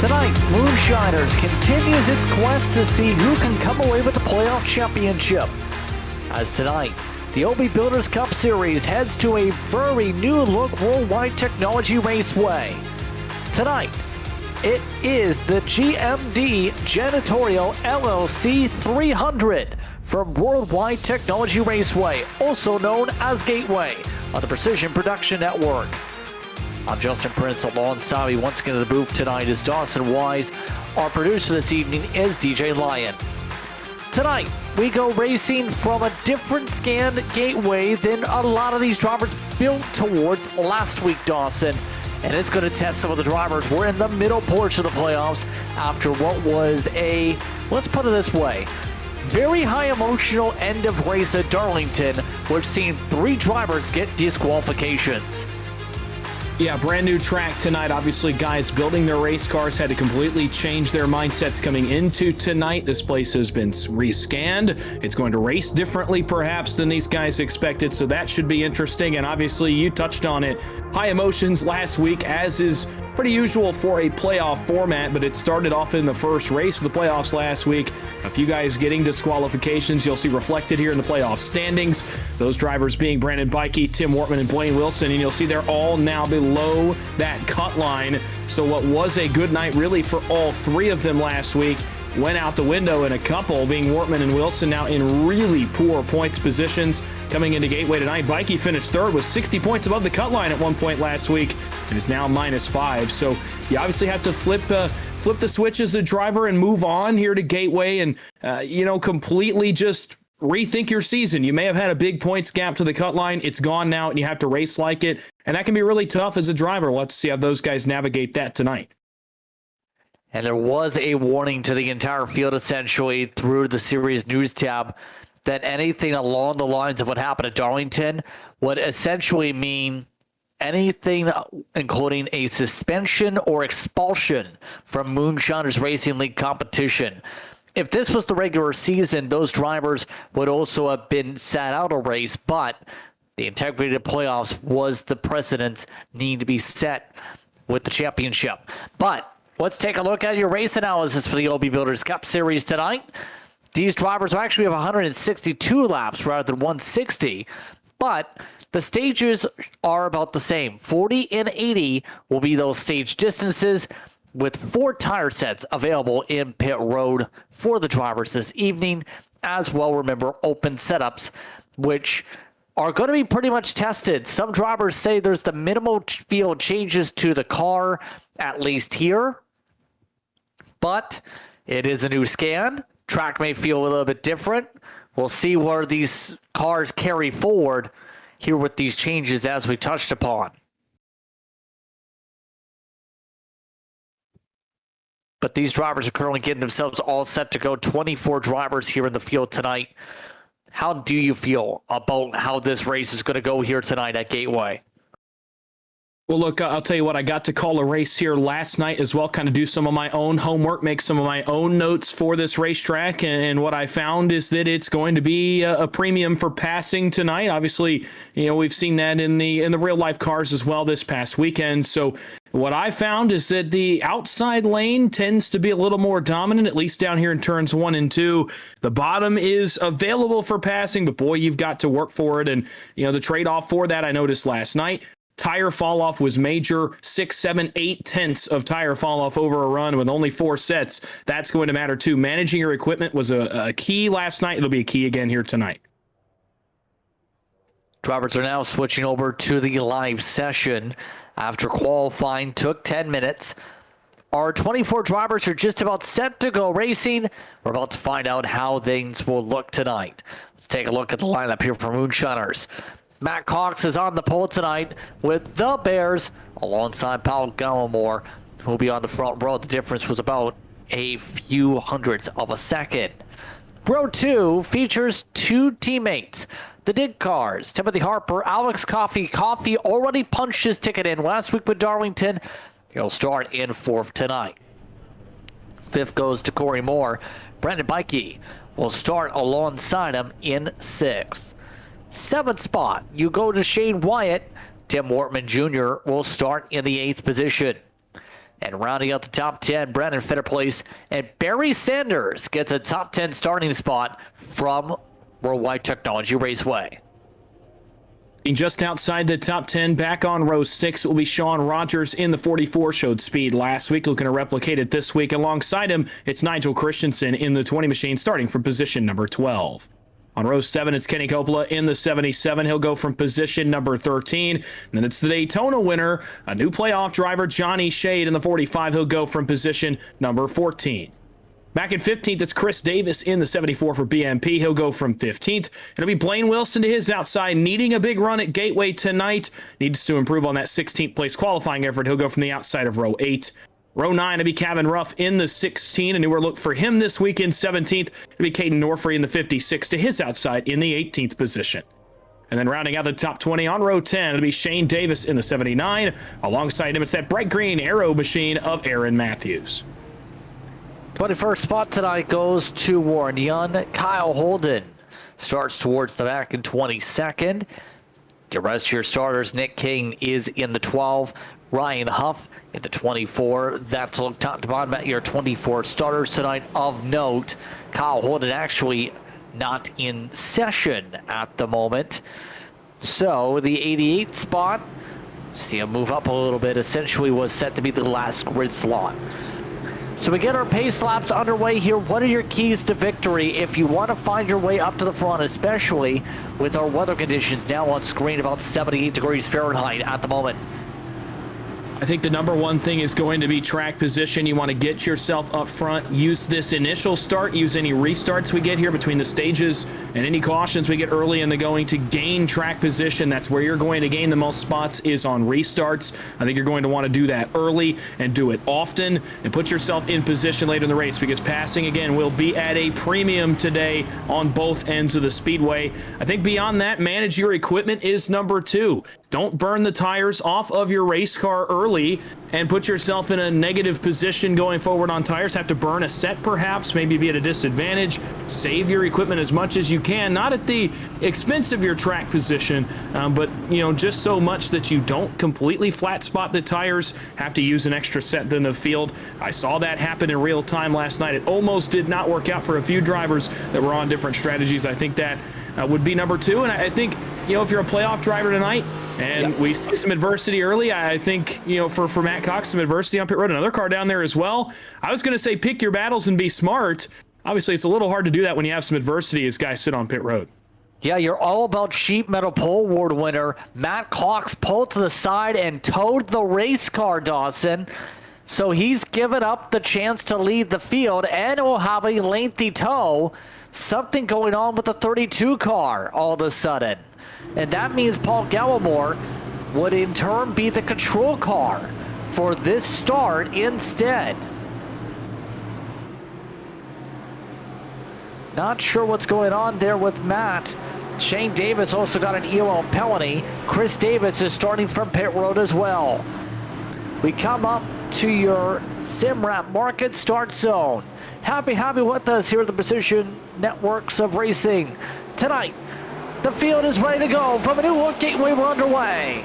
Tonight, Moonshiners continues its quest to see who can come away with the playoff championship. As tonight, the OB Builders Cup Series heads to a very new-look WorldWide Technology Raceway. Tonight, it is the GMD Janitorial LLC 300 from WorldWide Technology Raceway, also known as Gateway, on the Precision Production Network. I'm Justin Prince, alongside me once again in the booth tonight is Dawson Wise. Our producer this evening is DJ Lyon. Tonight, we go racing from a different scanned gateway than a lot of these drivers built towards last week, Dawson. And it's going to test some of the drivers. We're in the middle portion of the playoffs after what was a, let's put it this way, very high emotional end of race at Darlington, which seen 3 drivers get disqualifications. Yeah, brand new track tonight. Obviously, guys building their race cars had to completely change their mindsets coming into tonight. This place has been rescanned. It's going to race differently, perhaps, than these guys expected, so that should be interesting. And obviously, you touched on it. High emotions last week, as is pretty usual for a playoff format, but it started off in the first race of the playoffs last week. A few guys getting disqualifications you'll see reflected here in the playoff standings. Those drivers being Brandon Bikey, Tim Wortman, and Blaine Wilson, and you'll see they're all now below that cut line. So what was a good night really for all 3 of them last week went out the window in a couple, being Wortman and Wilson now in really poor points positions. Coming into Gateway tonight, Bikey finished 3rd with 60 points above the cut line at one point last week and is now -5. So you obviously have to flip the switch as a driver and move on here to Gateway and, completely just rethink your season. You may have had a big points gap to the cut line. It's gone now, and you have to race like it. And that can be really tough as a driver. Let's see how those guys navigate that tonight. And there was a warning to the entire field, essentially, through the series news tab, that anything along the lines of what happened at Darlington would essentially mean anything including a suspension or expulsion from Moonshiners Racing League competition. If this was the regular season, those drivers would also have been sat out a race, but the integrity of the playoffs was the precedent need to be set with the championship. But let's take a look at your race analysis for the OB Builders Cup Series tonight. These drivers will actually have 162 laps rather than 160, but the stages are about the same. 40 and 80 will be those stage distances, with 4 tire sets available in pit road for the drivers this evening. As well, remember, open setups, which are going to be pretty much tested. Some drivers say there's the minimal field changes to the car, at least here, but it is a new scan. Track may feel a little bit different. We'll see where these cars carry forward here with these changes as we touched upon. But these drivers are currently getting themselves all set to go. 24 drivers here in the field tonight. How do you feel about how this race is going to go here tonight at Gateway? Well, look, I'll tell you what, I got to call a race here last night as well, kind of do some of my own homework, make some of my own notes for this racetrack, and what I found is that it's going to be a premium for passing tonight. Obviously, we've seen that in the real-life cars as well this past weekend, so what I found is that the outside lane tends to be a little more dominant, at least down here in turns 1 and 2. The bottom is available for passing, but boy, you've got to work for it, and the trade-off for that I noticed last night. Tire fall off was major, 6, 7, 8 tenths of tire fall off over a run with only 4 sets. That's going to matter too. Managing your equipment was a key last night. It'll be a key again here tonight. Drivers are now switching over to the live session after qualifying took 10 minutes. Our 24 drivers are just about set to go racing. We're about to find out how things will look tonight. Let's take a look at the lineup here for Moonshiners. Matt Cox is on the pole tonight with the Bears alongside Paul Gallimore, who will be on the front row. The difference was about a few hundredths of a second. Row 2 features 2 teammates. The Dig Cars, Timothy Harper, Alex Coffey. Coffey already punched his ticket in last week with Darlington. He'll start in 4th tonight. 5th goes to Corey Moore. Brandon Bikey will start alongside him in 6th. 7th spot, you go to Shane Wyatt. Tim Wortman Jr. will start in the 8th position. And rounding out the top 10, Brandon Fitterplace and Barry Sanders gets a top 10 starting spot from WorldWide Technology Raceway. Just outside the top 10, back on row 6 will be Sean Rogers in the 44. Showed speed last week, looking to replicate it this week. Alongside him, it's Nigel Christensen in the 20 machine, starting from position number 12. On row 7, it's Kenny Coppola in the 77. He'll go from position number 13. And then it's the Daytona winner, a new playoff driver, Johnny Shade in the 45. He'll go from position number 14. Back in 15th, it's Chris Davis in the 74 for BMP. He'll go from 15th. It'll be Blaine Wilson to his outside, needing a big run at Gateway tonight. Needs to improve on that 16th place qualifying effort. He'll go from the outside of row 8. Row 9, it'll be Kevin Ruff in the 16. A newer look for him this week in 17th. It'll be Caden Norfrey in the 56 to his outside in the 18th position. And then rounding out the top 20 on row 10, it'll be Shane Davis in the 79. Alongside him, it's that bright green aero machine of Aaron Matthews. 21st spot tonight goes to Warren Young. Kyle Holden starts towards the back in 22nd. The rest of your starters, Nick King is in the 12. Ryan Huff in the 24. That's a look top to bottom at your 24 starters tonight of note. Kyle Holden actually not in session at the moment. So the 88th spot, see him move up a little bit, essentially was set to be the last grid slot. So we get our pace laps underway here. What are your keys to victory if you want to find your way up to the front, especially with our weather conditions now on screen about 78 degrees Fahrenheit at the moment? I think the number one thing is going to be track position. You want to get yourself up front, use this initial start, use any restarts we get here between the stages and any cautions we get early in the going to gain track position. That's where you're going to gain the most spots, is on restarts. I think you're going to want to do that early and do it often and put yourself in position later in the race, because passing, again, will be at a premium today on both ends of the speedway. I think beyond that, manage your equipment is number 2. Don't burn the tires off of your race car early and put yourself in a negative position going forward on tires. Have to burn a set perhaps, maybe be at a disadvantage. Save your equipment as much as you can, not at the expense of your track position, but just so much that you don't completely flat spot the tires, have to use an extra set than the field. I saw that happen in real time last night. It almost did not work out for a few drivers that were on different strategies. I think that would be number 2. And I think, if you're a playoff driver tonight, and we see some adversity early, I think, for Matt Cox, some adversity on pit road, another car down there as well. I was going to say pick your battles and be smart. Obviously, it's a little hard to do that when you have some adversity as guys sit on pit road. Yeah, you're all about sheet metal pole award winner Matt Cox pulled to the side and towed the race car, Dawson. So he's given up the chance to lead the field and will have a lengthy tow. Something going on with the 32 car all of a sudden. And that means Paul Gallimore would in turn be the control car for this start instead. Not sure what's going on there with Matt. Shane Davis also got an EOL penalty. Chris Davis is starting from pit road as well. We come up to your SimRap market start zone. Happy with us here at the Precision Networks of Racing. Tonight, the field is ready to go from a new look gateway. We're underway.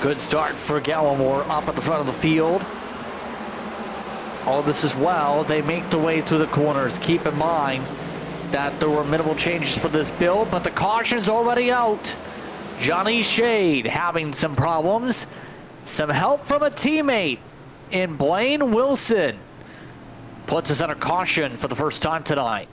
Good start for Gallimore up at the front of the field. All this as well, they make the way through the corners. Keep in mind that there were minimal changes for this build, but the caution's already out. Johnny Shade having some problems. Some help from a teammate in Blaine Wilson. Puts us under caution for the first time tonight.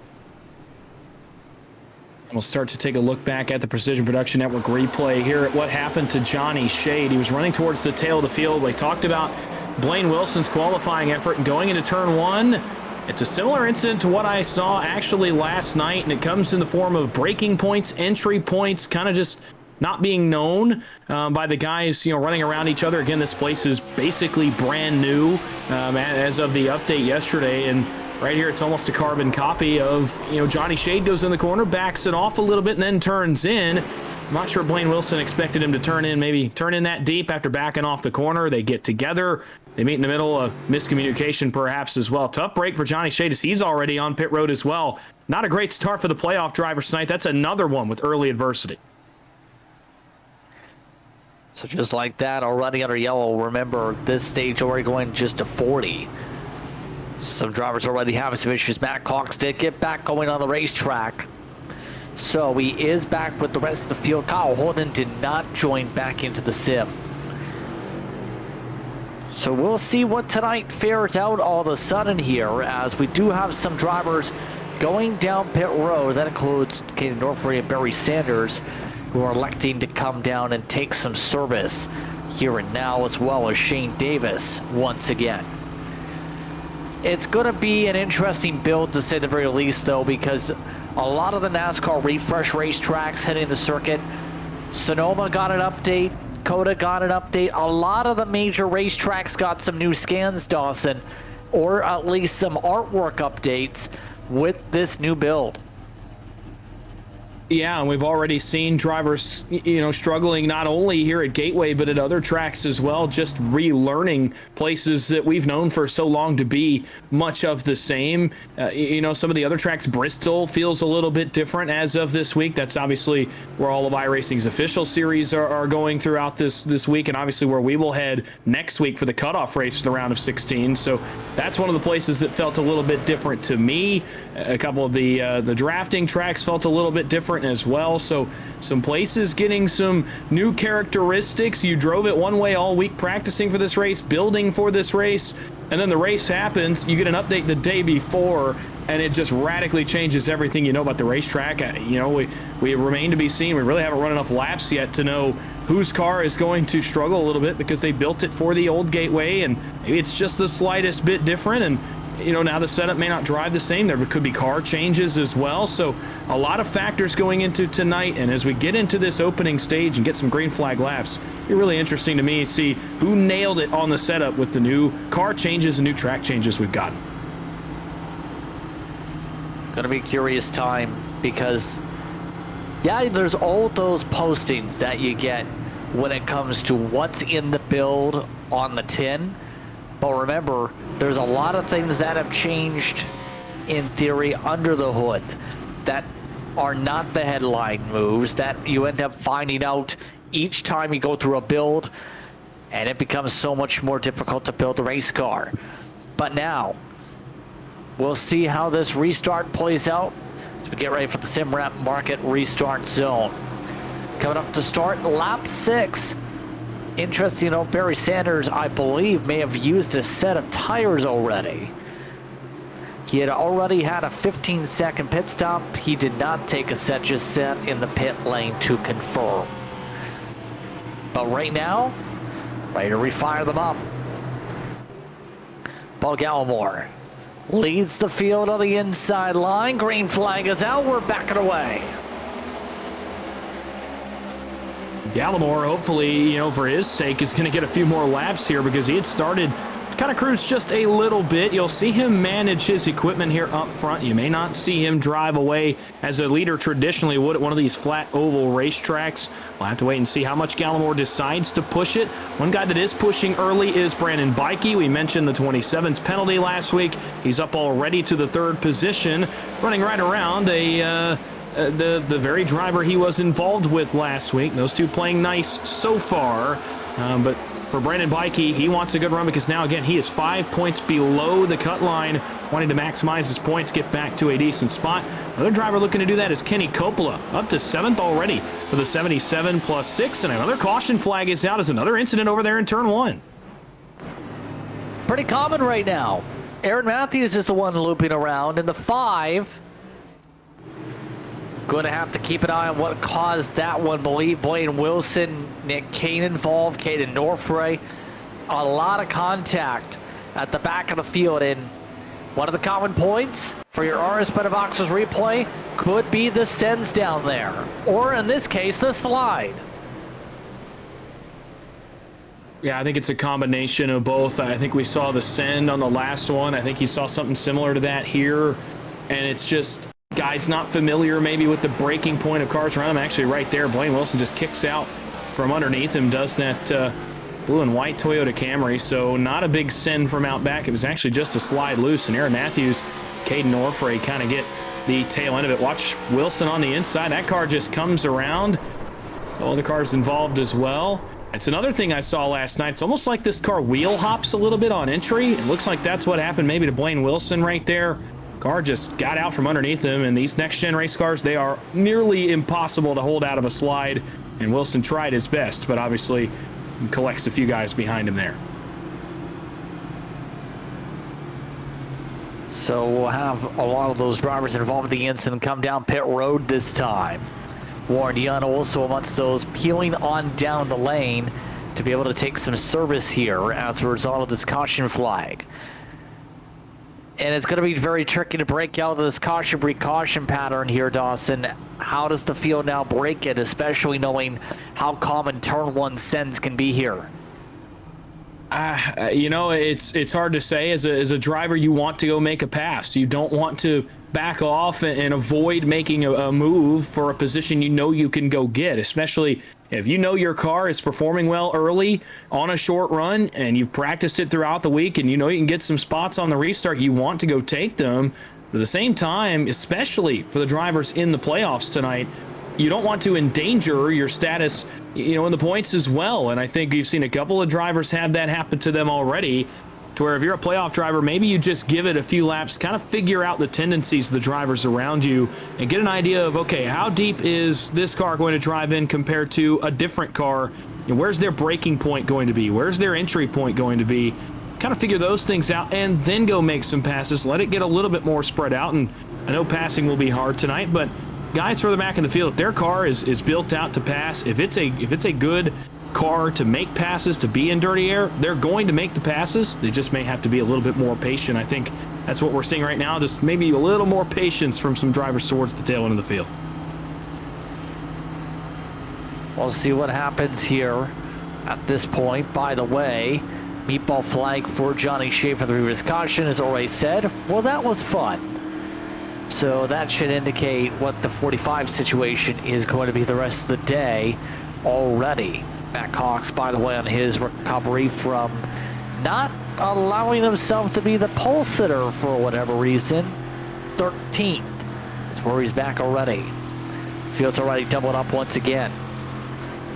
We'll start to take a look back at the Precision Production Network replay here at what happened to Johnny Shade. He was running towards the tail of the field. We talked about Blaine Wilson's qualifying effort and going into turn 1. It's a similar incident to what I saw actually last night, and it comes in the form of braking points, entry points, kind of just not being known by the guys, running around each other. Again, this place is basically brand new as of the update yesterday, and right here, it's almost a carbon copy of, Johnny Shade goes in the corner, backs it off a little bit, and then turns in. I'm not sure Blaine Wilson expected him to turn in that deep after backing off the corner. They get together. They meet in the middle, of miscommunication perhaps as well. Tough break for Johnny Shade as he's already on pit road as well. Not a great start for the playoff drivers tonight. That's another one with early adversity. So just like that, already under yellow. Remember, this stage already going just to 40. Some drivers already having some issues. Matt Cox did get back going on the racetrack. So he is back with the rest of the field. Kyle Holden did not join back into the sim. So we'll see what tonight fares out all of a sudden here, as we do have some drivers going down pit road. That includes Caden Norfrey and Barry Sanders, who are electing to come down and take some service here and now, as well as Shane Davis once again. It's going to be an interesting build, to say the very least, though, because a lot of the NASCAR refresh racetracks hitting the circuit, Sonoma got an update, Coda got an update. A lot of the major racetracks got some new scans, Dawson, or at least some artwork updates with this new build. Yeah, and we've already seen drivers, struggling not only here at Gateway, but at other tracks as well, just relearning places that we've known for so long to be much of the same. Some of the other tracks, Bristol feels a little bit different as of this week. That's obviously where all of iRacing's official series are going throughout this week, and obviously where we will head next week for the cutoff race for the round of 16. So that's one of the places that felt a little bit different to me. A couple of the drafting tracks felt a little bit different as well. So some places getting some new characteristics. You drove it one way all week practicing for this race, building for this race, and then the race happens. You get an update the day before, and it just radically changes everything you know about the racetrack. We remain to be seen. We really haven't run enough laps yet to know whose car is going to struggle a little bit, because they built it for the old Gateway, and maybe it's just the slightest bit different. And now the setup may not drive the same. There could be car changes as well. So a lot of factors going into tonight. And as we get into this opening stage and get some green flag laps, it'll be really interesting to me to see who nailed it on the setup with the new car changes and new track changes we've gotten. Gonna be a curious time, because there's all those postings that you get when it comes to what's in the build on the tin. But remember, there's a lot of things that have changed in theory under the hood that are not the headline moves that you end up finding out each time you go through a build, and it becomes so much more difficult to build a race car. But now we'll see how this restart plays out as we get ready for the SimRap Market restart zone. Coming up to start lap 6. Interesting, Barry Sanders, I believe, may have used a set of tires already. He had already had a 15-second pit stop. He did not take a set, just sat in the pit lane to confirm. But right now, ready to refire them up. Paul Gallimore leads the field on the inside line. Green flag is out. We're backing away. Gallimore, hopefully, for his sake, is going to get a few more laps here, because he had started to kind of cruise just a little bit. You'll see him manage his equipment here up front. You may not see him drive away as a leader traditionally would at one of these flat oval racetracks. We'll have to wait and see how much Gallimore decides to push it. One guy that is pushing early is Brandon Bikey. We mentioned the 27's penalty last week. He's up already to the 3rd position, running right around the very driver he was involved with last week. Those two playing nice so far, but for Brandon Bikey, he wants a good run, because now again he is 5 points below the cut line, wanting to maximize his points, get back to a decent spot. Another driver looking to do that is Kenny Coppola, up to 7th already for the 77+6, and another caution flag is out as another incident over there in turn 1. Pretty common right now. Aaron Matthews is the one looping around in the 5. Going to have to keep an eye on what caused that one. Believe Blaine Wilson, Nick Kane involved, Caden Norfrey. A lot of contact at the back of the field. And one of the common points for your RS Boxers replay could be the sends down there. Or in this case, the slide. Yeah, I think it's a combination of both. I think we saw the send on the last one. I think you saw something similar to that here. And it's just guys not familiar maybe with the breaking point of cars around him. Actually, right there, Blaine Wilson just kicks out from underneath him, does that blue and white Toyota Camry. So not a big send from out back. It was actually just a slide loose. And Aaron Matthews, Caden Orfrey kind of get the tail end of it. Watch Wilson on the inside. That car just comes around. All the cars involved as well. It's another thing I saw last night. It's almost like this car wheel hops a little bit on entry. It looks like that's what happened maybe to Blaine Wilson right there. Car just got out from underneath him, and these next-gen race cars, they are nearly impossible to hold out of a slide, and Wilson tried his best, but obviously collects a few guys behind him there. So we'll have a lot of those drivers involved in the incident come down pit road this time. Warren Young also amongst those peeling on down the lane to be able to take some service here as a result of this caution flag. And it's going to be very tricky to break out of this caution precaution pattern here, Dawson. How does the field now break it, especially knowing how common turn one sends can be here? You know, it's hard to say. As a driver, you want to go make a pass. You don't want to back off and avoid making a move for a position you know you can go get, especially if you know your car is performing well early on a short run and you've practiced it throughout the week and you know you can get some spots on the restart. You want to go take them. But at the same time, especially for the drivers in the playoffs tonight, you don't want to endanger your status, you know, in the points as well. And I think you've seen a couple of drivers have that happen to them already, to where if you're a playoff driver, maybe you just give it a few laps, kind of figure out the tendencies of the drivers around you and get an idea of, okay, how deep is this car going to drive in compared to a different car? You know, where's their braking point going to be? Where's their entry point going to be? Kind of figure those things out and then go make some passes. Let it get a little bit more spread out. And I know passing will be hard tonight, but guys further back in the field, if their car is built out to pass, if it's a good car to make passes, to be in dirty air, they're going to make the passes. They just may have to be a little bit more patient. I think that's what we're seeing right now, just maybe a little more patience from some drivers towards the tail end of the field. We'll see what happens here at this point. By the way, meatball flag for Johnny Shea for the previous caution, as already said. Well, that was fun. So that should indicate what the 45 situation is going to be the rest of the day already. Matt Cox, by the way, on his recovery from not allowing himself to be the pole sitter for whatever reason. 13th is where he's back already. Field's already doubled up once again.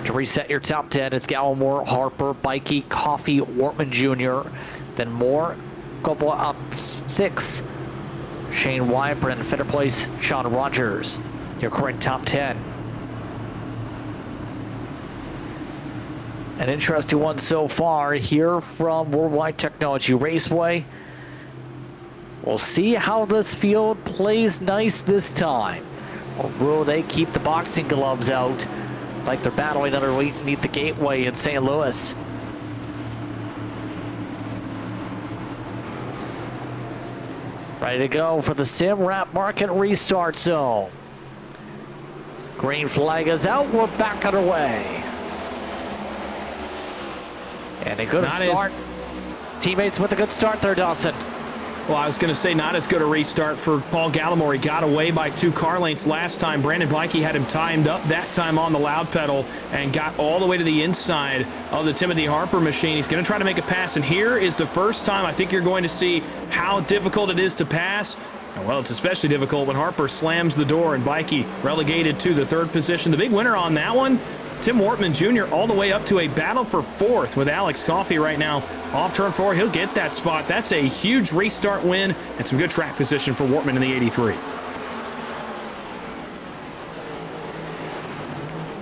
To reset your top 10, it's Gallimore, Harper, Bikey, Coffey, Wortman Jr., then Moore, couple up 6. Shane Wyatt, Brendan Fitterplace, Sean Rogers. Your current top 10. An interesting one so far here from WorldWide Technology Raceway. We'll see how this field plays nice this time. Or will they keep the boxing gloves out like they're battling underneath the gateway in St. Louis? Ready to go for the Sim Wrap Market restart zone. Green flag is out. We're back underway. And a good start. Teammates with a good start there, Dawson. Well, I was going to say not as good a restart for Paul Gallimore. He got away by 2 car lengths last time. Brandon Bikey had him timed up that time on the loud pedal and got all the way to the inside of the Timothy Harper machine. He's going to try to make a pass, and here is the first time I think you're going to see how difficult it is to pass. And well, it's especially difficult when Harper slams the door and Bikey relegated to the 3rd position. The big winner on that one, Tim Wortman Jr. all the way up to a battle for 4th with Alex Coffey right now. Off turn 4, he'll get that spot. That's a huge restart win and some good track position for Wortman in the 83.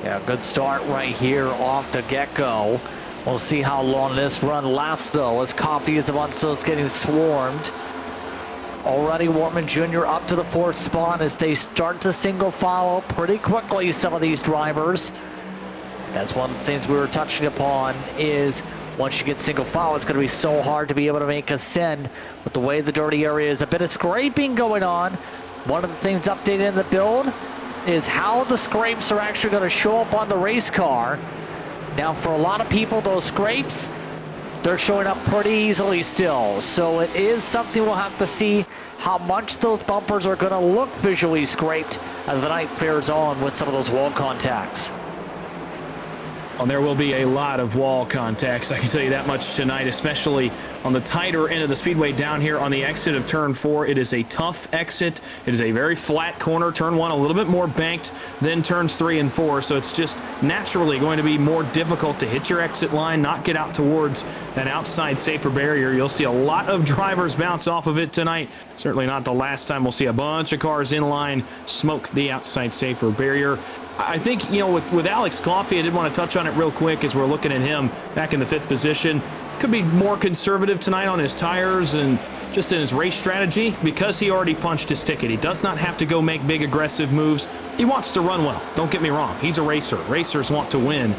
Yeah, good start right here off the get-go. We'll see how long this run lasts, though, as Coffey is amongst those getting swarmed. Already Wortman Jr. up to the 4th spot as they start to single file pretty quickly, some of these drivers. That's one of the things we were touching upon is once you get single file, it's going to be so hard to be able to make a send with the way the dirty area is. A bit of scraping going on. One of the things updated in the build is how the scrapes are actually going to show up on the race car. Now, for a lot of people, those scrapes, they're showing up pretty easily still. So it is something we'll have to see how much those bumpers are going to look visually scraped as the night fares on with some of those wall contacts. Well, there will be a lot of wall contacts, I can tell you that much tonight, especially on the tighter end of the speedway down here on the exit of turn 4. It is a tough exit. It is a very flat corner. Turn 1 a little bit more banked than turns 3 and 4, so it's just naturally going to be more difficult to hit your exit line, not get out towards that outside safer barrier. You'll see a lot of drivers bounce off of it tonight. Certainly not the last time we'll see a bunch of cars in line smoke the outside safer barrier. I think, you know, with Alex Coffey, I did want to touch on it real quick as we're looking at him back in the 5th position. Could be more conservative tonight on his tires and just in his race strategy because he already punched his ticket. He does not have to go make big aggressive moves. He wants to run well. Don't get me wrong. He's a racer. Racers want to win.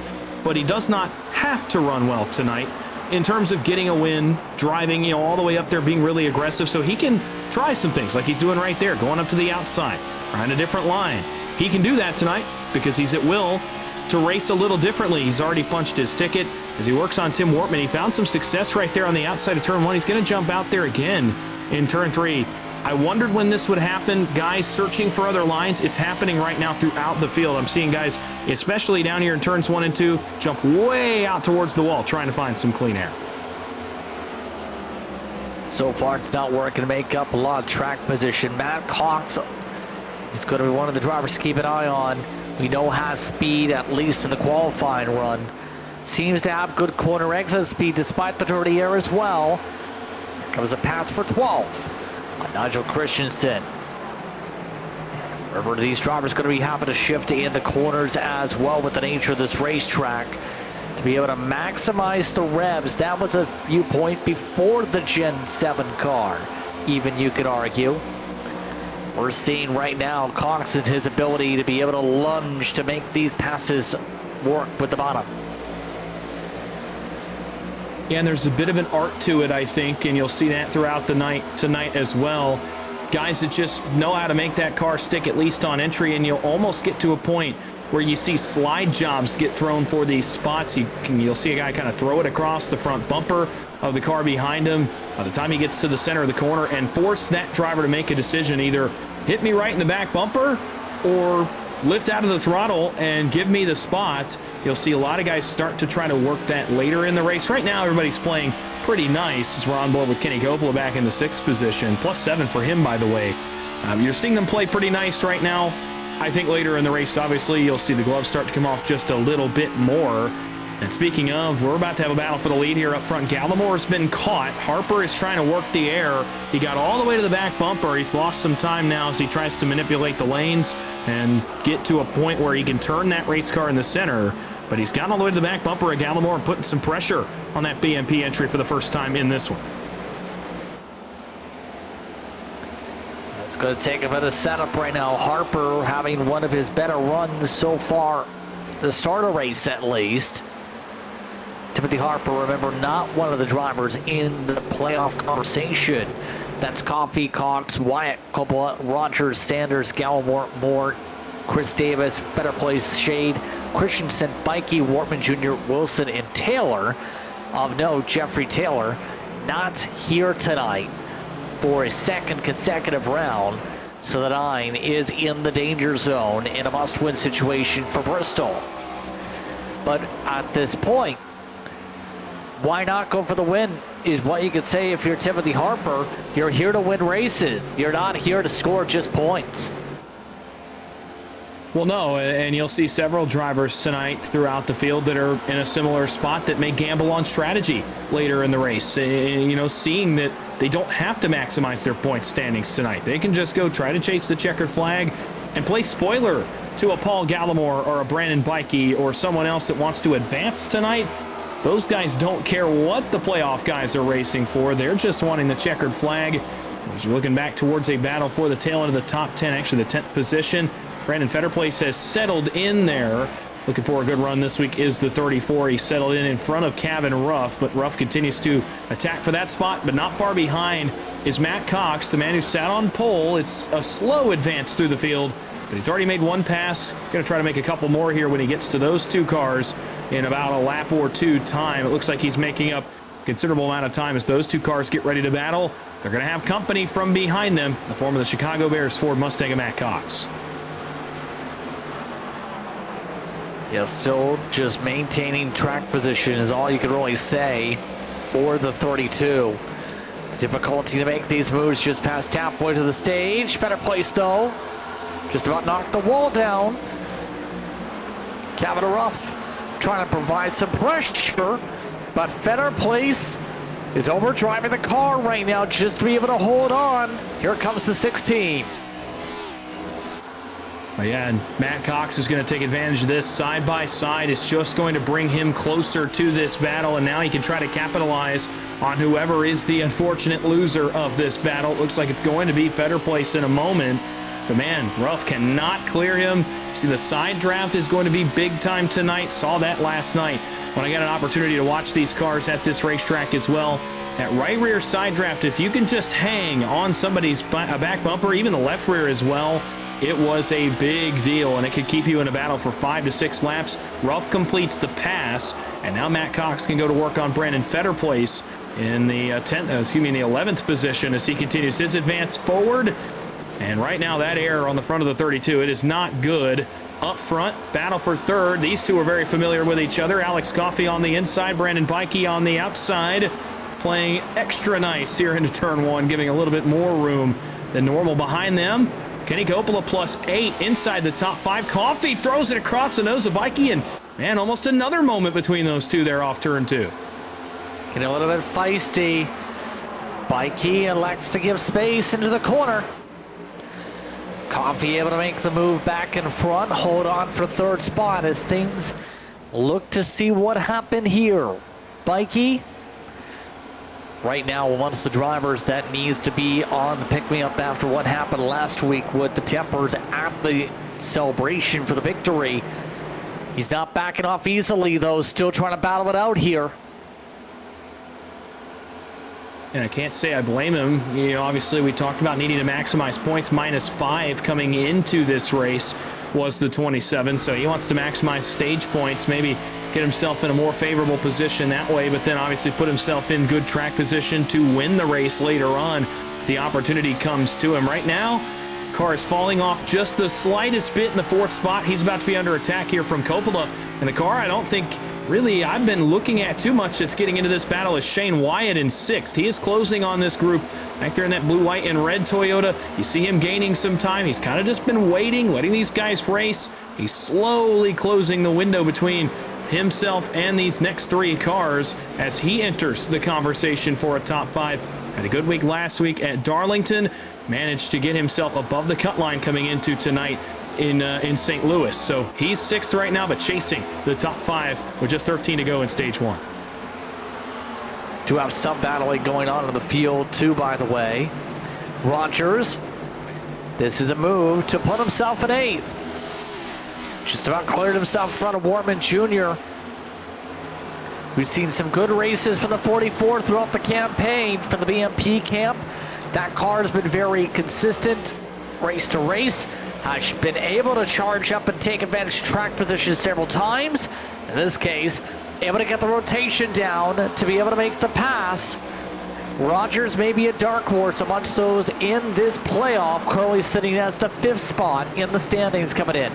But he does not have to run well tonight in terms of getting a win, driving, you know, all the way up there, being really aggressive. So he can try some things like he's doing right there, going up to the outside, trying a different line. He can do that tonight because he's at will to race a little differently. He's already punched his ticket as he works on Tim Wortman. He found some success right there on the outside of turn 1. He's going to jump out there again in turn 3. I wondered when this would happen. Guys searching for other lines. It's happening right now throughout the field. I'm seeing guys, especially down here in turns 1 and 2, jump way out towards the wall trying to find some clean air. So far, it's not working to make up a lot of track position. Matt Cox is going to be one of the drivers to keep an eye on. We know has speed, at least in the qualifying run. Seems to have good corner exit speed despite the dirty air as well. Here comes a pass for 12 on Nigel Christensen. Remember, these drivers going to be having to shift in the corners as well with the nature of this racetrack to be able to maximize the revs. That was a viewpoint before the Gen 7 car, even you could argue. We're seeing right now Cox and his ability to be able to lunge to make these passes work with the bottom. Yeah, and there's a bit of an art to it, I think, and you'll see that throughout the night tonight as well. Guys that just know how to make that car stick, at least on entry, and you'll almost get to a point where you see slide jobs get thrown for these spots. You'll see a guy kind of throw it across the front bumper of the car behind him by the time he gets to the center of the corner and force that driver to make a decision, either hit me right in the back bumper or lift out of the throttle and give me the spot. You'll see a lot of guys start to try to work that later in the race. Right now, everybody's playing pretty nice as we're on board with Kenny Coppola back in the 6th position. +7 for him, by the way. You're seeing them play pretty nice right now. I think later in the race, obviously, you'll see the gloves start to come off just a little bit more. And speaking of, we're about to have a battle for the lead here up front. Gallimore's been caught. Harper is trying to work the air. He got all the way to the back bumper. He's lost some time now as he tries to manipulate the lanes and get to a point where he can turn that race car in the center. But he's gotten all the way to the back bumper of Gallimore and putting some pressure on that BMP entry for the first time in this one. It's going to take a bit of setup right now. Harper having one of his better runs so far, the start of race at least. Timothy Harper, remember, not one of the drivers in the playoff conversation. That's Coffey, Cox, Wyatt, Coppola, Rogers, Sanders, Gallimore, Moore, Chris Davis, Better Place, Shade, Christensen, Bikey, Wortman Jr., Wilson, and Taylor. Of note, Jeffrey Taylor not here tonight for a second consecutive round. So the 9 is in the danger zone in a must-win situation for Bristol. But at this point, why not go for the win is what you could say if you're Timothy Harper. You're here to win races. You're not here to score just points. Well, no, and you'll see several drivers tonight throughout the field that are in a similar spot that may gamble on strategy later in the race. You know, seeing that they don't have to maximize their point standings tonight. They can just go try to chase the checkered flag and play spoiler to a Paul Gallimore or a Brandon Bikey or someone else that wants to advance tonight. Those guys don't care what the playoff guys are racing for. They're just wanting the checkered flag. As we're looking back towards a battle for the tail end of the top 10, actually the 10th position. Brandon Fetterplace has settled in there. Looking for a good run this week is the 34. He settled in front of Kevin Ruff, but Ruff continues to attack for that spot, but not far behind is Matt Cox, the man who sat on pole. It's a slow advance through the field, but he's already made one pass. Going to try to make a couple more here when he gets to those two cars. in about a lap or two time. It looks like he's making up a considerable amount of time as those two cars get ready to battle. They're going to have company from behind them in the form of the Chicago Bears Ford Mustang and Matt Cox. Yeah, still just maintaining track position is all you can really say for the 32. The difficulty to make these moves just past halfway to the stage. Better place though. Just about knocked the wall down. Kevin Ruff trying to provide some pressure, but Fetter Place is overdriving the car right now just to be able to hold on. Here comes the 16. Yeah, and Matt Cox is going to take advantage of this. Side by side is just going to bring him closer to this battle, and now he can try to capitalize on whoever is the unfortunate loser of this battle. It looks like it's going to be Fetter Place in a moment. But man, Ruff cannot clear him. See, the side draft is going to be big time tonight. Saw that last night when I got an opportunity to watch these cars at this racetrack as well. That right rear side draft, if you can just hang on somebody's back bumper, even the left rear as well, it was a big deal, and it could keep you in a battle for 5 to 6 laps. Ruff completes the pass, and now Matt Cox can go to work on Brandon Fetter Place in the 11th position as he continues his advance forward. And right now, that air on the front of the 32, it is not good. Up front, battle for third. These two are very familiar with each other. Alex Coffey on the inside, Brandon Bikey on the outside, playing extra nice here into turn one, giving a little bit more room than normal behind them. Kenny Coppola +8 inside the top 5. Coffey throws it across the nose of Bikey, and man, almost another moment between those two there off turn 2. Getting a little bit feisty. Bikey elects to give space into the corner. Coffey able to make the move back in front, hold on for third spot as things look to see what happened here. Bikey, right now, amongst the drivers that needs to be on the pick-me-up after what happened last week with the tempers at the celebration for the victory. He's not backing off easily, though, still trying to battle it out here. And I can't say I blame him. You know, obviously we talked about needing to maximize points. -5 coming into this race was the 27. So he wants to maximize stage points, maybe get himself in a more favorable position that way, but then obviously put himself in good track position to win the race later on. The opportunity comes to him. Right now, car is falling off just the slightest bit in the 4th spot. He's about to be under attack here from Coppola. And the car, I don't think really I've been looking at too much that's getting into this battle is Shane Wyatt in 6th. He is closing on this group back there in that blue, white, and red Toyota. You see him gaining some time. He's kind of just been waiting, letting these guys race. He's slowly closing the window between himself and these next 3 cars as he enters the conversation for a top 5. Had a good week last week at Darlington. Managed to get himself above the cut line coming into tonight in St. Louis. So he's 6th right now, but chasing the top 5 with just 13 to go in stage 1. Do have some battling going on in the field too, by the way. Rogers, this is a move to put himself in 8th. Just about cleared himself in front of Wortman Jr. We've seen some good races from the 44 throughout the campaign from the BMP camp. That car has been very consistent race to race. Has been able to charge up and take advantage of track position several times. In this case, able to get the rotation down to be able to make the pass. Rogers may be a dark horse amongst those in this playoff, currently sitting as the 5th spot in the standings coming in.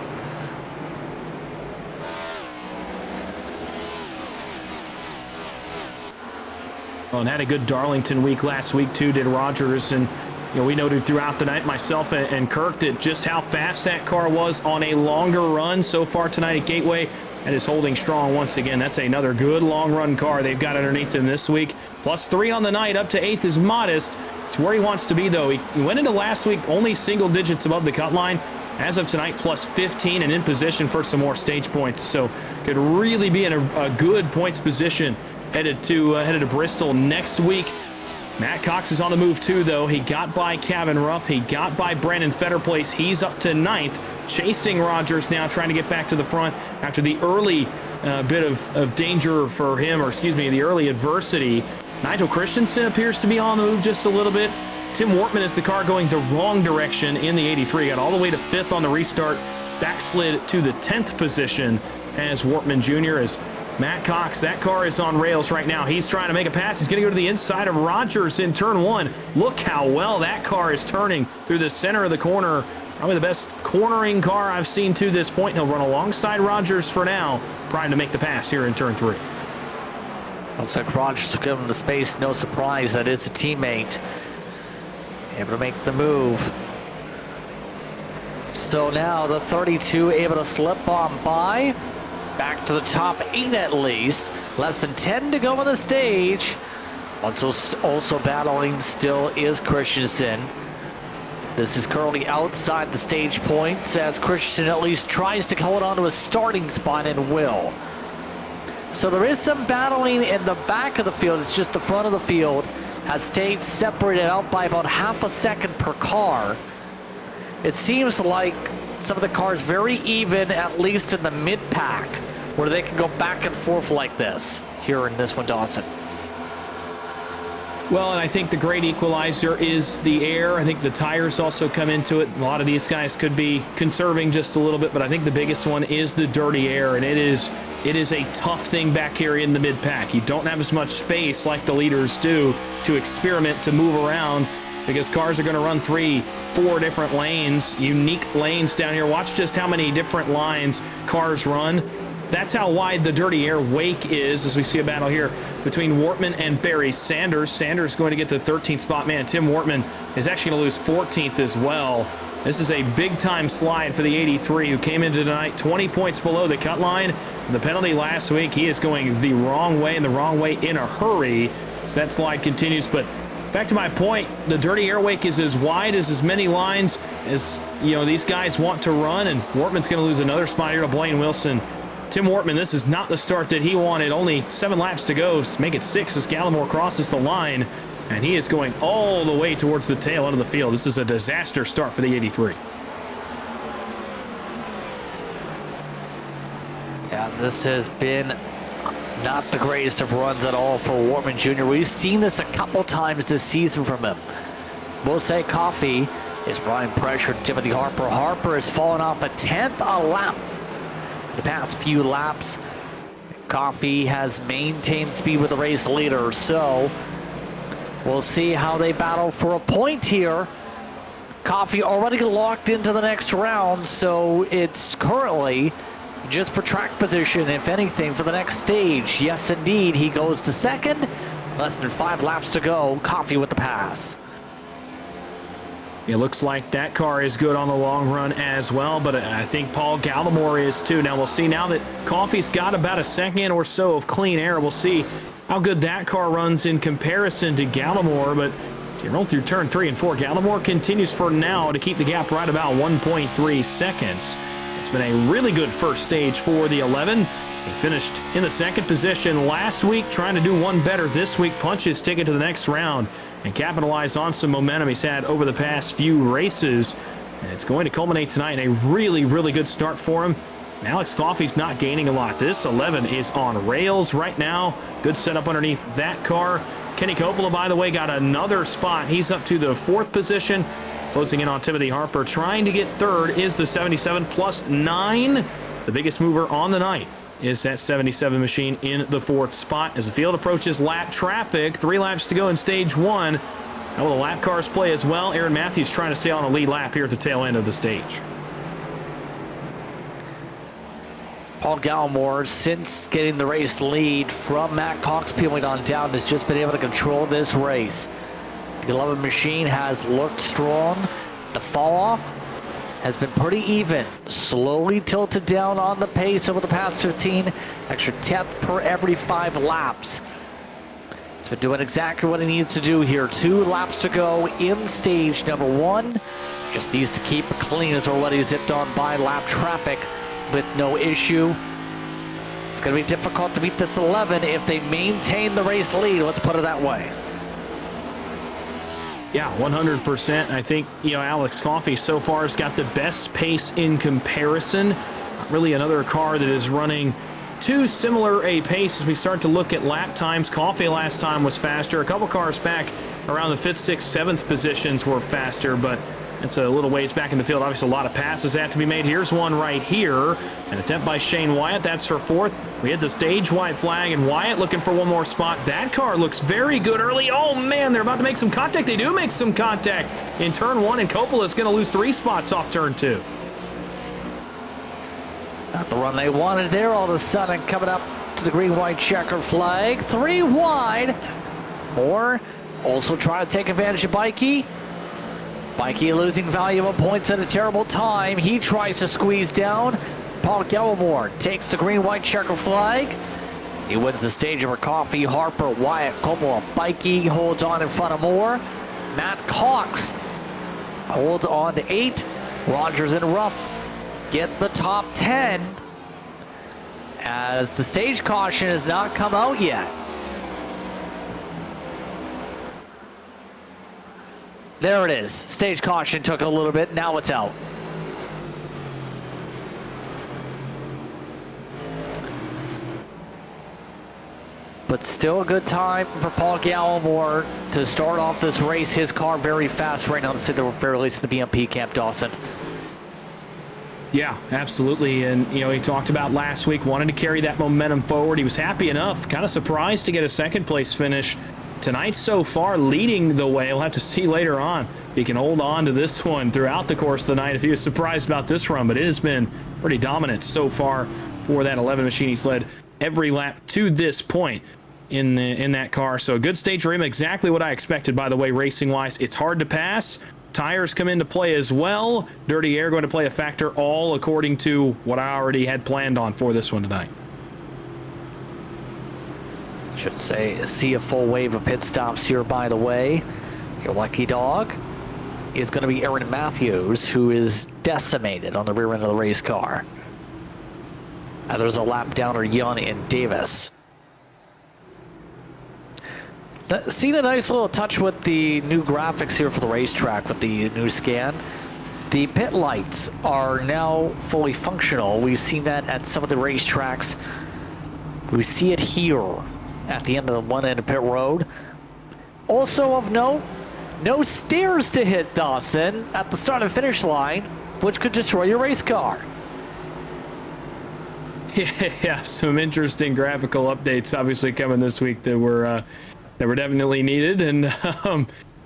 Well, and had a good Darlington week last week too, did Rogers, and you know, we noted throughout the night, myself and Kirk, that just how fast that car was on a longer run so far tonight at Gateway, and is holding strong once again. That's another good long run car they've got underneath them this week. +3 on the night, up to 8th is modest. It's where he wants to be though. He went into last week only single digits above the cut line. As of tonight, +15 and in position for some more stage points. So could really be in a good points position headed to Bristol next week. Matt Cox is on the move too, though. He got by Kevin Ruff. He got by Brandon Fetter Place. He's up to 9th, chasing Rogers now, trying to get back to the front after the early bit of danger for him, or excuse me, the early adversity. Nigel Christensen appears to be on the move just a little bit. Tim Wortman is the car going the wrong direction in the 83. Got all the way to 5th on the restart, backslid to the 10th position as Wortman Jr. is Matt Cox, that car is on rails right now. He's trying to make a pass. He's going to go to the inside of Rogers in turn one. Look how well that car is turning through the center of the corner. Probably the best cornering car I've seen to this point. He'll run alongside Rogers for now, trying to make the pass here in turn three. Looks like Rogers will give him the space. No surprise, that is a teammate. Able to make the move. So now the 32 able to slip on by. Back to the top 8 at least. Less than 10 to go on the stage. Also battling still is Christensen. This is currently outside the stage points as Christensen at least tries to hold on to a starting spot and will. So there is some battling in the back of the field. It's just the front of the field has stayed separated out by about half a second per car. It seems like some of the cars very even, at least in the mid-pack, where they can go back and forth like this here in this one, Dawson. Well, and I think the great equalizer is the air. I think the tires also come into it. A lot of these guys could be conserving just a little bit, but I think the biggest one is the dirty air, and it is a tough thing back here in the mid-pack. You don't have as much space like the leaders do to experiment, to move around, because cars are going to run 3-4 different lanes, unique lanes down here. Watch just how many different lines cars run. That's how wide the dirty air wake is, as we see a battle here between Wortman and Barry Sanders. Sanders going to get the 13th spot. Man, Tim Wortman is actually going to lose 14th as well. This is a big-time slide for the 83, who came into tonight 20 points below the cut line. The penalty last week, he is going the wrong way, and the wrong way in a hurry. So that slide continues, but back to my point, the dirty air wake is as wide as many lines as these guys want to run, and Wortman's going to lose another spot here to Blaine Wilson. Tim Wortman, this is not the start that he wanted. Only 7 laps to go. Make it 6 as Gallimore crosses the line, and he is going all the way towards the tail end of the field. This is a disaster start for the 83. Yeah, this has been not the greatest of runs at all for Wortman Jr. We've seen this a couple times this season from him. We'll say Coffee is Brian pressured Timothy Harper. Harper has fallen off a 10th a lap the past few laps. Coffee has maintained speed with the race leader, so we'll see how they battle for a point here. Coffee already locked into the next round, so it's currently just for track position, if anything, for the next stage. Yes, indeed, he goes to second. Less than 5 laps to go. Coffee with the pass. It looks like that car is good on the long run as well, but I think Paul Gallimore is too. Now we'll see now that Coffey's got about a second or so of clean air. We'll see how good that car runs in comparison to Gallimore, but as they roll through turn 3 and 4, Gallimore continues for now to keep the gap right about 1.3 seconds. It's been a really good first stage for the 11. He finished in the second position last week, trying to do one better this week, punch his ticket to the next round, and capitalize on some momentum he's had over the past few races. And it's going to culminate tonight in a really, really good start for him. And Alex Coffey's not gaining a lot. This 11 is on rails right now. Good setup underneath that car. Kenny Coppola, by the way, got another spot. He's up to the 4th position. Closing in on Timothy Harper. Trying to get 3rd is the 77 plus 9. The biggest mover on the night is that 77 machine in the 4th spot. As the field approaches lap traffic, 3 laps to go in stage 1. How will the lap cars play as well? Aaron Matthews trying to stay on a lead lap here at the tail end of the stage. Paul Gallimore, since getting the race lead from Matt Cox peeling on down, has just been able to control this race. The 11 machine has looked strong. The fall off has been pretty even. Slowly tilted down on the pace over the past 15. Extra 10th per every 5 laps. It's been doing exactly what it needs to do here. 2 laps to go in stage number 1. Just needs to keep it clean. It's already zipped on by lap traffic with no issue. It's going to be difficult to beat this 11 if they maintain the race lead. Let's put it that way. Yeah, 100%. I think, Alex Coffey so far has got the best pace in comparison. Not really another car that is running too similar a pace as we start to look at lap times. Coffey last time was faster. A couple cars back around the 5th, 6th, 7th positions were faster, but It's a little ways back in the field. Obviously, a lot of passes have to be made. Here's one right here. An attempt by Shane Wyatt. That's for fourth. We hit the stage-wide flag, and Wyatt looking for one more spot. That car looks very good early. Oh, man, they're about to make some contact. They do make some contact in turn one, and Coppola's going to lose 3 spots off turn 2. Not the run they wanted there. All of a sudden, coming up to the green-white checker flag. 3 wide. Moore also trying to take advantage of Bikey. Bikey losing valuable points at a terrible time. He tries to squeeze down. Paul Gallimore takes the green-white checker flag. He wins the stage over Coffee, Harper, Wyatt, Coppola. Bikey holds on in front of Moore. Matt Cox holds on to 8. Rogers and Ruff get the top 10 as the stage caution has not come out yet. There it is. Stage caution took a little bit. Now it's out. But still a good time for Paul Gallimore to start off this race. His car very fast right now to sit there at the very least at the BMP camp, Dawson. Yeah, absolutely. And, you know, he talked about last week, wanted to carry that momentum forward. He was happy enough, kind of surprised to get a second place finish tonight so far, leading the way. We'll have to see later on if he can hold on to this one throughout the course of the night, if he was surprised about this run. But it has been pretty dominant so far for that 11 machine. He's led every lap to this point in that car. So a good stage for him, exactly what I expected, by the way, racing-wise. It's hard to pass. Tires come into play as well. Dirty air going to play a factor, all according to what I already had planned on for this one tonight. Should say, see a full wave of pit stops here, by the way. Your lucky dog is going to be Aaron Matthews, who is decimated on the rear end of the race car. There's a lap downer, Yun and Davis. Seen a nice little touch with the new graphics here for the racetrack with the new scan. The pit lights are now fully functional. We've seen that at some of the racetracks. We see it here at the end of the one end of pit road. Also of note, no stairs to hit, Dawson, at the start and finish line, which could destroy your race car. Yeah, some interesting graphical updates obviously coming this week that were definitely needed, and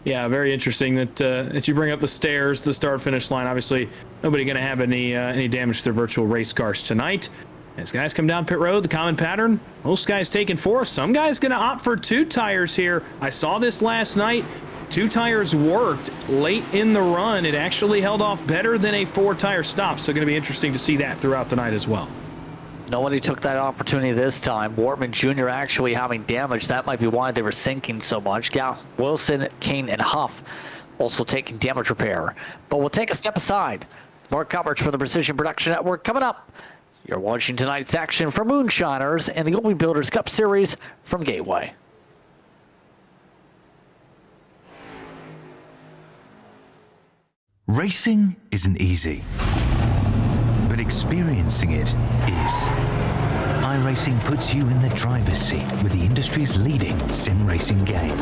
yeah, very interesting that you bring up the stairs, the start finish line. Obviously, nobody going to have any damage to their virtual race cars tonight. As guys come down pit road, the common pattern, most guys taking 4. Some guys going to opt for 2 tires here. I saw this last night. 2 tires worked late in the run. It actually held off better than a 4-tire stop. So going to be interesting to see that throughout the night as well. Nobody took that opportunity this time. Wortman Jr. actually having damage. That might be why they were sinking so much. Yeah, Wilson, Kane, and Huff also taking damage repair. But we'll take a step aside. More coverage from the Precision Production Network coming up. You're watching tonight's action for Moonshiners and the Open Builders Cup Series from Gateway. Racing isn't easy, but experiencing it is. iRacing puts you in the driver's seat with the industry's leading sim racing game.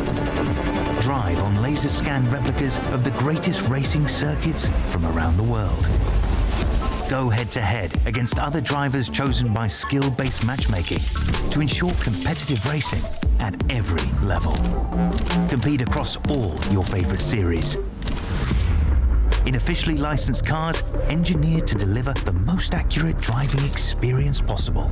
Drive on laser scan replicas of the greatest racing circuits from around the world. Go head-to-head against other drivers chosen by skill-based matchmaking to ensure competitive racing at every level. Compete across all your favorite series. In officially licensed cars, engineered to deliver the most accurate driving experience possible.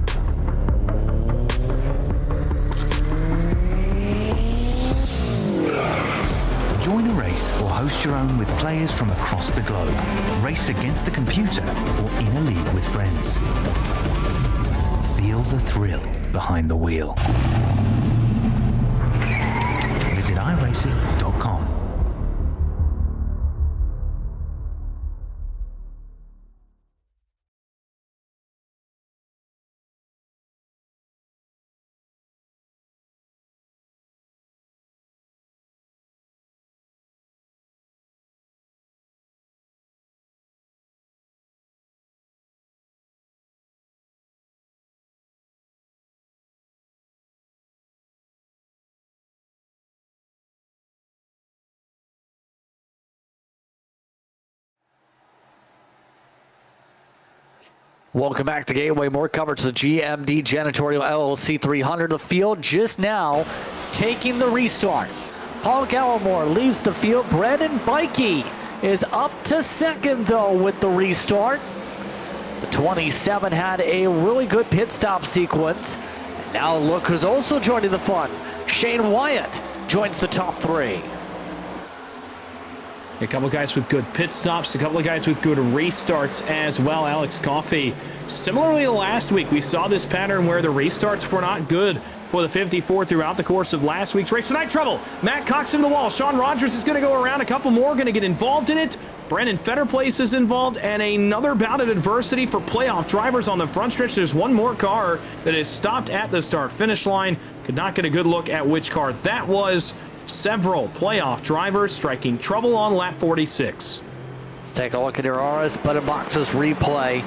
Join a race or host your own with players from across the globe. Race against the computer or in a league with friends. Feel the thrill behind the wheel. Visit iRacing.com. Welcome back to Gateway. More coverage of the GMD Janitorial LLC 300. The field just now taking the restart. Paul Gallimore leads the field. Brendan Bikey is up to second, though, with the restart. The 27 had a really good pit stop sequence. And now look who's also joining the fun. Shane Wyatt joins the top three. A couple of guys with good pit stops, a couple of guys with good restarts as well. Alex Coffey. Similarly to last week, we saw this pattern where the restarts were not good for the 54 throughout the course of last week's race. Tonight, trouble. Matt Cox in the wall. Sean Rogers is going to go around. A couple more going to get involved in it. Brandon Fetterplace is involved, and another bout of adversity for playoff drivers on the front stretch. There's one more car that is stopped at the start-finish line. Could not get a good look at which car that was. Several playoff drivers striking trouble on lap 46. Let's take a look at your RS button boxes replay.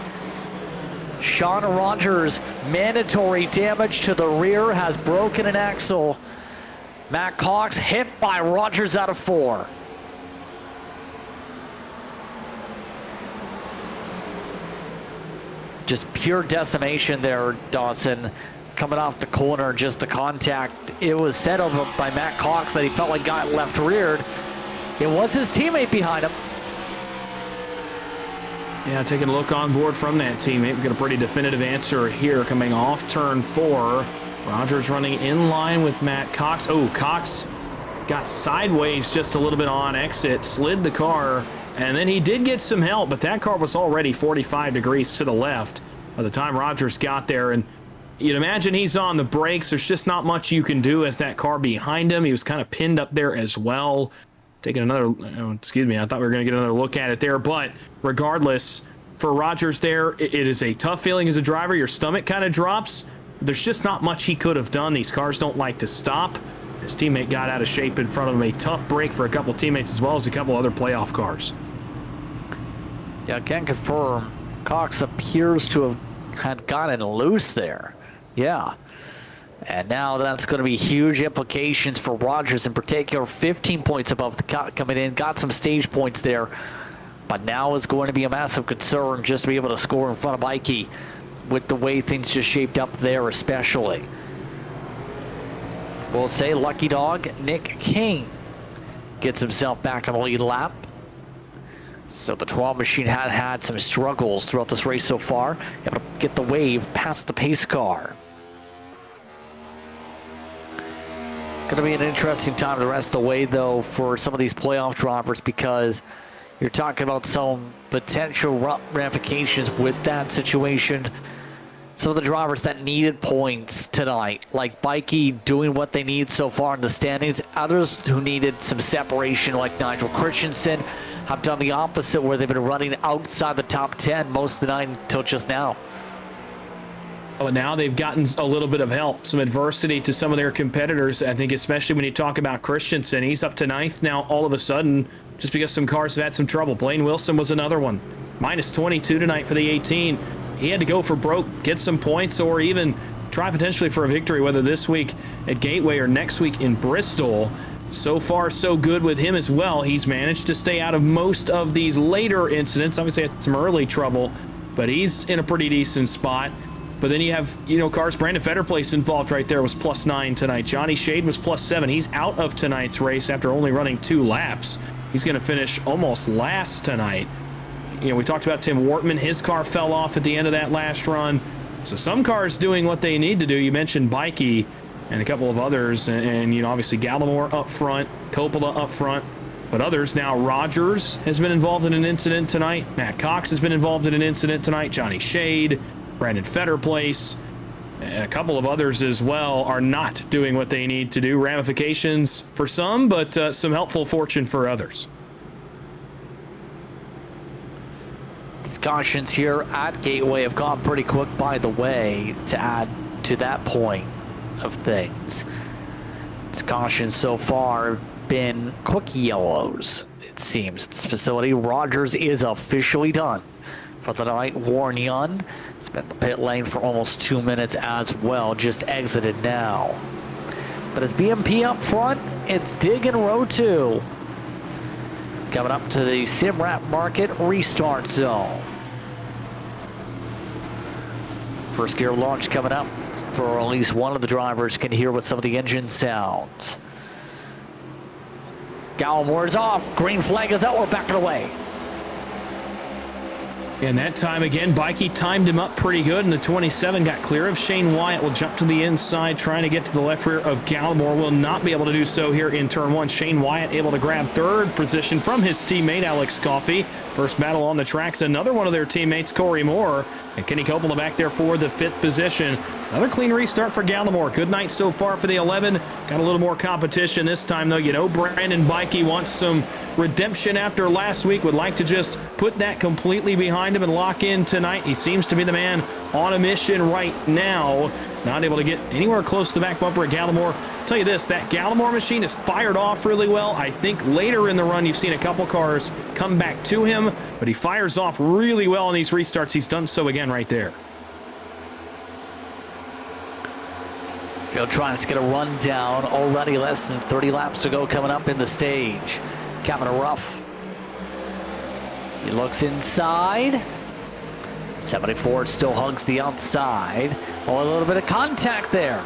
Sean Rogers, mandatory damage to the rear, has broken an axle. Matt Cox hit by Rogers out of 4. Just pure decimation there, Dawson. Coming off the corner, just the contact. It was said over by Matt Cox that he felt like got left reared. It was his teammate behind him. Yeah, taking a look on board from that teammate. We got a pretty definitive answer here coming off turn 4. Rogers running in line with Matt Cox. Oh, Cox got sideways just a little bit on exit, slid the car, and then he did get some help, but that car was already 45 degrees to the left by the time Rogers got there. And you'd imagine he's on the brakes. There's just not much you can do as that car behind him. He was kind of pinned up there as well. Taking another, excuse me, I thought we were going to get another look at it there. But regardless, for Rogers there, it is a tough feeling as a driver. Your stomach kind of drops. There's just not much he could have done. These cars don't like to stop. His teammate got out of shape in front of him. A tough break for a couple of teammates as well as a couple other playoff cars. Yeah, I can confirm. Cox appears to have had gotten loose there. Yeah. And now that's going to be huge implications for Rogers in particular. 15 points above the cut coming in. Got some stage points there. But now it's going to be a massive concern just to be able to score in front of Mikey with the way things just shaped up there especially. We'll say lucky dog Nick King gets himself back on the lead lap. So the 12 machine had some struggles throughout this race so far. Able to get the wave past the pace car. Going to be an interesting time the rest of the way, though, for some of these playoff drivers because you're talking about some potential ramifications with that situation. Some of the drivers that needed points tonight, like Bikey doing what they need so far in the standings. Others who needed some separation, like Nigel Christensen, have done the opposite, where they've been running outside the top 10 most of the night until just now. But now they've gotten a little bit of help, some adversity to some of their competitors. I think especially when you talk about Christensen, he's up to 9th now all of a sudden just because some cars have had some trouble. Blaine Wilson was another one. Minus 22 tonight for the 18. He had to go for broke, get some points, or even try potentially for a victory, whether this week at Gateway or next week in Bristol. So far, so good with him as well. He's managed to stay out of most of these later incidents. Obviously had some early trouble, but he's in a pretty decent spot. But then you have, cars. Brandon Fetterplace involved right there was +9 tonight. Johnny Shade was +7. He's out of tonight's race after only running 2 laps. He's going to finish almost last tonight. We talked about Tim Wortman. His car fell off at the end of that last run. So some cars doing what they need to do. You mentioned Bikey and a couple of others. And obviously Gallimore up front, Coppola up front. But others now, Rogers has been involved in an incident tonight. Matt Cox has been involved in an incident tonight. Johnny Shade, Brandon Fetterplace, and a couple of others as well are not doing what they need to do. Ramifications for some, but some helpful fortune for others. These cautions here at Gateway have gone pretty quick, by the way, to add to that point of things. These cautions so far have been quick yellows, it seems. This facility, Rogers is officially done for the night. Warren Young has been in the pit lane for almost 2 minutes as well, just exited now. But it's BMP up front, it's Dig in row 2. Coming up to the Simrap Market restart zone. First gear launch coming up for at least one of the drivers. Can hear what some of the engine sounds. Gallimore is off. Green flag is out. We're backing away. And that time again, Bikey timed him up pretty good, and the 27 got clear of Shane Wyatt. Will jump to the inside, trying to get to the left rear of Gallimore. Will not be able to do so here in turn one. Shane Wyatt able to grab third position from his teammate, Alex Coffey. First battle on the tracks, another one of their teammates, Corey Moore. And Kenny Coppola back there for the fifth position. Another clean restart for Gallimore. Good night so far for the 11. Got a little more competition this time, though. You know, Brandon Bikey wants some redemption after last week. Would like to just put that completely behind him and lock in tonight. He seems to be the man on a mission right now. Not able to get anywhere close to the back bumper at Gallimore. I'll tell you this, that Gallimore machine is fired off really well. I think later in the run you've seen a couple cars come back to him, but he fires off really well in these restarts. He's done so again right there. Field tries to get a run down. Already less than 30 laps to go coming up in the stage. Coming rough. He looks inside. 74 still hugs the outside. Oh, a little bit of contact there.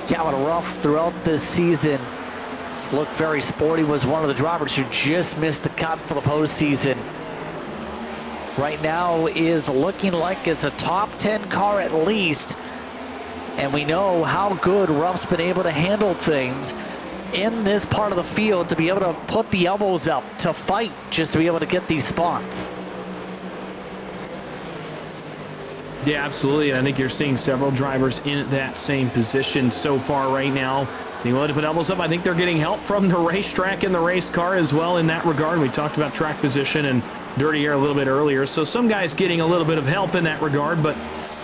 Coming rough throughout this season. This looked very sporty. Was one of the drivers who just missed the cut for the postseason. Right now is looking like it's a top 10 car at least. And we know how good Ruff's been able to handle things in this part of the field, to be able to put the elbows up, to fight, just to be able to get these spots. Yeah, absolutely. And I think you're seeing several drivers in that same position so far right now. Being willing to put elbows up. I think they're getting help from the racetrack and the race car as well in that regard. We talked about track position and dirty air a little bit earlier. So some guys getting a little bit of help in that regard, but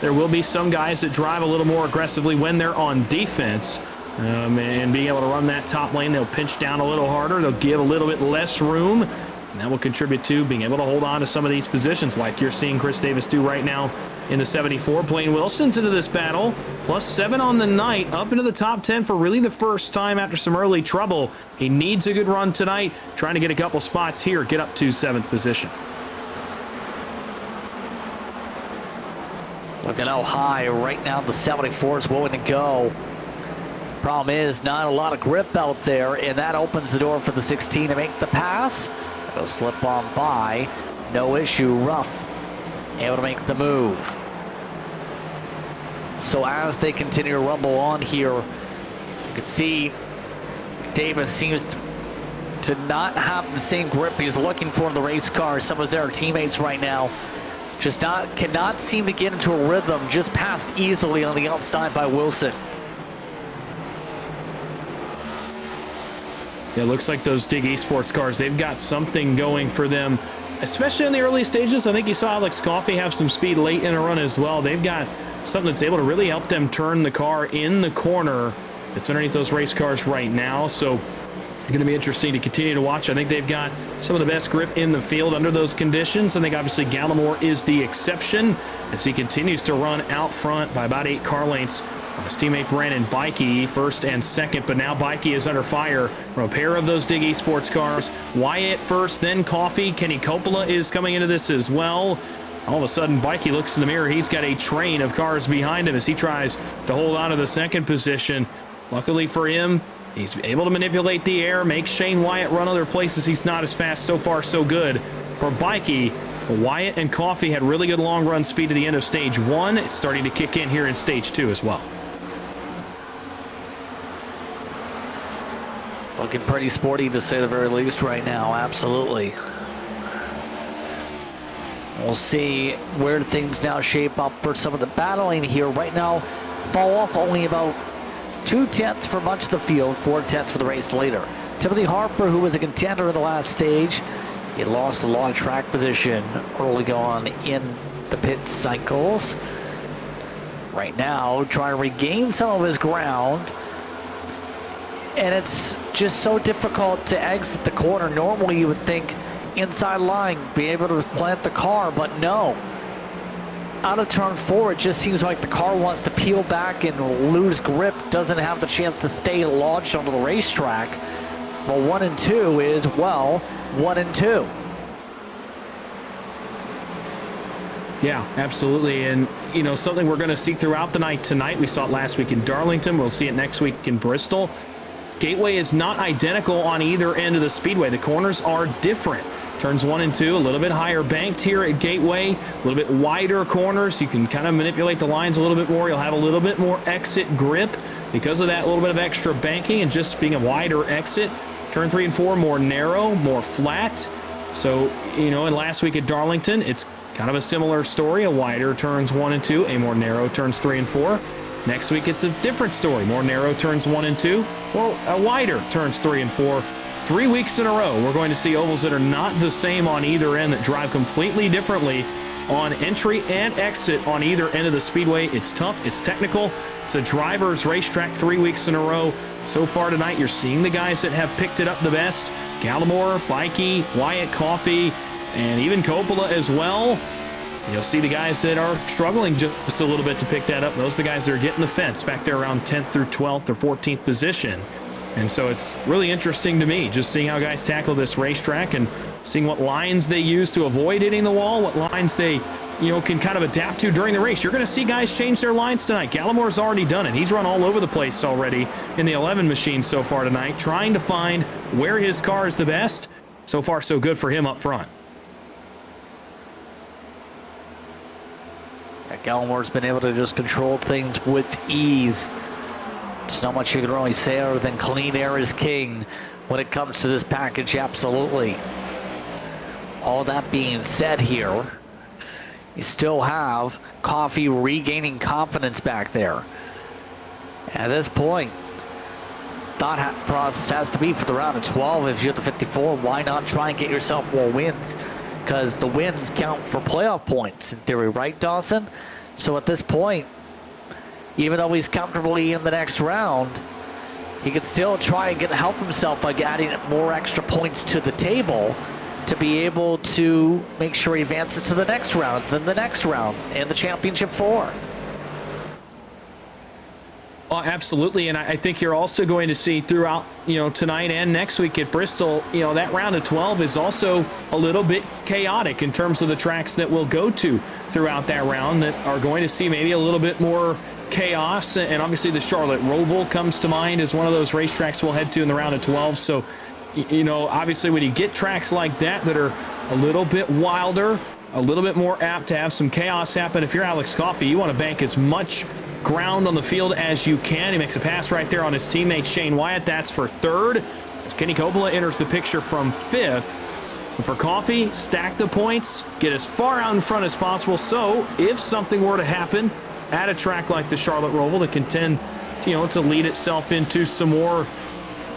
there will be some guys that drive a little more aggressively when they're on defense. And being able to run that top lane, they'll pinch down a little harder. They'll give a little bit less room. And that will contribute to being able to hold on to some of these positions like you're seeing Chris Davis do right now in the 74. Blaine Wilson's into this battle. +7 on the night, up into the top 10 for really the first time after some early trouble. He needs a good run tonight, trying to get a couple spots here, get up to 7th position. Look at how high right now the 74 is willing to go. Problem is, not a lot of grip out there, and that opens the door for the 16 to make the pass. It'll slip on by. No issue. Ruff able to make the move. So as they continue to rumble on here, you can see Davis seems to not have the same grip he's looking for in the race car. Some of their teammates right now just cannot seem to get into a rhythm. Just passed easily on the outside by Wilson. Yeah, it looks like those Dig Esports cars, they've got something going for them, especially in the early stages. I think you saw Alex Coffey have some speed late in a run as well. They've got something that's able to really help them turn the car in the corner. It's underneath those race cars right now, so it's going to be interesting to continue to watch. I think they've got some of the best grip in the field under those conditions. I think obviously Gallimore is the exception as he continues to run out front by about 8 car lengths. His teammate Brandon Bikey, first and second, but now Bikey is under fire from a pair of those Dig Esports cars. Wyatt first, then Coffey. Kenny Coppola is coming into this as well. All of a sudden, Bikey looks in the mirror. He's got a train of cars behind him as he tries to hold on to the second position. Luckily for him, he's able to manipulate the air, make Shane Wyatt run other places. He's not as fast. So far, so good for Bikey. Wyatt and Coffey had really good long run speed at the end of stage 1. It's starting to kick in here in stage 2 as well. Looking pretty sporty to say the very least right now, absolutely. We'll see where things now shape up for some of the battling here. Right now, fall off only about 2/10 for much of the field, 4/10 for the race leader. Timothy Harper, who was a contender in the last stage, he lost a lot of track position early on in the pit cycles. Right now, trying to regain some of his ground. And it's just so difficult to exit the corner. Normally you would think inside line, be able to plant the car, but no. Out of turn 4, it just seems like the car wants to peel back and lose grip, doesn't have the chance to stay launched onto the racetrack. Well, 1 and 2 is, well, 1 and 2. Yeah, absolutely. And, you know, something we're going to see throughout the night tonight. We saw it last week in Darlington. We'll see it next week in Bristol. Gateway is not identical on either end of the speedway. The corners are different. Turns 1 and 2, a little bit higher banked here at Gateway, a little bit wider corners. You can kind of manipulate the lines a little bit more. You'll have a little bit more exit grip because of that little bit of extra banking and just being a wider exit. Turn 3 and 4, more narrow, more flat. So, you know, and last week at Darlington, it's kind of a similar story. A wider turns 1 and 2, a more narrow turns 3 and 4. Next week, it's a different story. More narrow turns 1 and 2, or a wider turns 3 and 4. 3 weeks in a row, we're going to see ovals that are not the same on either end, that drive completely differently on entry and exit on either end of the speedway. It's tough. It's technical. It's a driver's racetrack 3 weeks in a row. So far tonight, you're seeing the guys that have picked it up the best. Gallimore, Bikey, Wyatt Coffey, and even Coppola as well. You'll see the guys that are struggling just a little bit to pick that up. Those are the guys that are getting the fence back there around 10th through 12th or 14th position. And so it's really interesting to me just seeing how guys tackle this racetrack and seeing what lines they use to avoid hitting the wall, what lines they, you know, can kind of adapt to during the race. You're going to see guys change their lines tonight. Gallimore's already done it. He's run all over the place already in the 11 machine so far tonight, trying to find where his car is the best. So far, so good for him up front. Gallimore's been able to just control things with ease. There's not much you can really say other than clean air is king when it comes to this package, absolutely. All that being said here, you still have Coffey regaining confidence back there. At this point, thought process has to be for the round of 12. If you're the 54, why not try and get yourself more wins? Because the wins count for playoff points in theory, right, Dawson? So at this point, even though he's comfortably in the next round, he could still try and help himself by adding more extra points to the table to be able to make sure he advances to the next round, then the next round, and the championship 4. Oh, absolutely, and I think you're also going to see throughout, you know, tonight and next week at Bristol, you know, that round of 12 is also a little bit chaotic in terms of the tracks that we'll go to throughout that round that are going to see maybe a little bit more chaos, and obviously the Charlotte Roval comes to mind as one of those racetracks we'll head to in the round of 12. So, you know, obviously when you get tracks like that that are a little bit wilder, a little bit more apt to have some chaos happen, if you're Alex Coffey, you want to bank as much ground on the field as you can. He makes a pass right there on his teammate Shane Wyatt. That's for third, as Kenny Coppola enters the picture from 5th. And for Coffey, stack the points, get as far out in front as possible, so if something were to happen at a track like the Charlotte Roval that can tend to, you know, to lead itself into some more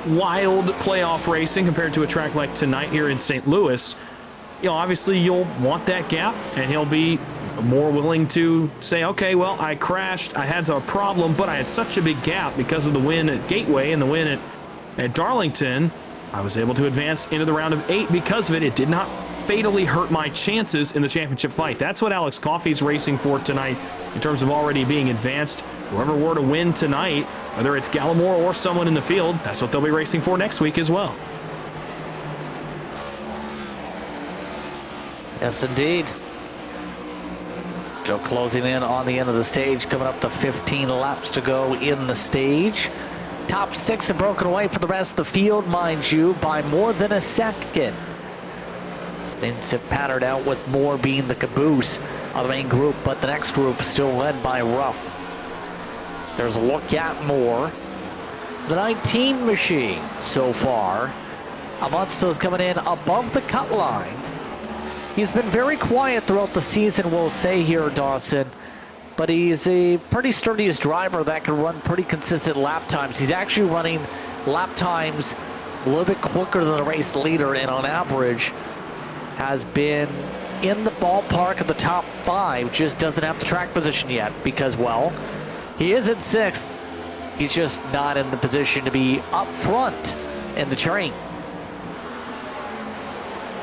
wild playoff racing compared to a track like tonight here in St. Louis, you know, obviously you'll want that gap, and he'll be more willing to say, okay, well, I crashed, I had a problem, but I had such a big gap because of the win at Gateway and the win at Darlington. I was able to advance into the round of 8 because of it. It did not fatally hurt my chances in the championship fight. That's what Alex Coffey's racing for tonight in terms of already being advanced. Whoever were to win tonight, whether it's Gallimore or someone in the field, that's what they'll be racing for next week as well. Yes, indeed. Joe closing in on the end of the stage, coming up to 15 laps to go in the stage. Top 6 have broken away for the rest of the field, mind you, by more than a second. Things have patterned out with Moore being the caboose of the main group, but the next group still led by Ruff. There's a look at Moore. The 19 machine so far. Amonsto's coming in above the cut line. He's been very quiet throughout the season, we'll say here, Dawson, but he's a pretty sturdiest driver that can run pretty consistent lap times. He's actually running lap times a little bit quicker than the race leader, and on average has been in the ballpark of the top 5, just doesn't have the track position yet because, well, he is in 6th. He's just not in the position to be up front in the train.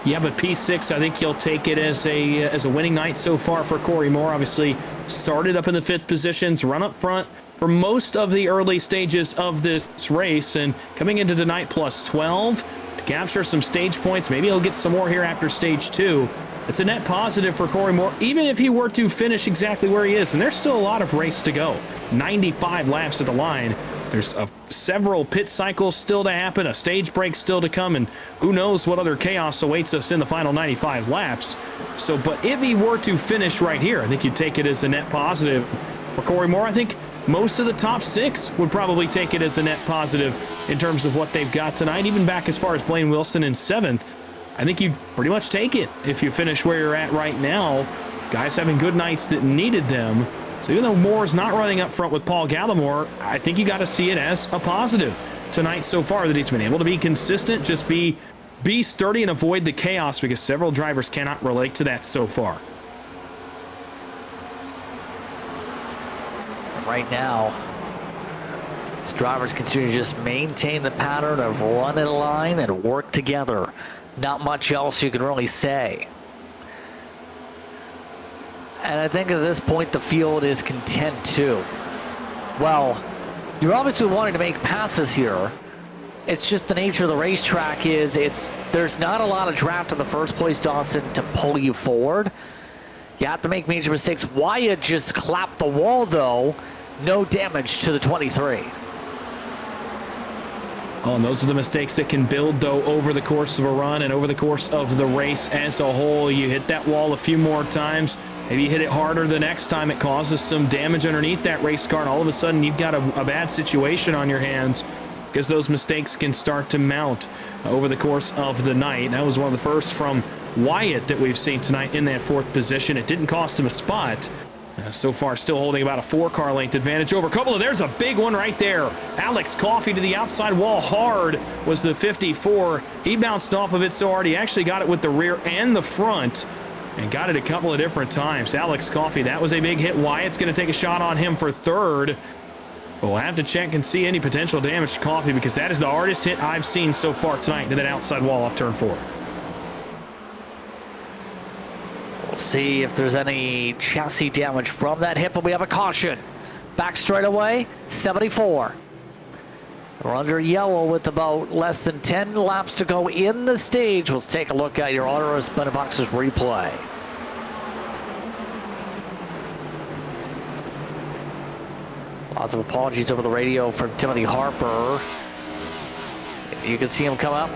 Yeah, but P6, I think he'll take it as a winning night so far for Corey Moore. Obviously, started up in the 5th positions, run up front for most of the early stages of this race, and coming into tonight plus 12 to capture some stage points. Maybe he'll get some more here after stage 2. it's a net positive for Corey Moore, even if he were to finish exactly where he is. And there's still a lot of race to go. 95 laps at the line. There's several pit cycles still to happen, a stage break still to come, and who knows what other chaos awaits us in the final 95 laps. So, but if he were to finish right here, I think you'd take it as a net positive for Corey Moore. I think most of the top 6 would probably take it as a net positive in terms of what they've got tonight, even back as far as Blaine Wilson in 7th. I think you'd pretty much take it if you finish where you're at right now. Guys having good nights that needed them. So even though Moore's not running up front with Paul Gallimore, I think you got to see it as a positive tonight so far that he's been able to be consistent, just be sturdy and avoid the chaos, because several drivers cannot relate to that so far. Right now, these drivers continue to just maintain the pattern of run in a line and work together. Not much else you can really say. And I think at this point the field is content too. Well, you're obviously wanting to make passes here. It's just the nature of the racetrack is there's not a lot of draft in the first place, Dawson, to pull you forward. You have to make major mistakes. Wyatt just clapped the wall though. No damage to the 23. Oh, and those are the mistakes that can build, though, over the course of a run and over the course of the race as a whole. You hit that wall a few more times. Maybe you hit it harder the next time. It causes some damage underneath that race car, and all of a sudden you've got a bad situation on your hands, because those mistakes can start to mount over the course of the night. That was one of the first from Wyatt that we've seen tonight in that 4th position. It didn't cost him a spot. So far, still holding about a 4-car length advantage over there's a big one right there. Alex Coffey to the outside wall hard was the 54. He bounced off of it so hard he actually got it with the rear and the front, and got it a couple of different times. Alex Coffey, that was a big hit. Wyatt's going to take a shot on him for 3rd. But we'll have to check and see any potential damage to Coffey, because that is the hardest hit I've seen so far tonight to that outside wall off turn 4. We'll see if there's any chassis damage from that hit, but we have a caution. Back straight away, 74. We're under yellow with about less than 10 laps to go in the stage. Let's take a look at your Auto Spin Boxes replay. Lots of apologies over the radio from Timothy Harper. You can see him come up.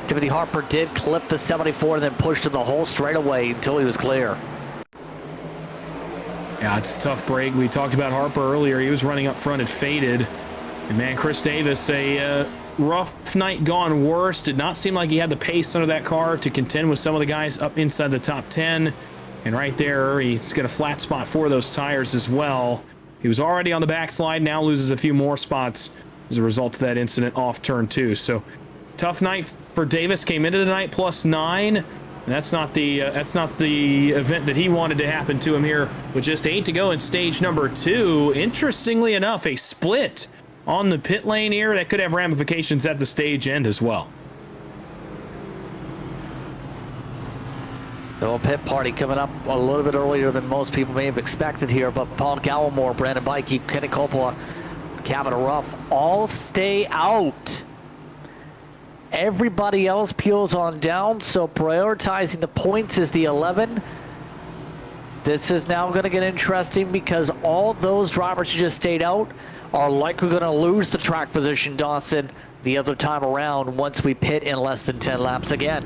Timothy Harper did clip the 74 and then pushed in the hole straight away until he was clear. Yeah, it's a tough break. We talked about Harper earlier. He was running up front and faded. And man, Chris Davis, a rough night gone worse. Did not seem like he had the pace under that car to contend with some of the guys up inside the top 10. And right there, he's got a flat spot for those tires as well. He was already on the backslide, now loses a few more spots as a result of that incident off turn 2. So tough night for Davis. Came into the night +9. And that's not the event that he wanted to happen to him here with just 8 to go in stage number 2. Interestingly enough, a split on the pit lane here that could have ramifications at the stage end as well. The little pit party coming up a little bit earlier than most people may have expected here, but Paul Gallimore, Brandon Bikey, Kenny Coppola, Kevin Ruff all stay out. Everybody else peels on down, so prioritizing the points is the 11. This is now going to get interesting because all those drivers who just stayed out are likely going to lose the track position, Dawson, the other time around once we pit in less than 10 laps again.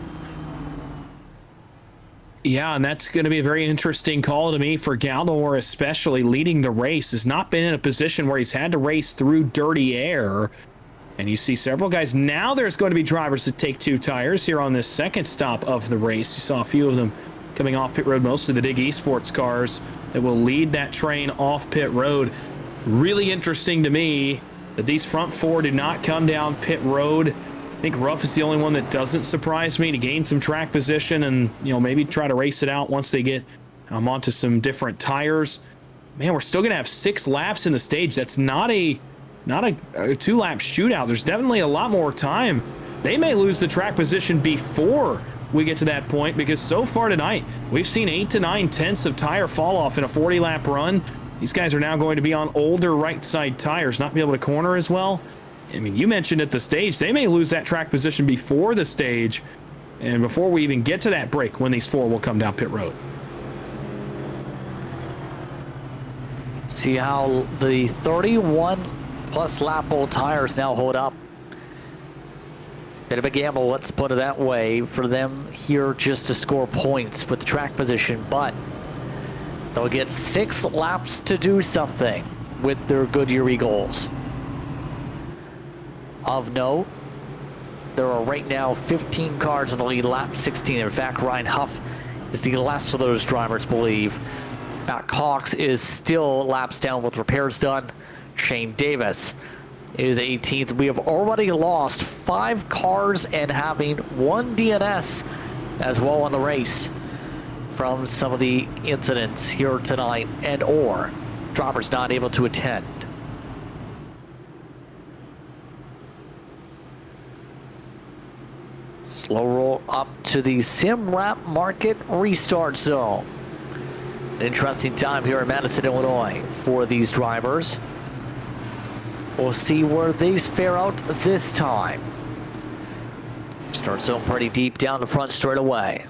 Yeah, and that's going to be a very interesting call to me for Gallimore, especially leading the race. Has not been in a position where he's had to race through dirty air. And you see several guys. Now there's going to be drivers that take 2 tires here on this second stop of the race. You saw a few of them coming off pit road, mostly the Dig Esports cars that will lead that train off pit road. Really interesting to me that these front 4 did not come down pit road. I think Ruff is the only one that doesn't surprise me, to gain some track position and, you know, maybe try to race it out once they get onto some different tires. Man, we're still going to have 6 laps in the stage. That's not a 2-lap shootout. There's definitely a lot more time. They may lose the track position before we get to that point, because so far tonight, we've seen 8 to 9 tenths of tire fall off in a 40-lap run. These guys are now going to be on older right side tires, not be able to corner as well. I mean, you mentioned at the stage, they may lose that track position before the stage. And before we even get to that break, when these 4 will come down pit road. See how the 31 plus lap old tires now hold up. Bit of a gamble, let's put it that way, for them here just to score points with the track position, but they'll get 6 laps to do something with their Goodyear Eagles. Of note, there are right now 15 cars in the lead, lap 16. In fact, Ryan Huff is the last of those drivers, believe. Matt Cox is still laps down with repairs done. Shane Davis is 18th. We have already lost 5 cars and having 1 DNS as well on the race from some of the incidents here tonight and or drivers not able to attend. Slow roll up to the SimWrap Market restart zone. An interesting time here in Madison, Illinois for these drivers. We'll see where these fare out this time. Start zone pretty deep down the front straight away.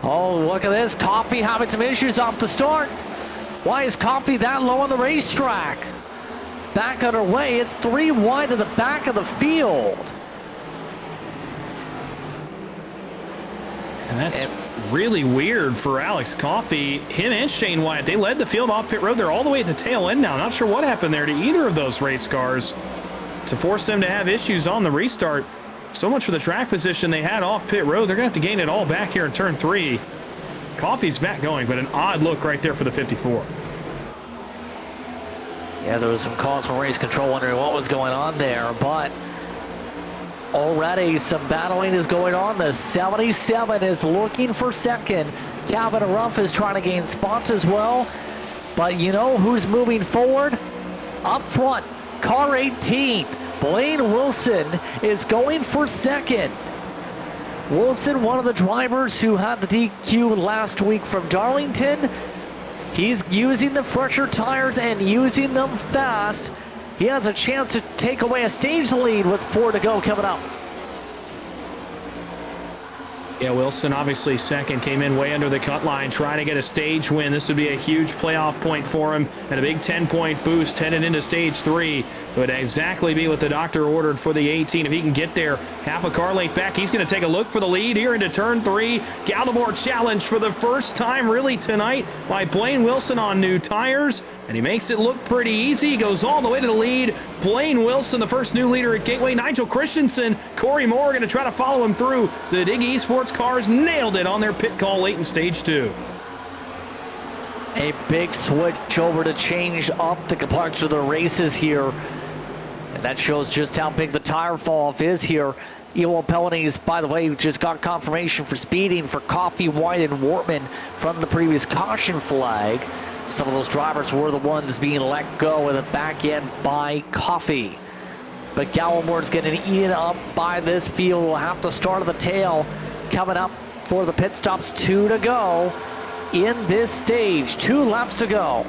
Oh, look at this. Coffee having some issues off the start. Why is Coffee that low on the racetrack? Back underway. It's 3 wide to the back of the field. And that's really weird for Alex Coffey. Him and Shane Wyatt, they led the field off pit road. They're all the way at the tail end now. Not sure what happened there to either of those race cars to force them to have issues on the restart. So much for the track position they had off pit road. They're going to have to gain it all back here in turn 3. Coffey's back going, but an odd look right there for the 54. Yeah, there was some calls from race control wondering what was going on there, but already some battling is going on. The 77 is looking for second. Calvin Ruff is trying to gain spots as well, but you know who's moving forward? Up front, car 18. Blaine Wilson is going for second. Wilson, one of the drivers who had the DQ last week from Darlington. He's using the fresher tires and using them fast. He has a chance to take away a stage lead with 4 to go coming up. Yeah, Wilson obviously second, came in way under the cut line, trying to get a stage win. This would be a huge playoff point for him and a big 10-point boost headed into stage 3. It would exactly be what the doctor ordered for the 18. If he can get there half a car length back, he's going to take a look for the lead here into turn 3. Gallimore challenged for the first time really tonight by Blaine Wilson on new tires, and he makes it look pretty easy. He goes all the way to the lead. Blaine Wilson, the first new leader at Gateway. Nigel Christensen, Corey Moore going to try to follow him through. The Diggy Esports cars nailed it on their pit call late in stage 2. A big switch over to change up the complexion of the races here. And that shows just how big the tire fall off is here. Ewell penalties, by the way, just got confirmation for speeding for Coffey, White, and Wortman from the previous caution flag. Some of those drivers were the ones being let go in the back end by Coffey. But Gallimore's getting eaten up by this field. We'll have to start at the tail coming up for the pit stops. 2 to go in this stage. 2 laps to go.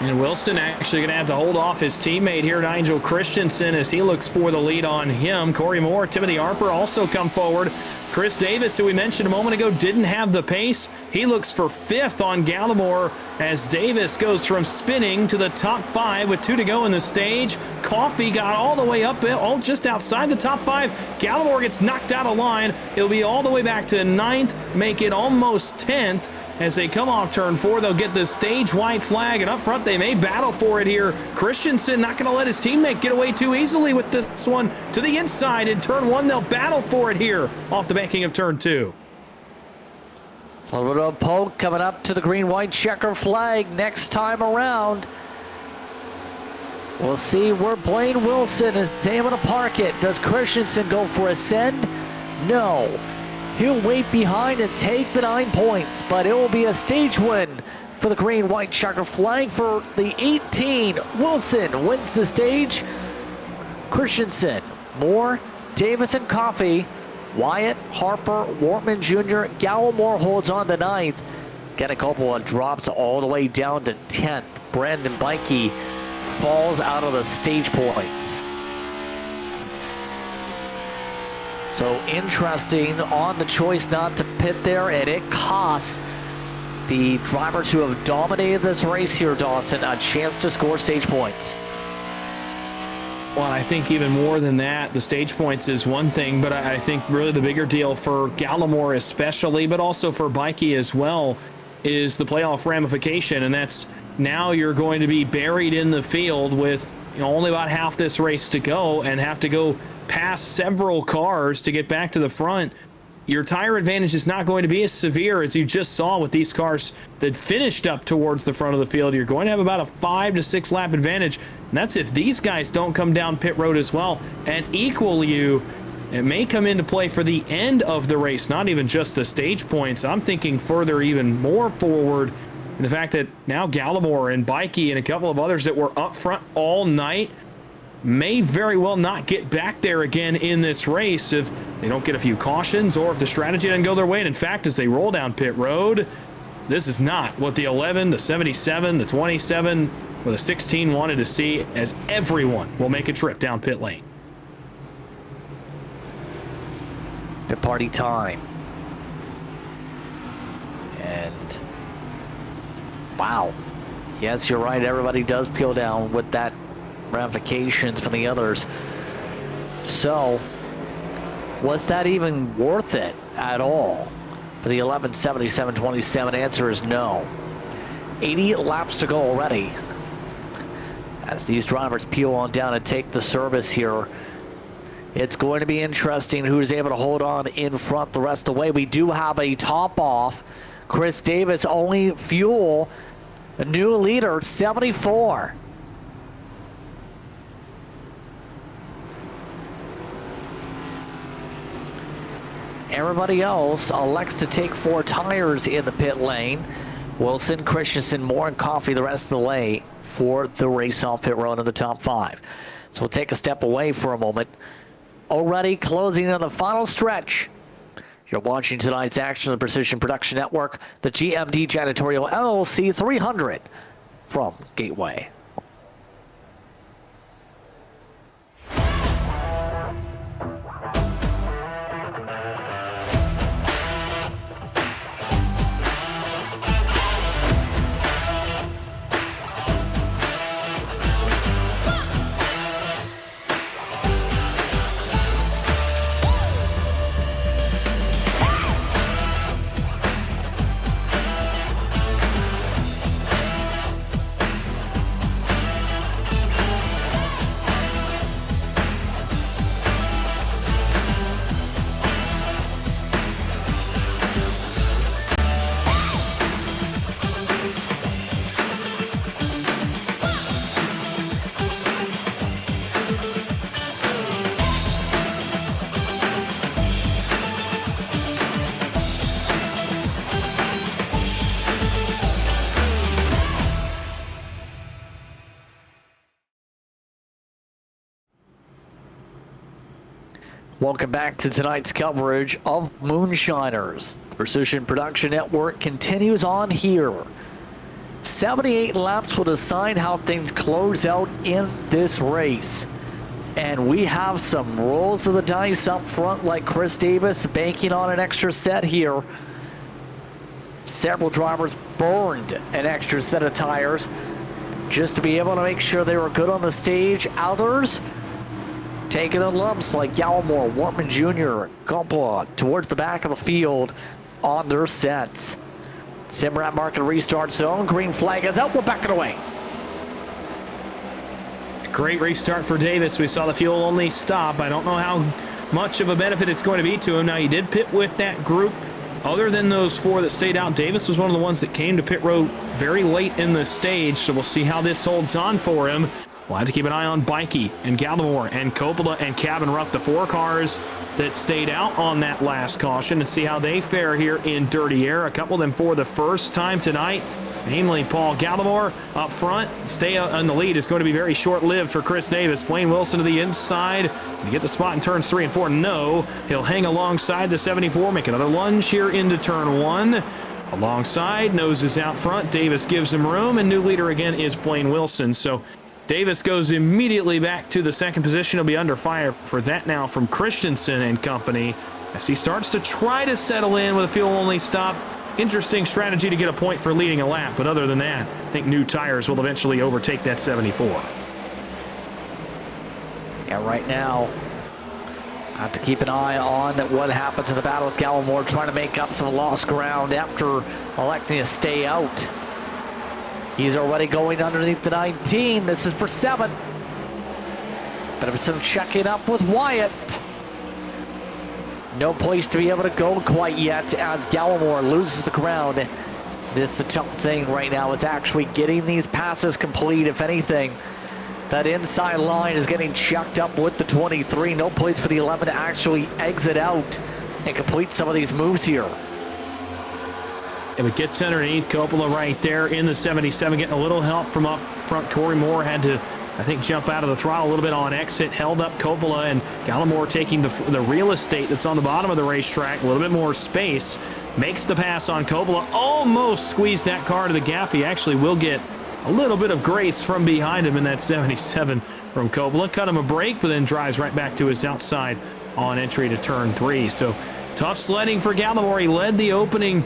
And Wilson actually going to have to hold off his teammate here, Nigel Christensen, as he looks for the lead on him. Corey Moore, Timothy Harper also come forward. Chris Davis, who we mentioned a moment ago, didn't have the pace. He looks for 5th on Gallimore as Davis goes from spinning to the top 5 with 2 to go in the stage. Coffey got all the way up, just outside the top 5. Gallimore gets knocked out of line. He'll be all the way back to 9th, make it almost 10th. As they come off turn 4, they'll get the stage white flag, and up front they may battle for it here. Christensen not going to let his teammate get away too easily with this one to the inside. In turn 1, they'll battle for it here off the banking of turn 2. A little bit of a poke coming up to the green-white checker flag next time around. We'll see where Blaine Wilson is able to park it. Does Christensen go for a send? No. He'll wait behind and take the 9 points, but it will be a stage win for the green-white checker flag for the 18. Wilson wins the stage. Christensen, Moore, Davis, and Coffey, Wyatt, Harper, Wortman Jr., Gallimore holds on to 9th. Get a couple of drops all the way down to 10th. Brandon Bikey falls out of the stage points. So interesting on the choice not to pit there, and it costs the drivers who have dominated this race here, Dawson, a chance to score stage points. Well, I think even more than that, the stage points is one thing, but I think really the bigger deal for Gallimore especially, but also for Bikey as well, is the playoff ramification, and that's now you're going to be buried in the field with only about half this race to go and have to go past several cars to get back to the front. Your tire advantage is not going to be as severe as you just saw with these cars that finished up towards the front of the field. You're going to have about a 5 to 6 lap advantage, and that's if these guys don't come down pit road as well and equal you. It may come into play for the end of the race, not even just the stage points. I'm thinking further, even more forward, in the fact that now Gallimore and Bikey and a couple of others that were up front all night may very well not get back there again in this race if they don't get a few cautions or if the strategy doesn't go their way. And in fact, as they roll down pit road, this is not what the 11, the 77, the 27, or the 16 wanted to see, as everyone will make a trip down pit lane. Pit party time. And wow. Yes, you're right. Everybody does peel down with that ramifications from the others. So was that even worth it at all for the 1177-27? Answer is no. 80 laps to go already as these drivers peel on down and take the service here. It's going to be interesting who's able to hold on in front the rest of the way. We do have a top off. Chris Davis, only fuel, a new leader, 74. Everybody else elects to take 4 tires in the pit lane. Wilson, Christensen, Moore, and Coffey the rest of the way for the race off pit road in the top 5. So we'll take a step away for a moment. Already closing on the final stretch. You're watching tonight's action on the Precision Production Network, the GMD Janitorial LLC 300 from Gateway. Welcome back to tonight's coverage of Moonshiners. The Precision Production Network continues on here. 78 laps will decide how things close out in this race. And we have some rolls of the dice up front, like Chris Davis banking on an extra set here. Several drivers burned an extra set of tires just to be able to make sure they were good on the stage. Others taking the lumps like Gallimore, Wortman Jr., Coppola towards the back of the field on their sets. Simrat market restart zone. Green flag is out. We're backing away. Great restart for Davis. We saw the fuel only stop. I don't know how much of a benefit it's going to be to him. Now, he did pit with that group. Other than those 4 that stayed out, Davis was one of the ones that came to pit road very late in the stage, so we'll see how this holds on for him. We'll have to keep an eye on Bikey and Gallimore and Coppola and Cabin Ruff, the 4 cars that stayed out on that last caution, and see how they fare here in dirty air. A couple of them for the first time tonight, namely Paul Gallimore up front. Stay on the lead is going to be very short-lived for Chris Davis. Blaine Wilson to the inside. Can he get the spot in turns 3 and 4? No. He'll hang alongside the 74, make another lunge here into turn 1. Alongside, noses out front. Davis gives him room, and new leader again is Blaine Wilson. So Davis goes immediately back to the second position. He'll be under fire for that now from Christensen and company as he starts to try to settle in with a fuel-only stop. Interesting strategy to get a point for leading a lap, but other than that, I think new tires will eventually overtake that 74. Yeah, right now, I have to keep an eye on what happens in the battle with Gallimore, trying to make up some lost ground after electing to stay out. He's already going underneath the 19. This is for 7. Bit of some checking up with Wyatt. No place to be able to go quite yet as Gallimore loses the ground. This is the tough thing right now, is actually getting these passes complete. If anything, that inside line is getting checked up with the 23. No place for the 11 to actually exit out and complete some of these moves here. If it gets underneath, Coppola right there in the 77, getting a little help from up front. Corey Moore had to, I think, jump out of the throttle a little bit on exit, held up Coppola, and Gallimore taking the real estate that's on the bottom of the racetrack, a little bit more space, makes the pass on Coppola, almost squeezed that car to the gap. He actually will get a little bit of grace from behind him in that 77 from Coppola. Cut him a break, but then drives right back to his outside on entry to turn 3. So tough sledding for Gallimore. He led the opening,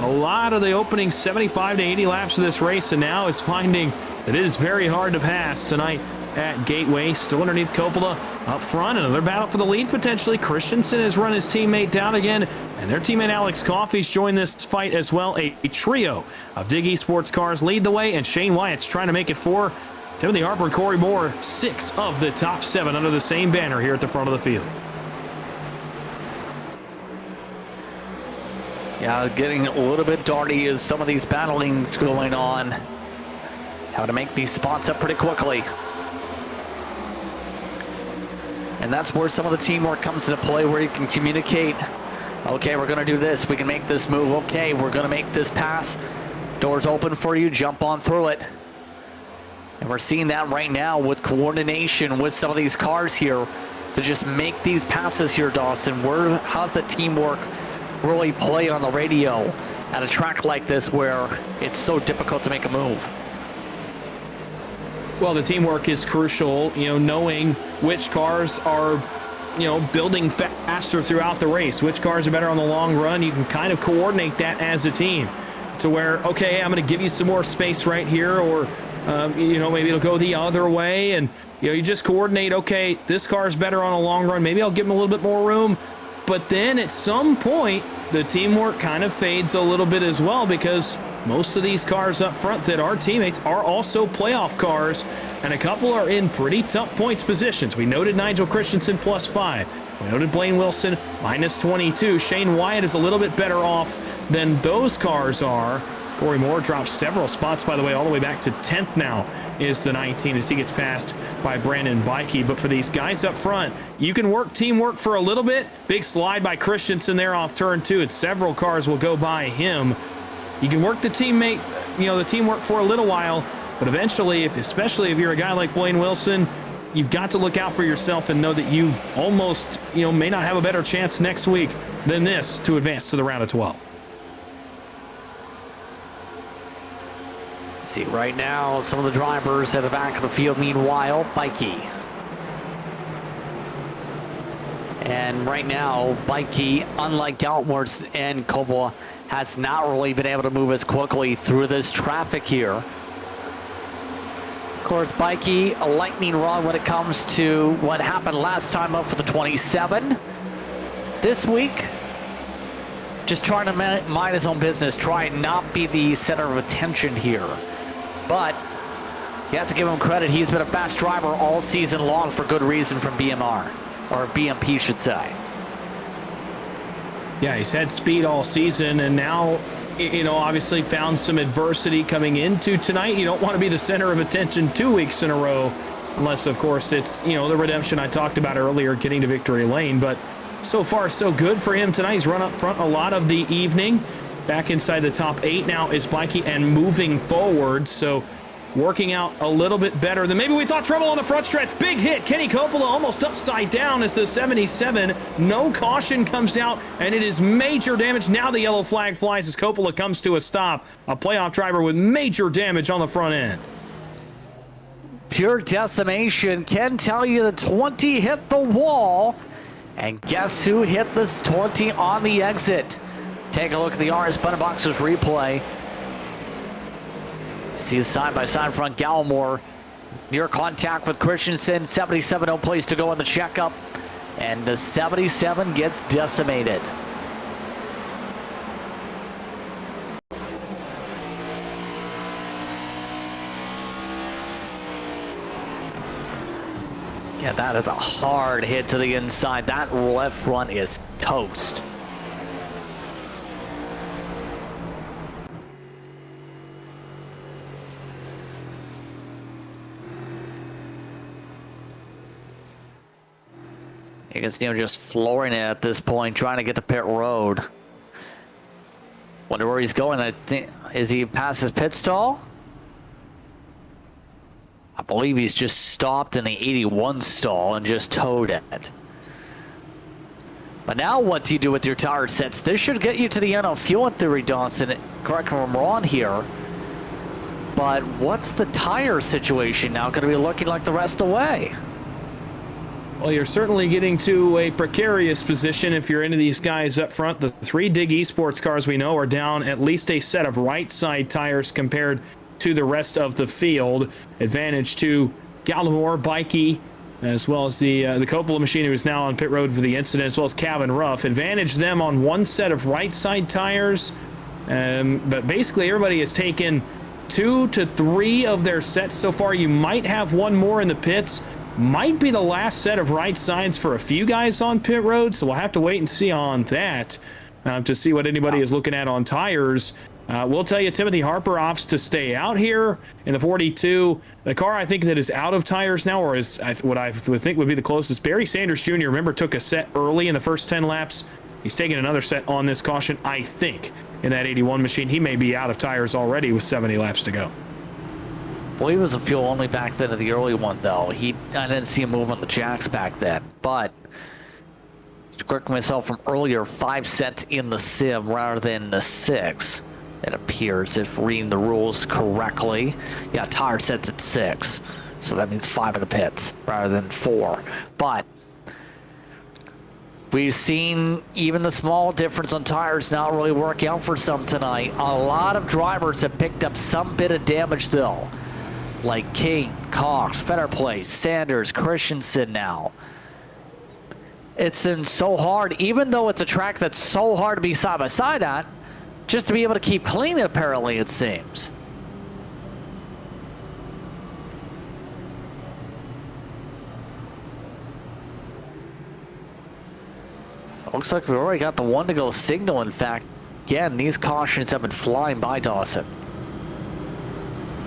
a lot of the opening 75 to 80 laps of this race, and now is finding that it is very hard to pass tonight at Gateway. Still underneath Coppola up front. Another battle for the lead potentially. Christensen has run his teammate down again, and their teammate Alex Coffey's joined this fight as well. A trio of Dig Esports cars lead the way, and Shane Wyatt's trying to make it 4. Timothy Harper and Corey Moore, 6 of the top 7 under the same banner here at the front of the field. Yeah, getting a little bit darty as some of these battling's going on. How to make these spots up pretty quickly. And that's where some of the teamwork comes into play, where you can communicate. Okay, we're going to do this. We can make this move. Okay, we're going to make this pass. Doors open for you. Jump on through it. And we're seeing that right now with coordination with some of these cars here to just make these passes here, Dawson. How's the teamwork really play on the radio at a track like this where it's so difficult to make a move? Well, the teamwork is crucial, knowing which cars are, building faster throughout the race, which cars are better on the long run. You can kind of coordinate that as a team to where, okay, I'm going to give you some more space right here, or, maybe it'll go the other way. And, you just coordinate, okay, this car is better on a long run. Maybe I'll give him a little bit more room. But then at some point, the teamwork kind of fades a little bit as well, because most of these cars up front that are teammates are also playoff cars, and a couple are in pretty tough points positions. We noted Nigel Christensen +5. We noted Blaine Wilson -22. Shane Wyatt is a little bit better off than those cars are. Corey Moore drops several spots, by the way, all the way back to 10th now is the 19 as he gets passed by Brandon Bikey. But for these guys up front, you can work teamwork for a little bit. Big slide by Christensen there off turn 2, and several cars will go by him. You can work the teammate, the teamwork for a little while, but eventually, especially if you're a guy like Blaine Wilson, you've got to look out for yourself and know that you almost, may not have a better chance next week than this to advance to the round of 12. See right now some of the drivers at the back of the field. Meanwhile, Bikey. And right now, Bikey, unlike Galtmore and Coppola, has not really been able to move as quickly through this traffic here. Of course, Bikey, a lightning rod when it comes to what happened last time up for the 27. This week, just trying to mind his own business, try and not be the center of attention here. But you have to give him credit. He's been a fast driver all season long for good reason from BMR, or BMP should say. Yeah, he's had speed all season, and now, obviously found some adversity coming into tonight. You don't want to be the center of attention 2 weeks in a row, unless, of course, it's, the redemption I talked about earlier, getting to victory lane. But so far, so good for him tonight. He's run up front a lot of the evening. Back inside the top 8 now is Bikey, and moving forward, so working out a little bit better than maybe we thought. Trouble on the front stretch. Big hit. Kenny Coppola almost upside down as the 77. No caution comes out, and it is major damage. Now the yellow flag flies as Coppola comes to a stop. A playoff driver with major damage on the front end. pure decimation. Can tell you the 20 hit the wall. And guess who hit this 20 on the exit? Take a look at the RS Button Boxers replay. See the side-by-side front Gallimore. Near contact with Christensen. 77 no place to go in the checkup. And the 77 gets decimated. Yeah, that is a hard hit to the inside. That left front is toast. You can see him just flooring it at this point, trying to get to pit road. Wonder where he's going. I think, is he past his pit stall? I believe he's just stopped in the 81 stall and just towed it. But now what do you do with your tire sets? This should get you to the end on fuel in theory, Dawson. Correct me if I'm wrong here. But what's the tire situation now going to be looking like the rest of the way? Well, you're certainly getting to a precarious position if you're into these guys up front. The 3 Dig Esports cars we know are down at least a set of right side tires compared to the rest of the field. Advantage to Gallimore, Bikey, as well as the Coppola machine, who is now on pit road for the incident, as well as Calvin Ruff. Advantage them on one set of right side tires, but basically everybody has taken 2 to 3 of their sets so far. You might have one more in the pits. Might be the last set of right sides for a few guys on pit road, so we'll have to wait and see on that to see what anybody is looking at on tires. We'll tell you, Timothy Harper opts to stay out here in the 42. The car I think that is out of tires now, or is what I would think would be the closest. Barry Sanders Jr., remember, took a set early in the first 10 laps. He's taking another set on this caution, I think, in that 81 machine. He may be out of tires already with 70 laps to go. Well, he was a fuel only back then in the early one, though. I didn't see him move on the jacks back then. But to correct myself from earlier, 5 sets in the sim rather than the 6. It appears, if reading the rules correctly. Yeah, tire sets at 6. So that means 5 in the pits rather than 4. But we've seen even the small difference on tires not really work out for some tonight. A lot of drivers have picked up some bit of damage, though. Like King, Cox, Fetterplace, Sanders, Christensen now. It's been so hard, even though it's a track that's so hard to be side by side at, just to be able to keep clean, apparently, it seems. Looks like we've already got the 1 to go signal. In fact, again, these cautions have been flying by, Dawson.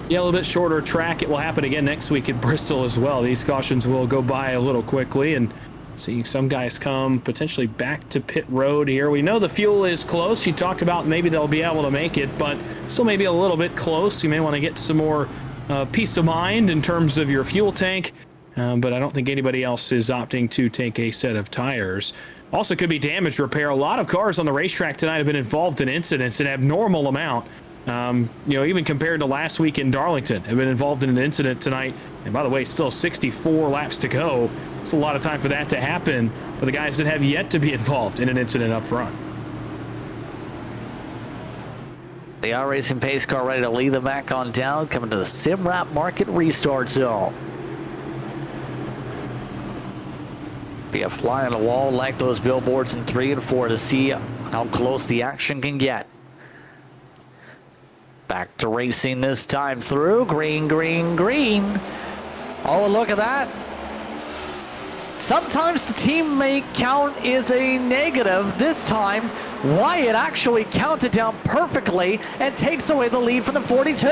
Yeah, a little bit shorter track. It will happen again next week at Bristol as well. These cautions will go by a little quickly, and seeing some guys come potentially back to pit road here. We know the fuel is close. She talked about maybe they'll be able to make it, but still maybe a little bit close. You may want to get some more peace of mind in terms of your fuel tank, but I don't think anybody else is opting to take a set of tires. Also could be damage repair. A lot of cars on the racetrack tonight have been involved in incidents, an abnormal amount. Even compared to last week in Darlington, have been involved in an incident tonight. And by the way, still 64 laps to go. It's a lot of time for that to happen for the guys that have yet to be involved in an incident up front. The iRacing pace car ready to lead them back on down, coming to the SimWrap Market restart zone. Be a fly on the wall like those billboards in 3 and 4 to see how close the action can get. Back to racing this time through. Green, green, green. Oh, look at that. Sometimes the teammate count is a negative. This time, Wyatt actually counted down perfectly and takes away the lead from the 42.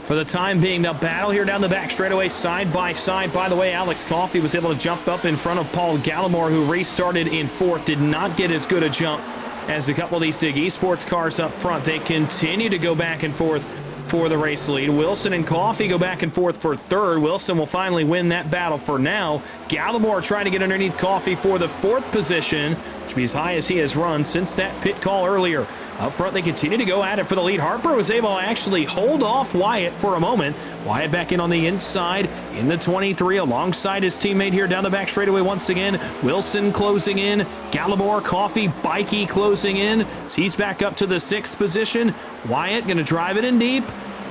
For the time being, the battle here down the back straightaway, side by side. By the way, Alex Coffey was able to jump up in front of Paul Gallimore, who restarted in 4th. Did not get as good a jump as a couple of these Dig Esports cars up front. They continue to go back and forth for the race lead. Wilson and Coffey go back and forth for 3rd. Wilson will finally win that battle for now. Gallimore trying to get underneath Coffey for the 4th position, which will be as high as he has run since that pit call earlier. Up front, they continue to go at it for the lead. Harper was able to actually hold off Wyatt for a moment. Wyatt back in on the inside in the 23 alongside his teammate here down the back straightaway once again. Wilson closing in. Gallimore, Coffee, Bikey closing in. So he's back up to the 6th position. Wyatt going to drive it in deep.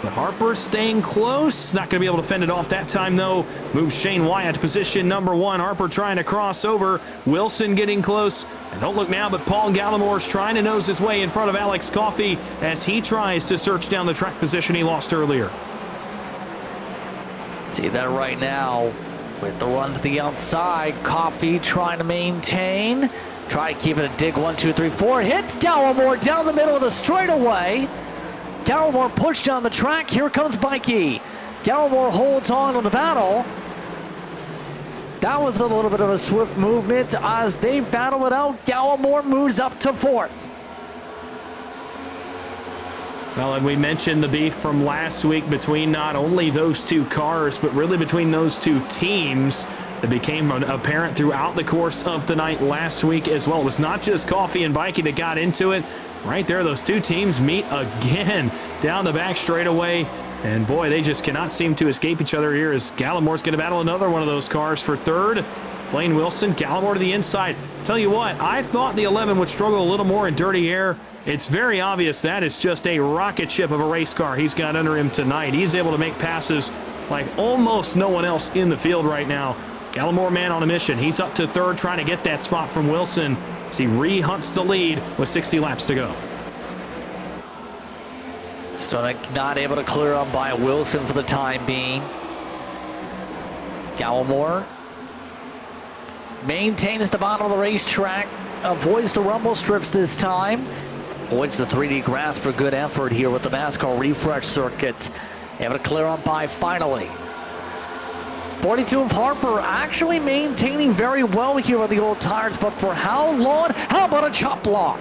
But Harper staying close. Not going to be able to fend it off that time, though. Moves Shane Wyatt to position number 1. Harper trying to cross over. Wilson getting close. And don't look now, but Paul Gallimore's trying to nose his way in front of Alex Coffey as he tries to search down the track position he lost earlier. See that right now with the run to the outside. Coffey trying to maintain. Try to keep it a dig. 1, 2, 3, 4. Hits Gallimore down the middle of the straightaway. Gallimore pushed down the track. Here comes Bikey. Gallimore holds on to the battle. That was a little bit of a swift movement as they battle it out. Gallimore moves up to 4th. Well, and we mentioned the beef from last week between not only those two cars, but really between those two teams that became apparent throughout the course of the night last week as well. It was not just Coffey and Bikey that got into it. Right there, those two teams meet again down the back straightaway. And boy, they just cannot seem to escape each other here as Gallimore's going to battle another one of those cars for 3rd. Blaine Wilson, Gallimore to the inside. Tell you what, I thought the 11 would struggle a little more in dirty air. It's very obvious that is just a rocket ship of a race car he's got under him tonight. He's able to make passes like almost no one else in the field right now. Gallimore, man on a mission. He's up to 3rd, trying to get that spot from Wilson as he re-hunts the lead with 60 laps to go. Still not able to clear up by Wilson for the time being. Gallimore maintains the bottom of the racetrack, avoids the rumble strips this time, avoids the 3D grass for good effort here with the NASCAR refresh circuits. Able to clear up by finally. 42 of Harper actually maintaining very well here with the old tires, but for how long? How about a chop block?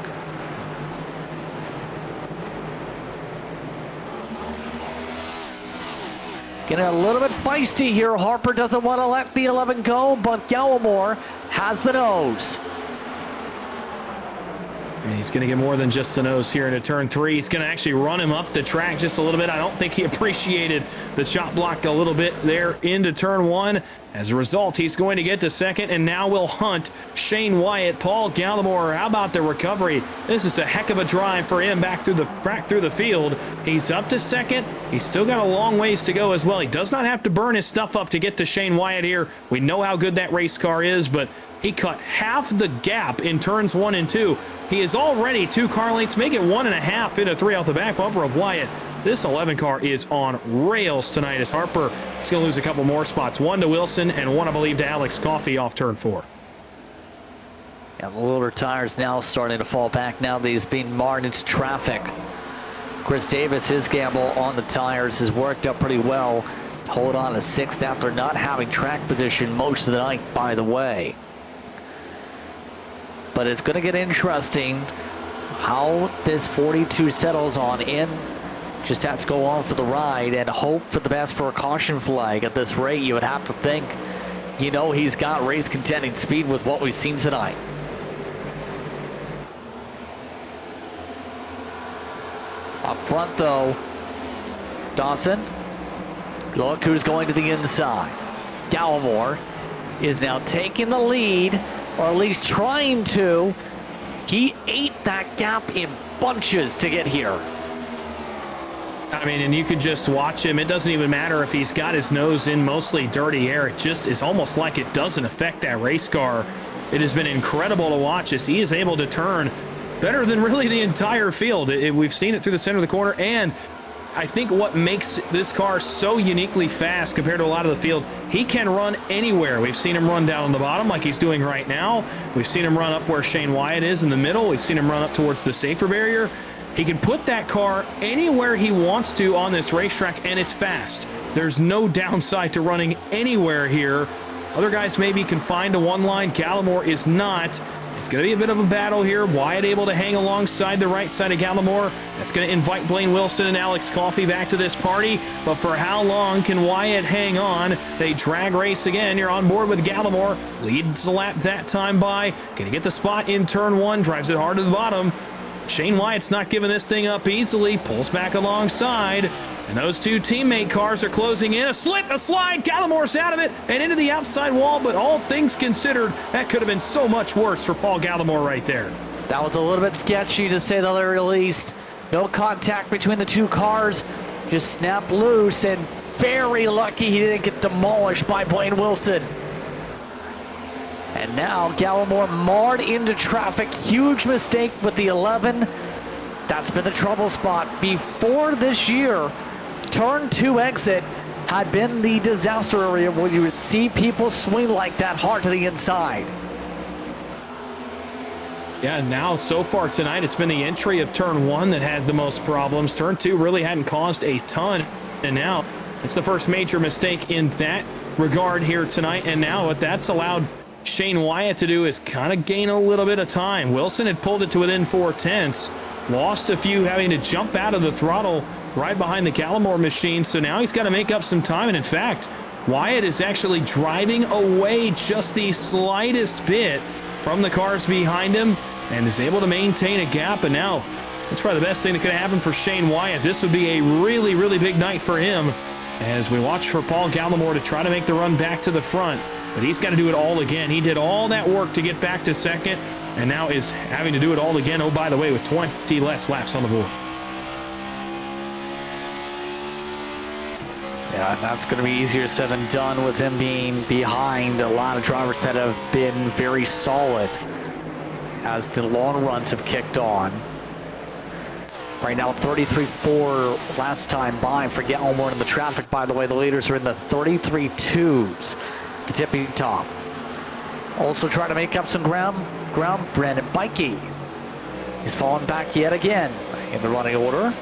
Getting a little bit feisty here. Harper doesn't want to let the 11 go, but Gallimore has the nose. And he's going to get more than just the nose here into turn 3. He's going to actually run him up the track just a little bit. I don't think he appreciated the chop block a little bit there into turn 1. As a result, he's going to get to 2nd, and now will hunt Shane Wyatt. Paul Gallimore, how about the recovery? This is a heck of a drive for him back through the field. He's up to 2nd. He's still got a long ways to go as well. He does not have to burn his stuff up to get to Shane Wyatt here. We know how good that race car is, but he cut half the gap in turns 1 and 2. He is already 2 car lengths, making 1.5 into 3 off the back bumper of Wyatt. This 11 car is on rails tonight as Harper is going to lose a couple more spots. 1 to Wilson and 1, I believe, to Alex Coffey off turn 4. Yeah, the lower tires now starting to fall back now that he's being marred into traffic. Chris Davis, his gamble on the tires has worked out pretty well. Hold on to 6th after not having track position most of the night, by the way. But it's going to get interesting how this 42 settles on in. Just has to go on for the ride and hope for the best for a caution flag. At this rate, you would have to think, you know, he's got race contending speed with what we've seen tonight. Up front, though, Dawson. Look who's going to the inside. Gallimore is now taking the lead, or at least trying to. He ate that gap in bunches to get here. I mean, and you could just watch him. It doesn't even matter if he's got his nose in mostly dirty air. It just is almost like it doesn't affect that race car. It has been incredible to watch as he is able to turn better than really the entire field. We've seen it through the center of the corner, and I think what makes this car so uniquely fast compared to a lot of the field, he can run anywhere. We've seen him run down on the bottom like he's doing right now. We've seen him run up where Shane Wyatt is in the middle. We've seen him run up towards the safer barrier. He can put that car anywhere he wants to on this racetrack, and it's fast. There's no downside to running anywhere here. Other guys may be confined to one line. Gallimore is not. It's going to be a bit of a battle here. Wyatt able to hang alongside the right side of Gallimore. That's going to invite Blaine Wilson and Alex Coffey back to this party. But for how long can Wyatt hang on? They drag race again. You're on board with Gallimore. Leads the lap that time by. Going to get the spot in turn 1. Drives it hard to the bottom. Shane Wyatt's not giving this thing up easily, pulls back alongside, and those two teammate cars are closing in. A slip, a slide, Gallimore's out of it, and into the outside wall, but all things considered, that could have been so much worse for Paul Gallimore right there. That was a little bit sketchy, to say the very least. No contact between the two cars, just snapped loose, and very lucky he didn't get demolished by Blaine Wilson. And now Gallimore marred into traffic. Huge mistake with the 11. That's been the trouble spot. Before this year, turn 2 exit had been the disaster area where you would see people swing like that hard to the inside. Yeah, now so far tonight, it's been the entry of turn 1 that has the most problems. Turn 2 really hadn't caused a ton, and now it's the first major mistake in that regard here tonight. And now what that's allowed Shane Wyatt to do is kind of gain a little bit of time. Wilson had pulled it to within 4/10, lost a few, having to jump out of the throttle right behind the Gallimore machine, so now he's got to make up some time. And in fact, Wyatt is actually driving away just the slightest bit from the cars behind him and is able to maintain a gap. And now that's probably the best thing that could have happened for Shane Wyatt. This would be a really, really big night for him as we watch for Paul Gallimore to try to make the run back to the front. But he's got to do it all again. He did all that work to get back to second and now is having to do it all again. Oh, by the way, with 20 less laps on the board. Yeah, that's going to be easier said than done with him being behind a lot of drivers that have been very solid as the long runs have kicked on. Right now, 33.4 last time by for Gallimore in the traffic. By the way, the leaders are in the 33.2s, the tipping top. Also trying to make up some ground, Brandon Bikey. He's fallen back yet again in the running order.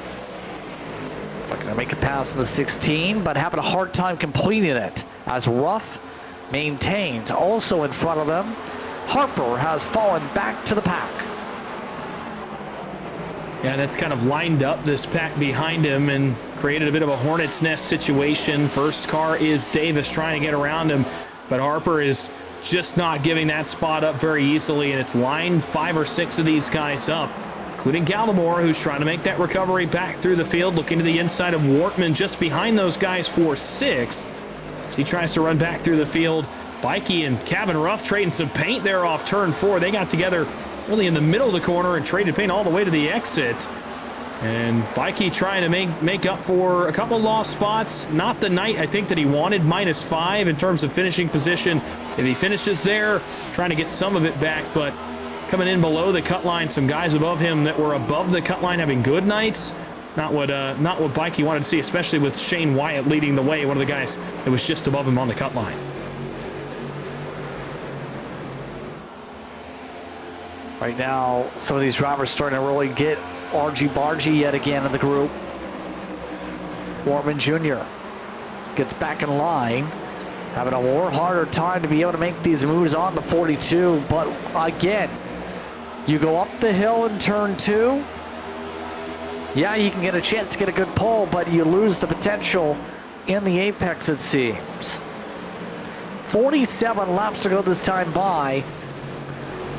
Looking to make a pass in the 16, but having a hard time completing it as Ruff maintains. Also in front of them, Harper has fallen back to the pack. Yeah, that's kind of lined up this pack behind him and created a bit of a hornet's nest situation. First car is Davis trying to get around him, but Harper is just not giving that spot up very easily, and it's lined 5 or 6 of these guys up, including Gallimore, who's trying to make that recovery back through the field, looking to the inside of Wortman just behind those guys for 6th. As he tries to run back through the field, Bikey and Cabin Ruff trading some paint there off turn 4. They got together really in the middle of the corner and traded paint all the way to the exit. And Bikey trying to make up for a couple lost spots. Not the night I think that he wanted, -5 in terms of finishing position. If he finishes there, trying to get some of it back, but coming in below the cut line, some guys above him that were above the cut line having good nights. Not what Bikey wanted to see, especially with Shane Wyatt leading the way, one of the guys that was just above him on the cut line. Right now, some of these drivers starting to really get argy-bargy yet again in the group. Wortman Jr. gets back in line, having a more harder time to be able to make these moves on the 42, but again, you go up the hill in turn 2, yeah, you can get a chance to get a good pull, but you lose the potential in the apex, it seems. 47 laps to go this time by,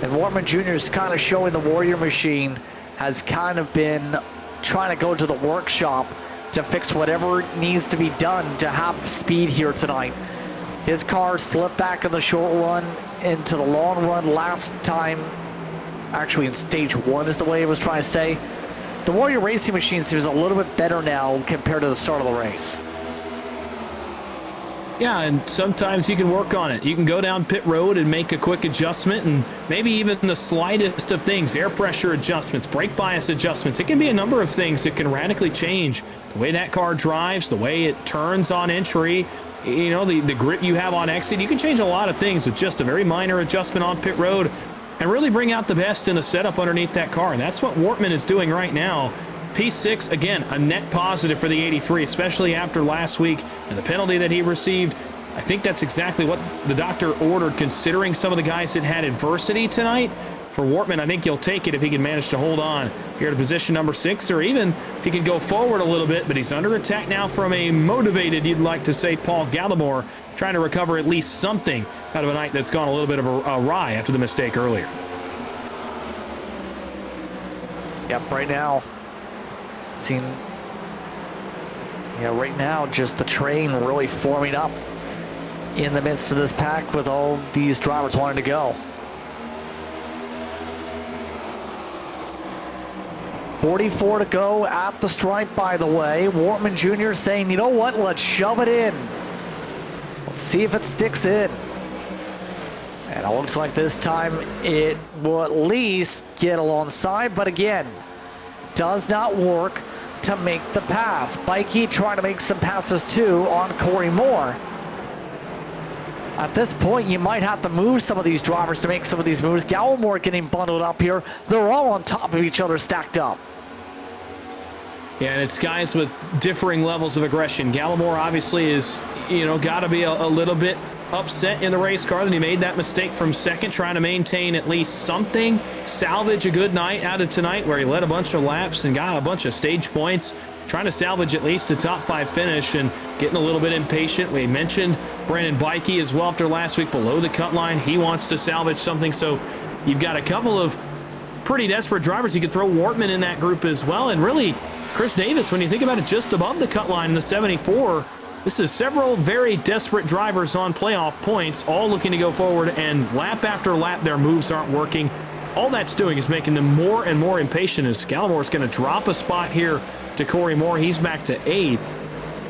and Wortman Jr. is kind of showing the Warrior machine has kind of been trying to go to the workshop to fix whatever needs to be done to have speed here tonight. His car slipped back in the short run into the long run last time. Actually, in stage 1 is the way I was trying to say. The Warrior Racing machine seems a little bit better now compared to the start of the race. Yeah, and sometimes you can work on it. You can go down pit road and make a quick adjustment, and maybe even the slightest of things, air pressure adjustments, brake bias adjustments. It can be a number of things that can radically change the way that car drives, the way it turns on entry, you know, the grip you have on exit. You can change a lot of things with just a very minor adjustment on pit road and really bring out the best in the setup underneath that car, and that's what Wortman is doing right now. P6, again, a net positive for the 83, especially after last week and the penalty that he received. I think that's exactly what the doctor ordered, considering some of the guys that had adversity tonight. For Wortman, I think he'll take it if he can manage to hold on here to position number 6, or even if he can go forward a little bit, but he's under attack now from a motivated, you'd like to say, Paul Gallimore, trying to recover at least something out of a night that's gone a little bit of a awry after the mistake earlier. Yep, right now. Right now, just the train really forming up in the midst of this pack with all these drivers wanting to go. 44 to go at the stripe, by the way. Wortman Jr. saying, you know what, let's shove it in. Let's see if it sticks in. And it looks like this time it will at least get alongside, but again, does not work to make the pass. Bikey trying to make some passes too on Corey Moore. At this point, you might have to move some of these drivers to make some of these moves. Gallimore getting bundled up here. They're all on top of each other, stacked up. Yeah, and it's guys with differing levels of aggression. Gallimore obviously is, got to be a little bit upset in the race car that he made that mistake from second, trying to maintain at least something, salvage a good night out of tonight where he led a bunch of laps and got a bunch of stage points, trying to salvage at least a top 5 finish and getting a little bit impatient. We mentioned Brandon Bikey as well after last week below the cut line. He wants to salvage something, so you've got a couple of pretty desperate drivers. You could throw Wortman in that group as well, and really Chris Davis, when you think about it, just above the cut line in the 74. This is several very desperate drivers on playoff points, all looking to go forward, and lap after lap, their moves aren't working. All that's doing is making them more and more impatient as Gallimore's going to drop a spot here to Corey Moore. He's back to 8th,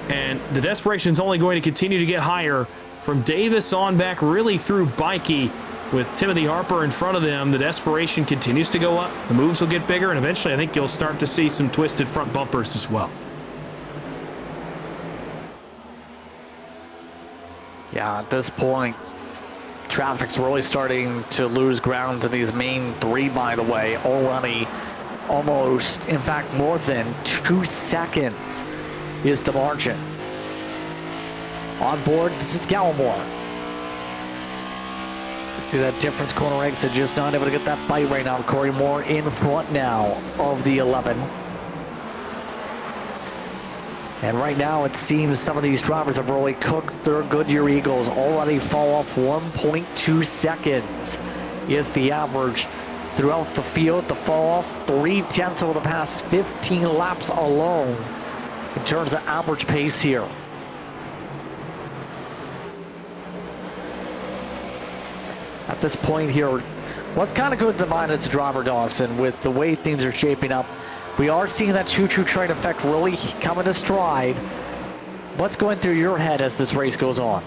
and the desperation's only going to continue to get higher from Davis on back, really through Bikey. With Timothy Harper in front of them, the desperation continues to go up. The moves will get bigger, and eventually I think you'll start to see some twisted front bumpers as well. Yeah, at this point, traffic's really starting to lose ground to these main 3, by the way. Already almost, in fact, more than 2 seconds is the margin. On board, this is Gallimore. See that difference, corner exit, just not able to get that fight right now. Corey Moore in front now of the 11. And right now it seems some of these drivers have really cooked their Goodyear Eagles. Already fall off 1.2 seconds is the average throughout the field. The fall off 0.3 over the past 15 laps alone in terms of average pace here. At this point here, what's kind of good to mind is driver Dawson with the way things are shaping up. We are seeing that choo-choo train effect really coming to stride. What's going through your head as this race goes on?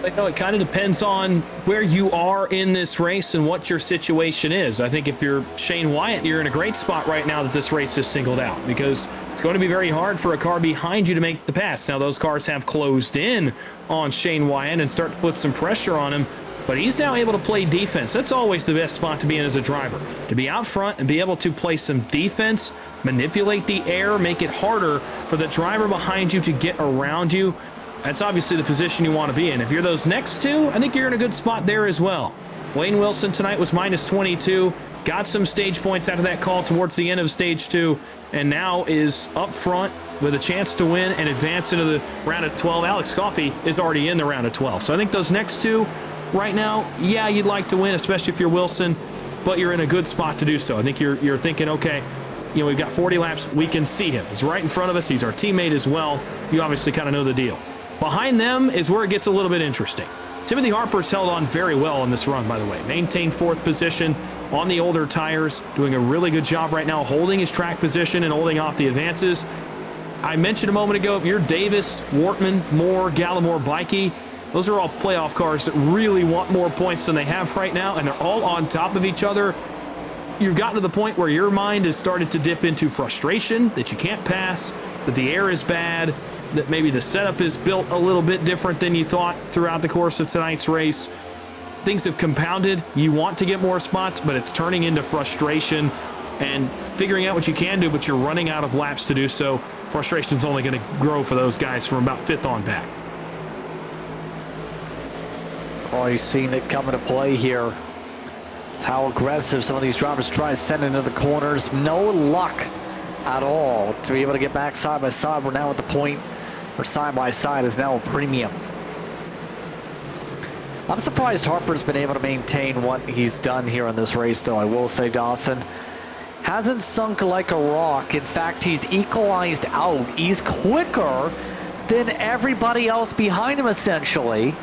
I know it kind of depends on where you are in this race and what your situation is. I think if you're Shane Wyatt, you're in a great spot right now that this race is singled out, because it's going to be very hard for a car behind you to make the pass. Now, those cars have closed in on Shane Wyatt and start to put some pressure on him, but he's now able to play defense. That's always the best spot to be in as a driver, to be out front and be able to play some defense, manipulate the air, make it harder for the driver behind you to get around you. That's obviously the position you want to be in. If you're those next two, I think you're in a good spot there as well. Blaine Wilson tonight was minus 22, got some stage points after that call towards the end of stage 2, and now is up front with a chance to win and advance into the round of 12. Alex Coffey is already in the round of 12. So I think those next two right now, yeah, you'd like to win, especially if you're Wilson, but you're in a good spot to do so. I think you're thinking, okay, we've got 40 laps. We can see him. He's right in front of us. He's our teammate as well. You obviously kind of know the deal. Behind them is where it gets a little bit interesting. Timothy Harper's held on very well in this run, by the way. Maintained 4th position on the older tires, doing a really good job right now holding his track position and holding off the advances. I mentioned a moment ago, if you're Davis, Wortman, Moore, Gallimore, Bikey, those are all playoff cars that really want more points than they have right now, and they're all on top of each other. You've gotten to the point where your mind has started to dip into frustration that you can't pass, that the air is bad, that maybe the setup is built a little bit different than you thought throughout the course of tonight's race. Things have compounded. You want to get more spots, but it's turning into frustration and figuring out what you can do, but you're running out of laps to do so. Frustration's only going to grow for those guys from about 5th on back. Oh, you've seen it come into play here. How aggressive some of these drivers try to send into the corners. No luck at all to be able to get back side by side. We're now at the point where side by side is now a premium. I'm surprised Harper's been able to maintain what he's done here in this race, though. I will say, Dawson, Hasn't sunk like a rock. In fact, he's equalized out. He's quicker than everybody else behind him, essentially.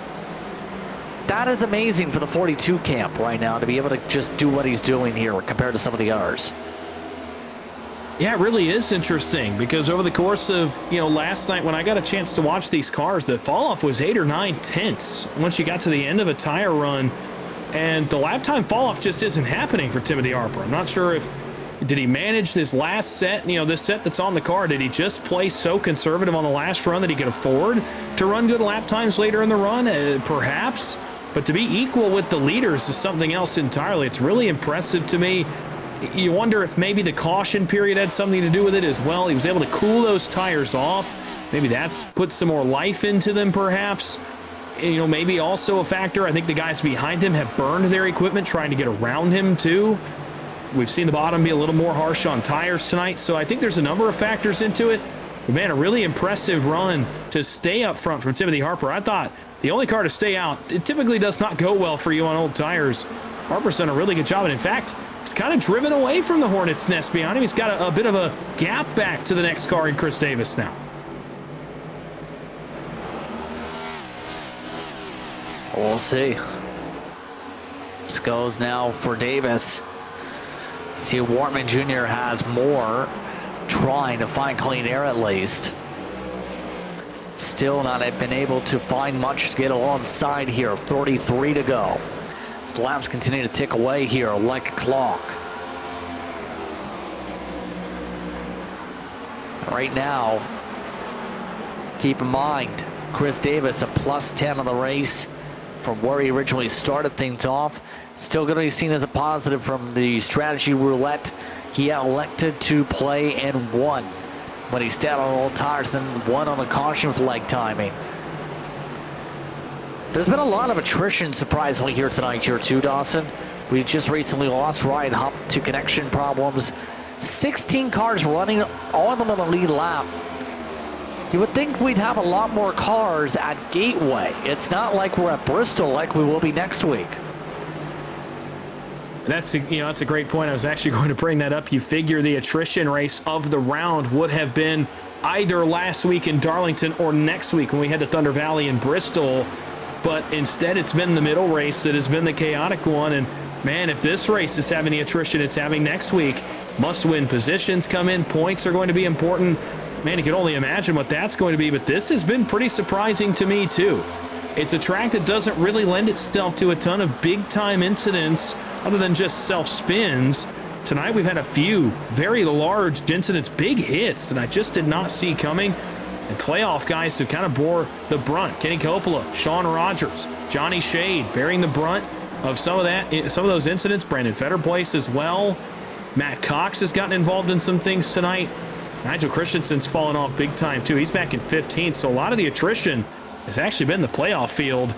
That is amazing for the 42 camp right now to be able to just do what he's doing here compared to some of the others. Yeah, it really is interesting because over the course of, last night when I got a chance to watch these cars, the fall off was 8 or 9 tenths once you got to the end of a tire run, and the lap time fall off just isn't happening for Timothy Harper. I'm not sure if did he manage this last set, this set that's on the car, did he just play so conservative on the last run that he could afford to run good lap times later in the run? Perhaps. But to be equal with the leaders is something else entirely. It's really impressive to me. You wonder if maybe the caution period had something to do with it as well. He was able to cool those tires off. Maybe that's put some more life into them, perhaps. And, maybe also a factor. I think the guys behind him have burned their equipment trying to get around him, too. We've seen the bottom be a little more harsh on tires tonight, so I think there's a number of factors into it. But, man, a really impressive run to stay up front from Timothy Harper. I thought the only car to stay out, it typically does not go well for you on old tires. Harper's done a really good job, and in fact, he's kind of driven away from the Hornet's nest behind him. He's got a bit of a gap back to the next car in Chris Davis now. We'll see. This goes now for Davis. See, Wortman Jr. has more, trying to find clean air at least. Still not been able to find much to get alongside here. 33 to go. The laps continue to tick away here like a clock. Right now, keep in mind, Chris Davis a plus 10 on the race from where he originally started things off. Still going to be seen as a positive from the strategy roulette he elected to play and won when he stayed on all tires, then won on the caution flag timing. There's been a lot of attrition, surprisingly, here tonight, too, Dawson. We just recently lost Ryan Hupp to connection problems. 16 cars running, all of them on the lead lap. You would think we'd have a lot more cars at Gateway. It's not like we're at Bristol like we will be next week. That's a great point. I was actually going to bring that up. You figure the attrition race of the round would have been either last week in Darlington or next week when we had the Thunder Valley in Bristol. But instead, it's been the middle race that has been the chaotic one. And, man, if this race is having the attrition it's having next week, must-win positions come in. Points are going to be important. Man, you can only imagine what that's going to be. But this has been pretty surprising to me, too. It's a track that doesn't really lend itself to a ton of big-time incidents other than just self-spins. Tonight, we've had a few very large incidents, big hits that I just did not see coming. And playoff guys who kind of bore the brunt. Kenny Coppola, Sean Rogers, Johnny Shade bearing the brunt of some of those incidents. Brandon Fetterplace as well. Matt Cox has gotten involved in some things tonight. Nigel Christensen's fallen off big time too. He's back in 15th, so a lot of the attrition has actually been the playoff field.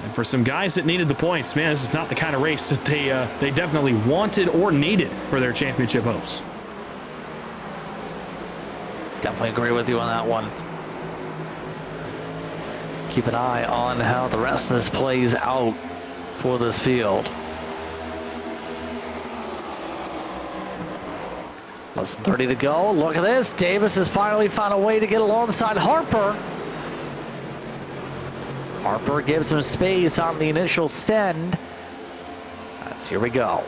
And for some guys that needed the points, man, this is not the kind of race that they definitely wanted or needed for their championship hopes. Definitely agree with you on that one. Keep an eye on how the rest of this plays out for this field. Less than 30 to go. Look at this. Davis has finally found a way to get alongside Harper. Harper gives him space on the initial send. Here we go.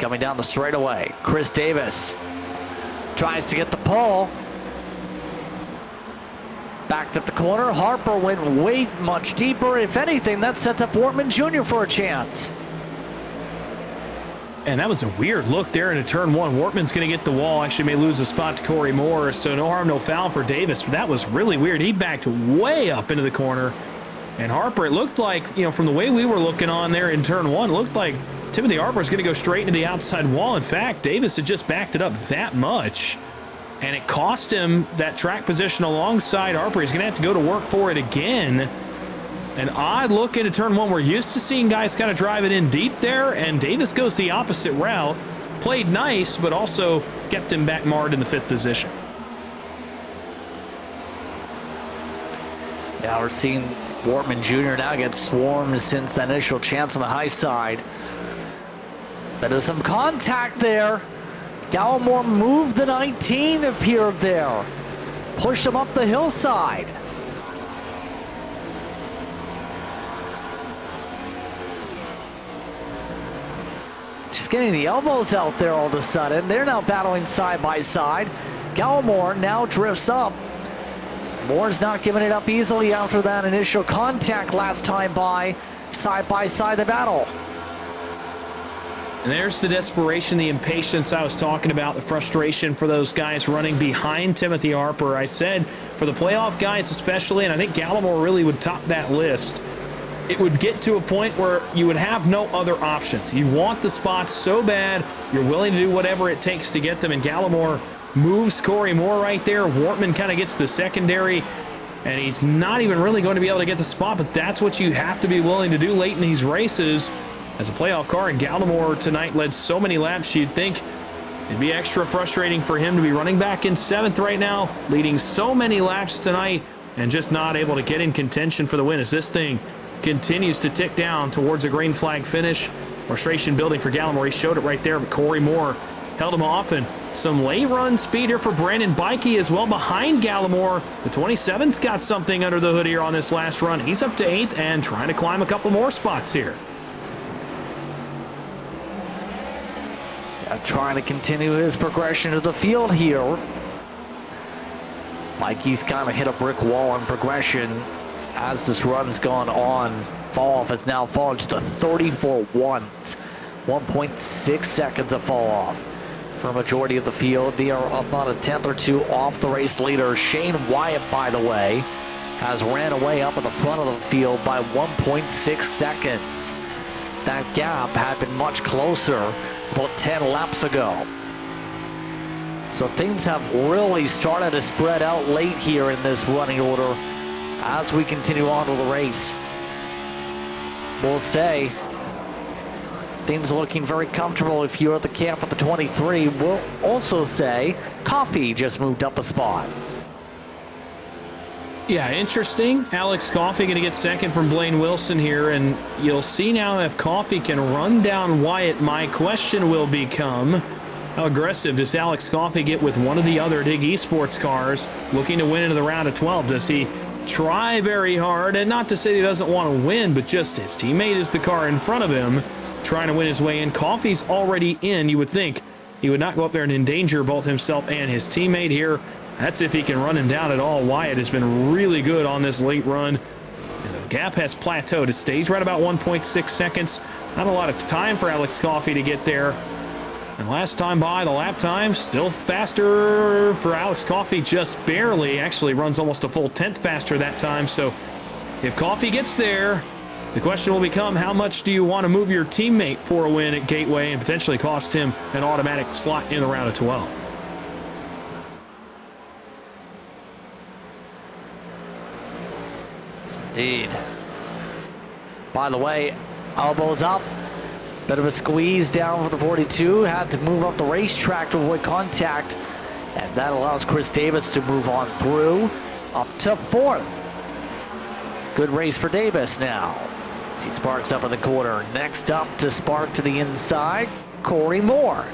Coming down the straightaway. Chris Davis tries to get the pole. Backed up the corner. Harper went way much deeper. If anything, that sets up Wortman Jr. for a chance. And that was a weird look there into turn one. Wortman's going to get the wall. Actually may lose a spot to Corey Moore, so no harm, no foul for Davis. But that was really weird. He backed way up into the corner. And Harper, it looked like, from the way we were looking on there in turn one, it looked like Timothy Harper is going to go straight into the outside wall. In fact, Davis had just backed it up that much. And it cost him that track position alongside Harper. He's going to have to go to work for it again. An odd look into turn one. We're used to seeing guys kind of drive it in deep there, and Davis goes the opposite route. Played nice, but also kept him back marred in the 5th position. Yeah, we're seeing Wortman Jr. now get swarmed since the initial chance on the high side. But there's some contact there. Gallimore moved the 19, appeared there. Pushed him up the hillside. Just getting the elbows out there all of a sudden. They're now battling side by side. Gallimore now drifts up. Moore's not giving it up easily after that initial contact last time by side the battle. And there's the desperation, the impatience I was talking about, the frustration for those guys running behind Timothy Harper. I said for the playoff guys especially, and I think Gallimore really would top that list, it would get to a point where you would have no other options. You want the spots so bad, you're willing to do whatever it takes to get them, and Gallimore moves Corey Moore right there. Wortman kind of gets the secondary, and he's not even really going to be able to get the spot, but that's what you have to be willing to do late in these races as a playoff car. And Gallimore tonight led so many laps, you'd think it'd be extra frustrating for him to be running back in 7th right now, leading so many laps tonight, and just not able to get in contention for the win as this thing continues to tick down towards a green flag finish. Frustration building for Gallimore. He showed it right there, but Corey Moore held him off, and some late run speed here for Brandon Bikey as well behind Gallimore. The 27's got something under the hood here on this last run. He's up to 8th and trying to climb a couple more spots here. Trying to continue his progression to the field here. Bikey's kind of hit a brick wall on progression as this run's gone on. Fall off has now fallen just to 34 ones. 1.6 seconds of fall off for a majority of the field. They are about a 10th or 2 off the race leader. Shane Wyatt, by the way, has ran away up at the front of the field by 1.6 seconds. That gap had been much closer about 10 laps ago. So things have really started to spread out late here in this running order as we continue on to the race. We'll say things are looking very comfortable if you're at the camp at the 23. We'll also say Coffee just moved up a spot. Yeah, interesting. Alex Coffey going to get second from Blaine Wilson here, and you'll see now if Coffey can run down Wyatt. My question will become, how aggressive does Alex Coffey get with one of the other Dig Esports cars looking to win into the round of 12? Does he try very hard? And not to say he doesn't want to win, but just his teammate is the car in front of him trying to win his way in. Coffey's already in. You would think he would not go up there and endanger both himself and his teammate here. That's if he can run him down at all. Wyatt has been really good on this late run. And the gap has plateaued. It stays right about 1.6 seconds. Not a lot of time for Alex Coffey to get there. And last time by, the lap time still faster for Alex Coffey, just barely. Actually runs almost a full 10th faster that time. So if Coffey gets there, the question will become, how much do you want to move your teammate for a win at Gateway and potentially cost him an automatic slot in the round of 12? Indeed. By the way, elbows up. Bit of a squeeze down for the 42. Had to move up the racetrack to avoid contact. And that allows Chris Davis to move on through up to 4th. Good race for Davis now. See Sparks up in the corner. Next up to Spark to the inside, Corey Moore.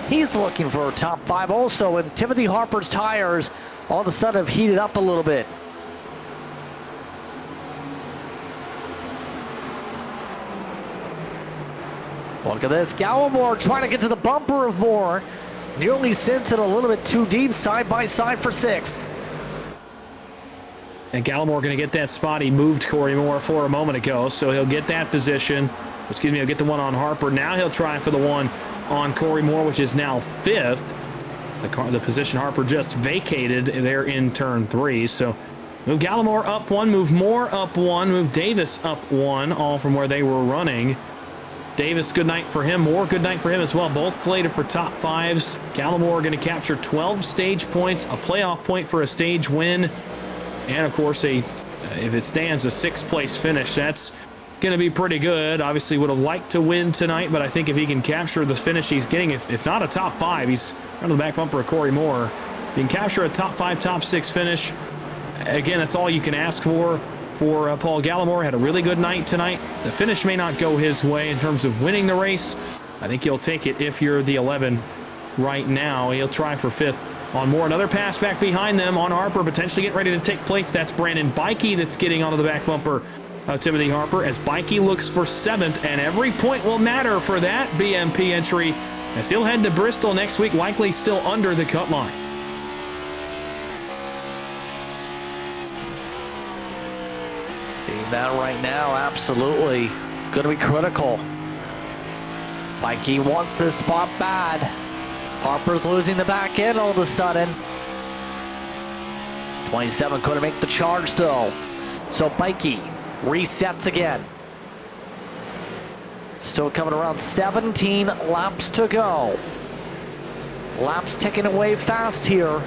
He's looking for a top 5 also. And Timothy Harper's tires all of a sudden have heated up a little bit. Look at this. Gallimore trying to get to the bumper of Moore. Nearly sends it a little bit too deep, side by side for 6th. And Gallimore going to get that spot. He moved Corey Moore for a moment ago, so he'll get that position. Excuse me, he'll get the one on Harper. Now he'll try for the one on Corey Moore, which is now 5th. The position Harper just vacated there in turn 3. So move Gallimore up 1, move Moore up 1, move Davis up 1, all from where they were running. Davis, good night for him. Moore, good night for him as well. Both slated for top 5s. Gallimore going to capture 12 stage points, a playoff point for a stage win, and of course, if it stands, a 6th place finish. That's going to be pretty good. Obviously, would have liked to win tonight, but I think if he can capture the finish he's getting, if not a top 5, he's under the back bumper of Corey Moore. If he can capture a top 5, top 6 finish, again, that's all you can ask for Paul Gallimore. Had a really good night tonight. The finish may not go his way in terms of winning the race. I think you'll take it if you're the 11 right now. He'll try for 5th on Moore. Another pass back behind them on Harper, potentially getting ready to take place. That's Brandon Bikey that's getting onto the back bumper of Timothy Harper as Bikey looks for 7th, and every point will matter for that BMP entry as he'll head to Bristol next week, likely still under the cut line. Seeing that right now, absolutely going to be critical. Bikey wants this spot bad. Harper's losing the back end all of a sudden. 27 couldn't make the charge though. So Bikey resets again. Still coming around 17 laps to go. Laps ticking away fast here.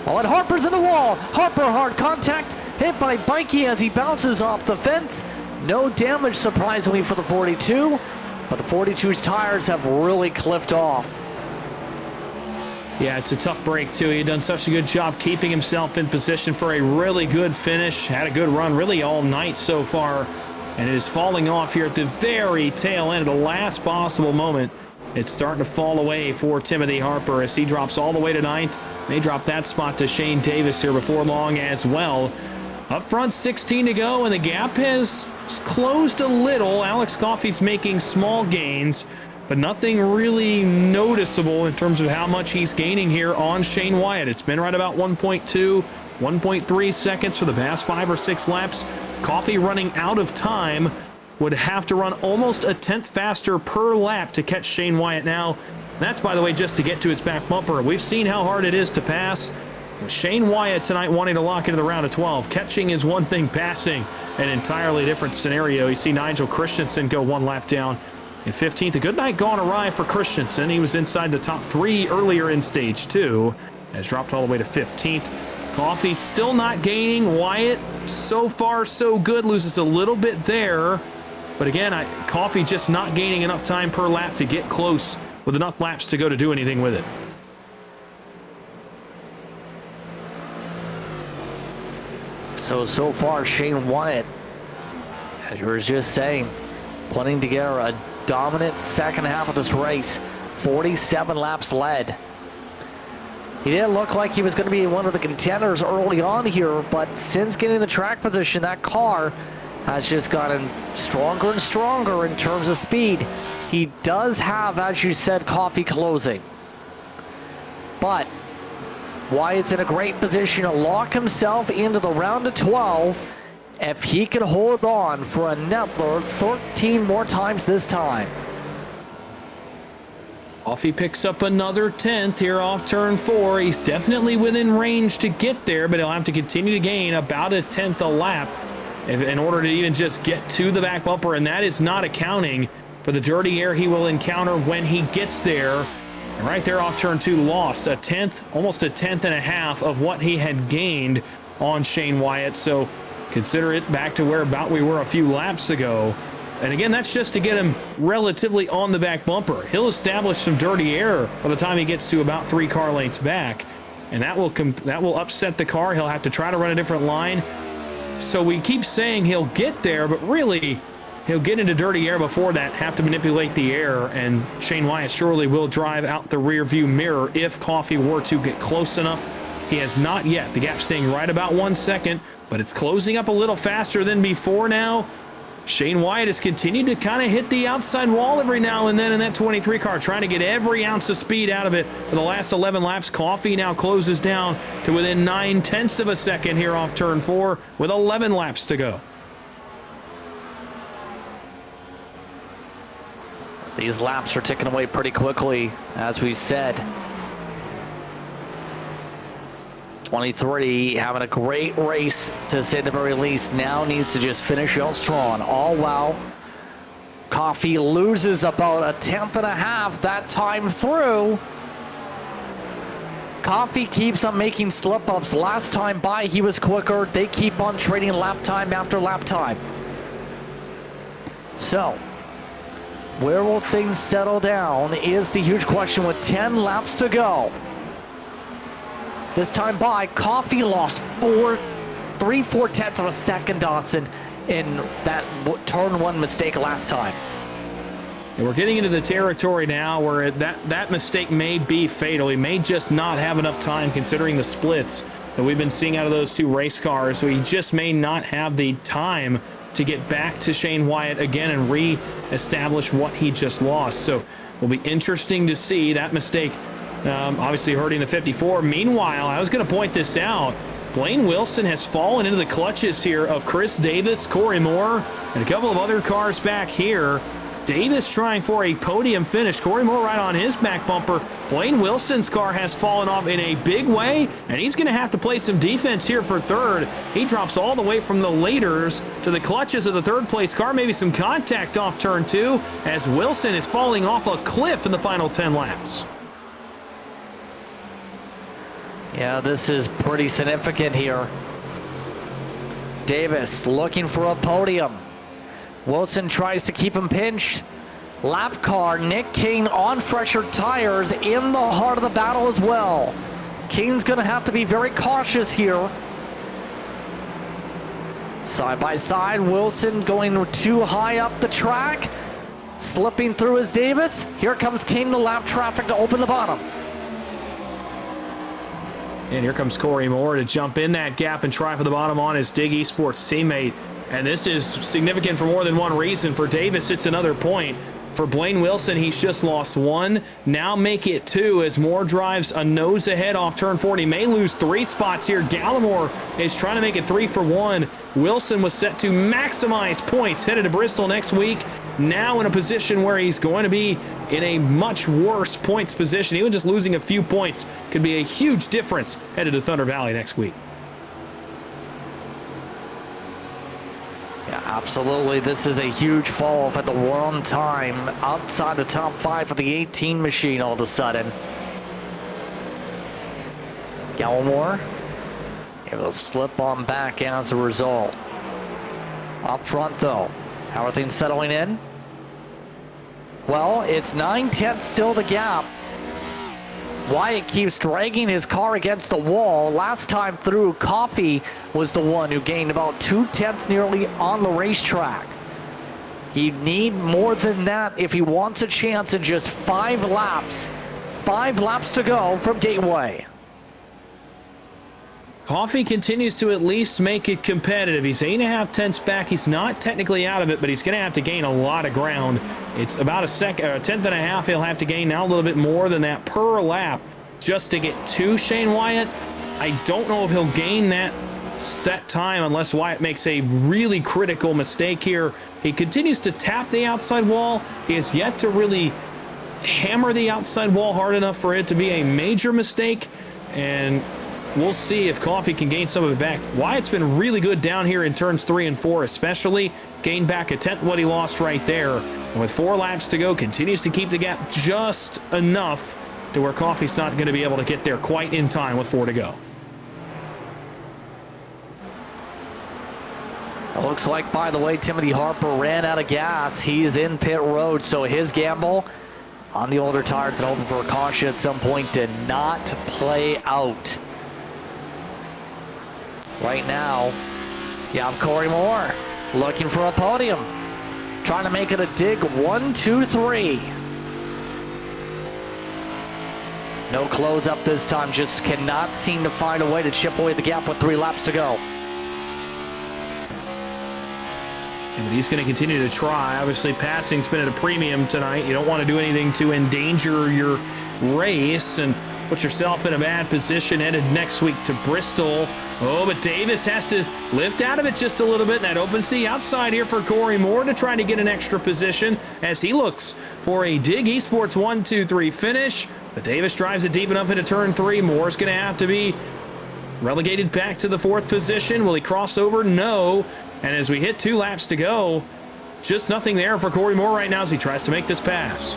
Oh, and Harper's in the wall. Harper hard contact, hit by Bikey as he bounces off the fence. No damage surprisingly for the 42, but the 42's tires have really clipped off. Yeah, it's a tough break, too. He had done such a good job keeping himself in position for a really good finish. Had a good run really all night so far, and it is falling off here at the very tail end of the last possible moment. It's starting to fall away for Timothy Harper as he drops all the way to 9th. They drop that spot to Shane Davis here before long as well. Up front, 16 to go, and the gap has closed a little. Alex Coffey's making small gains, but nothing really noticeable in terms of how much he's gaining here on Shane Wyatt. It's been right about 1.2, 1.3 seconds for the past 5 or 6 laps. Coffey running out of time would have to run almost a 10th faster per lap to catch Shane Wyatt now. That's, by the way, just to get to his back bumper. We've seen how hard it is to pass. With Shane Wyatt tonight wanting to lock into the round of 12. Catching is one thing, passing an entirely different scenario. You see Nigel Christensen go 1 lap down in 15th. A good night gone awry for Christensen. He was inside the top 3 earlier in stage 2. Has dropped all the way to 15th. Coffey still not gaining. Wyatt, so far so good, loses a little bit there. But again, Coffey just not gaining enough time per lap to get close with enough laps to go to do anything with it. So far, Shane Wyatt, as you were just saying, putting together a dominant second half of this race. 47 laps led. He didn't look like he was going to be one of the contenders early on here, but since getting the track position, that car has just gotten stronger and stronger in terms of speed. He does have, as you said, Coffey closing. But Wyatt's in a great position to lock himself into the round of 12 if he can hold on for another 13 more times this time. Coffey picks up another 10th here off turn 4. He's definitely within range to get there, but he'll have to continue to gain about a 10th a lap in order to even just get to the back bumper, and that is not accounting for the dirty air he will encounter when he gets there. And right there off turn 2, lost a 10th, almost a 10th and a half of what he had gained on Shane Wyatt. So consider it back to where about we were a few laps ago. And again, that's just to get him relatively on the back bumper. He'll establish some dirty air by the time he gets to about 3 car lengths back. And that will upset the car. He'll have to try to run a different line. So we keep saying he'll get there, but really he'll get into dirty air before that, have to manipulate the air, and Shane Wyatt surely will drive out the rear view mirror if Coffey were to get close enough. He has not yet. The gap staying right about 1 second, but it's closing up a little faster than before now. Shane Wyatt has continued to kind of hit the outside wall every now and then in that 23 car, trying to get every ounce of speed out of it for the last 11 laps. Coffey now closes down to within 9/10 of a second here off turn 4 with 11 laps to go. These laps are ticking away pretty quickly, as we said. 23 having a great race, to say the very least. Now needs to just finish out strong. All while Coffey loses about a 10th and a half that time through. Coffey keeps on making slip-ups. Last time by, he was quicker. They keep on trading lap time after lap time. So, where will things settle down is the huge question with 10 laps to go. This time by, Coffey lost 3/4 of a second, Dawson, in that turn 1 mistake last time. And we're getting into the territory now where that mistake may be fatal. He may just not have enough time considering the splits that we've been seeing out of those two race cars. So he just may not have the time to get back to Shane Wyatt again and re-establish what he just lost. So it will be interesting to see that mistake obviously hurting the 54. Meanwhile, I was going to point this out. Blaine Wilson has fallen into the clutches here of Chris Davis, Corey Moore, and a couple of other cars back here. Davis trying for a podium finish. Corey Moore right on his back bumper. Blaine Wilson's car has fallen off in a big way, and he's going to have to play some defense here for third. He drops all the way from the leaders to the clutches of the third place car. Maybe some contact off turn 2 as Wilson is falling off a cliff in the final 10 laps. Yeah, this is pretty significant here. Davis looking for a podium. Wilson tries to keep him pinched. Lap car, Nick King on fresher tires in the heart of the battle as well. King's going to have to be very cautious here. Side by side, Wilson going too high up the track. Slipping through as Davis. Here comes King, the lap traffic to open the bottom. And here comes Corey Moore to jump in that gap and try for the bottom on his Dig Esports teammate. And this is significant for more than one reason. For Davis, it's another point. For Blaine Wilson, he's just lost 1. Now make it 2 as Moore drives a nose ahead off turn 4. He may lose 3 spots here. Gallimore is trying to make it 3 for 1. Wilson was set to maximize points headed to Bristol next week. Now in a position where he's going to be in a much worse points position. Even just losing a few points could be a huge difference headed to Thunder Valley next week. Yeah, absolutely. This is a huge fall off at the one time outside the top 5 for the 18 machine all of a sudden. Gallimore able to slip on back as a result. Up front though, how are things settling in? Well, it's 9/10 still the gap. Wyatt keeps dragging his car against the wall. Last time through, Coffey was the one who gained about 2/10 nearly on the racetrack. He need more than that if he wants a chance in just 5 laps. 5 laps to go from Gateway. Coffey continues to at least make it competitive. He's 8.5 tenths back. He's not technically out of it, but he's going to have to gain a lot of ground. It's about a tenth and a half he'll have to gain, now a little bit more than that per lap just to get to Shane Wyatt. I don't know if he'll gain that time unless Wyatt makes a really critical mistake here. He continues to tap the outside wall. He has yet to really hammer the outside wall hard enough for it to be a major mistake, and we'll see if Coffey can gain some of it back. Wyatt's been really good down here in turns 3 and 4 especially. Gained back a tenth what he lost right there. And with 4 laps to go, continues to keep the gap just enough to where Coffey's not going to be able to get there quite in time with 4 to go. It looks like, by the way, Timothy Harper ran out of gas. He's in pit road, so his gamble on the older tires and hoping for a caution at some point did not play out. Right now, you have Corey Moore looking for a podium, trying to make it a dig 1, 2, 3. No close up this time, just cannot seem to find a way to chip away the gap with 3 laps to go. But he's going to continue to try. Obviously, passing's been at a premium tonight. You don't want to do anything to endanger your race and put yourself in a bad position headed next week to Bristol. Oh, but Davis has to lift out of it just a little bit, and that opens the outside here for Corey Moore to try to get an extra position as he looks for a Dig Esports 1, 2, 3 finish. But Davis drives it deep enough into turn 3. Moore's going to have to be relegated back to the 4th position. Will he cross over? No. And as we hit 2 laps to go, just nothing there for Corey Moore right now as he tries to make this pass.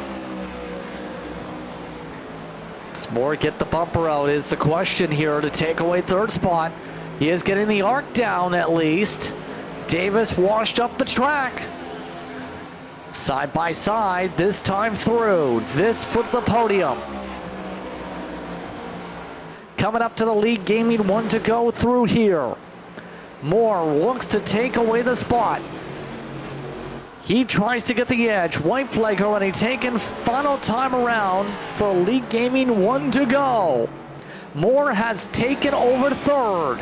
Does Moore get the bumper out is the question here to take away 3rd spot. He is getting the arc down at least. Davis washed up the track. Side by side, this time through. This for the podium. Coming up to the lead gaming 1 to go through here. Moore looks to take away the spot. He tries to get the edge. White flag already taken. Final time around for Elite Gaming, 1 to go. Moore has taken over third.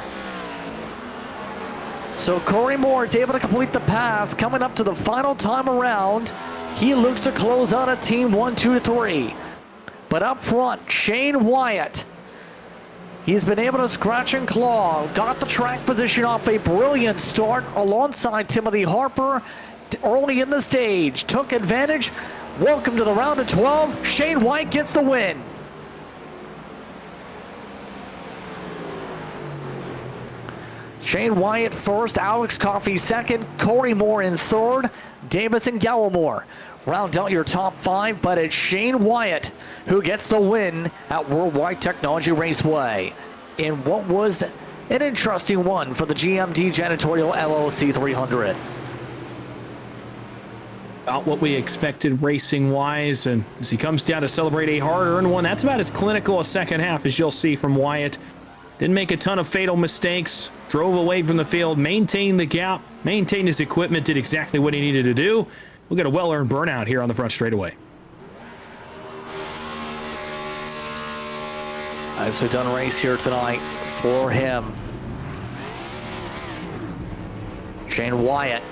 So Corey Moore is able to complete the pass. Coming up to the final time around, he looks to close out a team 1, 2, 3. But up front, Shane Wyatt. He's been able to scratch and claw. Got the track position off a brilliant start alongside Timothy Harper early in the stage. Took advantage. Welcome to the round of 12. Shane Wyatt gets the win. Shane Wyatt first, Alex Coffey second, Corey Moore in third, Davis and Gallimore round out your top 5, but it's Shane Wyatt who gets the win at WorldWide Technology Raceway in what was an interesting one for the GMD Janitorial LLC 300. About what we expected racing-wise, and as he comes down to celebrate a hard-earned one, that's about as clinical a second half as you'll see from Wyatt. Didn't make a ton of fatal mistakes, drove away from the field, maintained the gap, maintained his equipment, did exactly what he needed to do. We'll get a well-earned burnout here on the front straightaway. Nicely done race here tonight for him. Shane Wyatt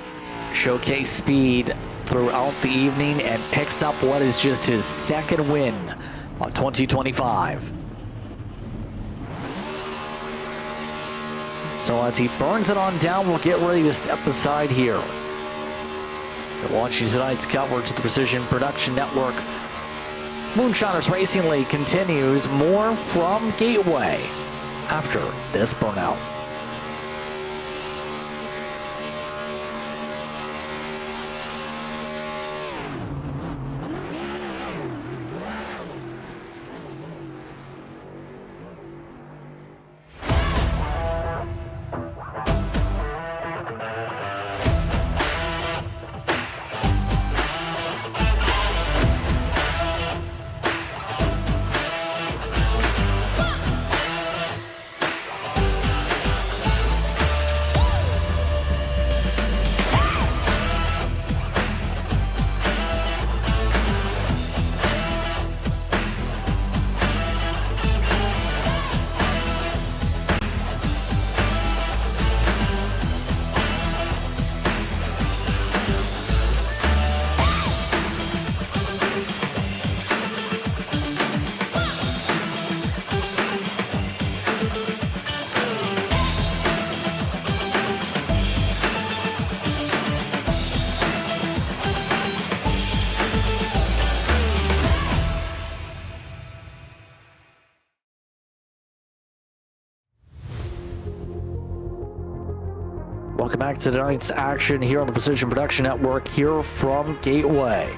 showcased speed throughout the evening and picks up what is just his second win of 2025. So as he burns it on down, we'll get ready to step aside here. You're watching tonight's coverage of the Precision Production Network. Moonshiners Racing League continues. More from Gateway after this burnout. Welcome back to tonight's action here on the Precision Production Network here from Gateway.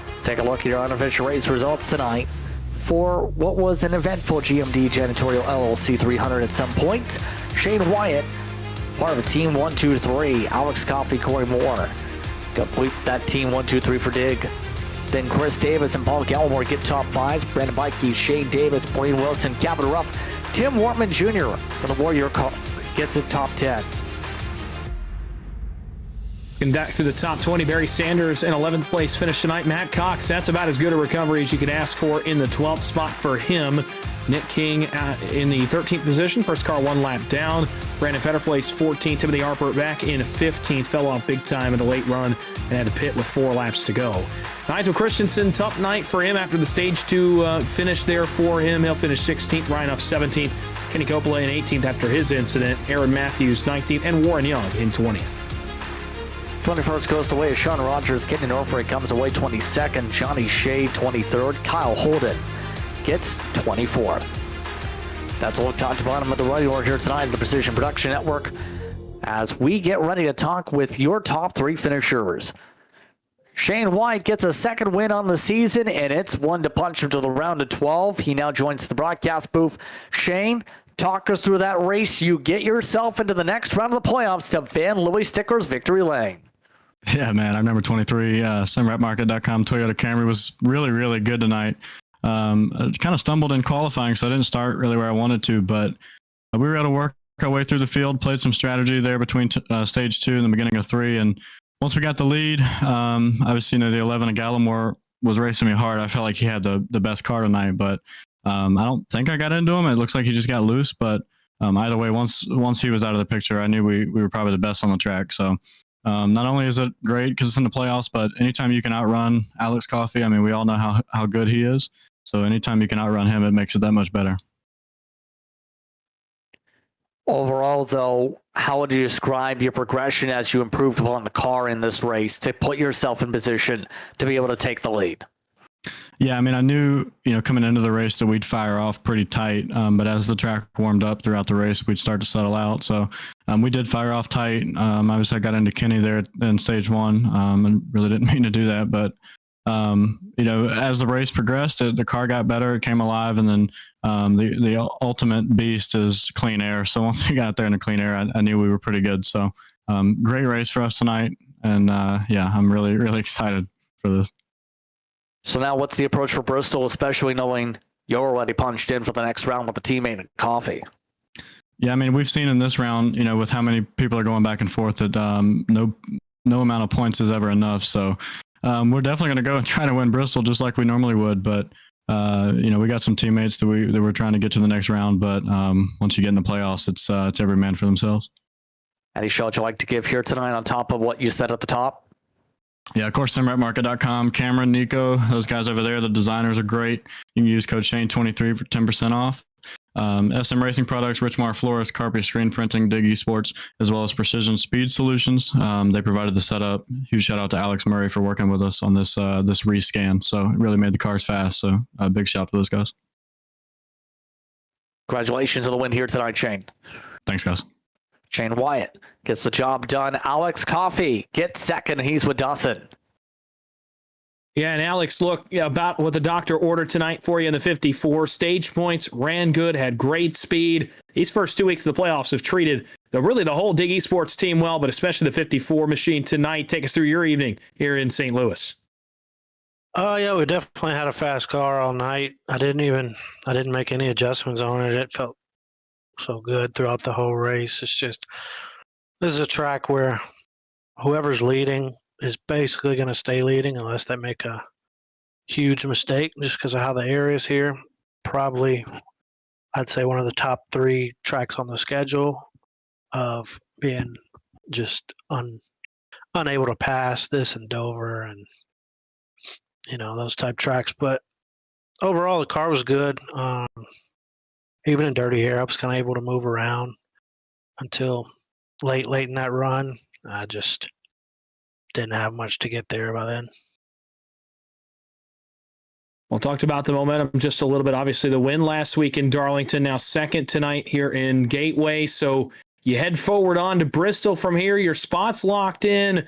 Let's take a look at your unofficial race results tonight for what was an eventful GMD Janitorial LLC 300 at some point. Shane Wyatt, part of a team 1, 2, 3. Alex Coffey, Corey Moore complete that team 1, 2, 3 for Dig. Then Chris Davis and Paul Gallimore get top 5s. Brandon Bikey, Shane Davis, Blaine Wilson, Captain Ruff, Tim Wortman Jr. for the Warrior car gets it top 10. And back to the top 20, Barry Sanders in 11th place finish tonight. Matt Cox, that's about as good a recovery as you could ask for in the 12th spot for him. Nick King in the 13th position, first car 1 lap down. Brandon Fetter placed 14th. Timothy Harper back in 15th, fell off big time in the late run and had to pit with 4 laps to go. Nigel Christensen, tough night for him after the stage 2 finish there for him. He'll finish 16th, Ryan Huff 17th, Kenny Coppola in 18th after his incident, Aaron Matthews 19th, and Warren Young in 20th. 21st goes the way of Sean Rogers. Kenny Norfolk comes away 22nd. Johnny Shea 23rd. Kyle Holden gets 24th. That's a look top to bottom of the running order here tonight in the Precision Production Network as we get ready to talk with your top 3 finishers. Shane Wyatt gets a second win on the season, and it's one to punch him to the round of 12. He now joins the broadcast booth. Shane, talk us through that race. You get yourself into the next round of the playoffs to Van Louis Sticker's victory lane. Yeah, man, our number 23 simrapmarket.com Toyota Camry was really, really good tonight. I kind of stumbled in qualifying, so I didn't start really where I wanted to, but we were able to work our way through the field, played some strategy there between stage 2 and the beginning of 3, and Once we got the lead, obviously, the 11 of Gallimore was racing me hard. I felt like he had the best car tonight, but I don't think I got into him. It looks like he just got loose, but either way, once he was out of the picture, I knew we were probably the best on the track. So not only is it great because it's in the playoffs, but anytime you can outrun Alex Coffey, I mean, we all know how good he is. So anytime you can outrun him, it makes it that much better. Overall, though, how would you describe your progression as you improved upon the car in this race to put yourself in position to be able to take the lead? Yeah, I mean, I knew, coming into the race that we'd fire off pretty tight, but as the track warmed up throughout the race, we'd start to settle out. So we did fire off tight. Obviously, I got into Kenny there in stage one and really didn't mean to do that. But, as the race progressed, the car got better, it came alive, and then the ultimate beast is clean air. So once we got there in the clean air, I knew we were pretty good. So great race for us tonight. And, I'm really, really excited for this. So now what's the approach for Bristol, especially knowing you're already punched in for the next round with the teammate and Coffee? Yeah, I mean, we've seen in this round, with how many people are going back and forth that no amount of points is ever enough. So we're definitely going to go and try to win Bristol just like we normally would. But, we got some teammates that we're trying to get to the next round. But once you get in the playoffs, it's every man for themselves. Any shout you'd like to give here tonight on top of what you said at the top? Yeah, of course, simrepmarket.com, Cameron, Nico, those guys over there, the designers are great. You can use code Shane23 for 10% off. SM Racing Products, Richmar Flores, Carpy Screen Printing, Dig Esports, as well as Precision Speed Solutions. They provided the setup. Huge shout out to Alex Murray for working with us on this rescan. So it really made the cars fast. So a big shout out to those guys. Congratulations on the win here tonight, Shane. Thanks, guys. Shane Wyatt gets the job done. Alex Coffey gets second. He's with Dustin. Yeah, and Alex, look, about what the doctor ordered tonight for you in the 54. Stage points, ran good, had great speed. These first 2 weeks of the playoffs have treated the whole Dig Esports team well, but especially the 54 machine tonight. Take us through your evening here in St. Louis. Yeah, we definitely had a fast car all night. I didn't make any adjustments on it. It felt so good throughout the whole race. This is a track where whoever's leading is basically going to stay leading unless they make a huge mistake just because of how the air is here. Probably, I'd say one of the top 3 tracks on the schedule of being just unable to pass, this and Dover and, those type tracks. But overall, the car was good. Even in dirty air, I was kind of able to move around until late in that run. I just didn't have much to get there by then. Well, talked about the momentum just a little bit. Obviously, the win last week in Darlington, now second tonight here in Gateway. So you head forward on to Bristol from here. Your spot's locked in.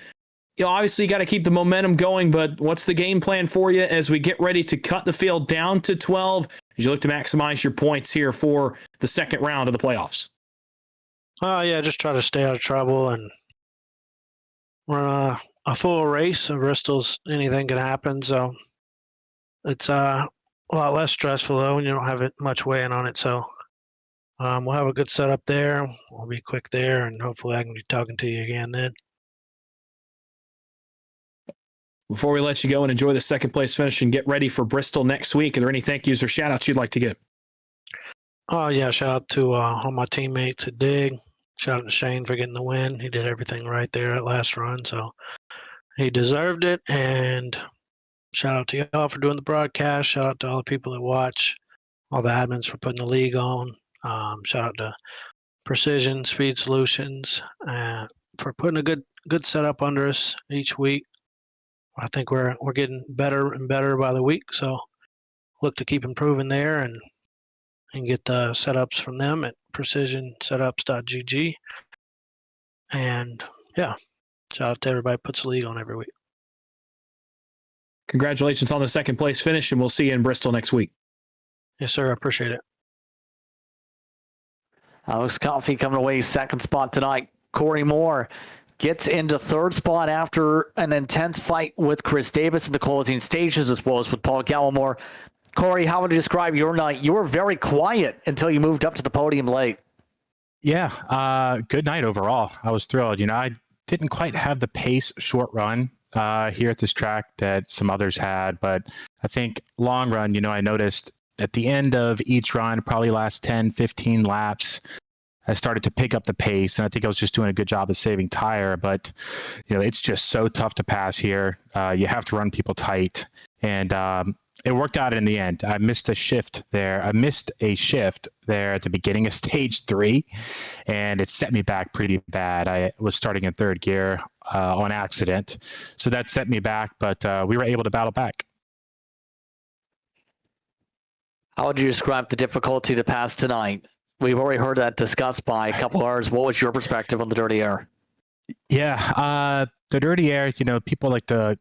Obviously, you got to keep the momentum going, but what's the game plan for you as we get ready to cut the field down to 12 as you look to maximize your points here for the second round of the playoffs? Yeah, just try to stay out of trouble and run a full race. Bristol's anything can happen, so it's a lot less stressful though when you don't have it much weighing on it. So we'll have a good setup there. We'll be quick there, and hopefully I can be talking to you again then. Before we let you go and enjoy the second place finish and get ready for Bristol next week, are there any thank yous or shout outs you'd like to give? Oh, yeah. Shout out to all my teammates at Dig. Shout out to Shane for getting the win. He did everything right there at last run, so he deserved it. And shout out to y'all for doing the broadcast. Shout out to all the people that watch, all the admins for putting the league on. Shout out to Precision Speed Solutions for putting a good setup under us each week. I think we're getting better and better by the week, so look to keep improving there and get the setups from them at precisionsetups.gg. And yeah, shout out to everybody who puts the league on every week. Congratulations on the second place finish, and we'll see you in Bristol next week. Yes, sir. I appreciate it. Alex Coffey coming away second spot tonight. Corey Moore gets into third spot after an intense fight with Chris Davis in the closing stages, as well as with Paul Gallimore. Corey, how would you describe your night? You were very quiet until you moved up to the podium late. Yeah, good night overall. I was thrilled. didn't quite have the pace short run here at this track that some others had, but I think long run, I noticed at the end of each run, probably last 10, 15 laps, I started to pick up the pace, and I think I was just doing a good job of saving tire, but it's just so tough to pass here. You have to run people tight, and it worked out in the end. I missed a shift there. at the beginning of stage 3, and it set me back pretty bad. I was starting in third gear on accident, so that set me back, but we were able to battle back. How would you describe the difficulty to pass tonight? We've already heard that discussed by a couple hours. What was your perspective on the dirty air? Yeah, the dirty air, people like to,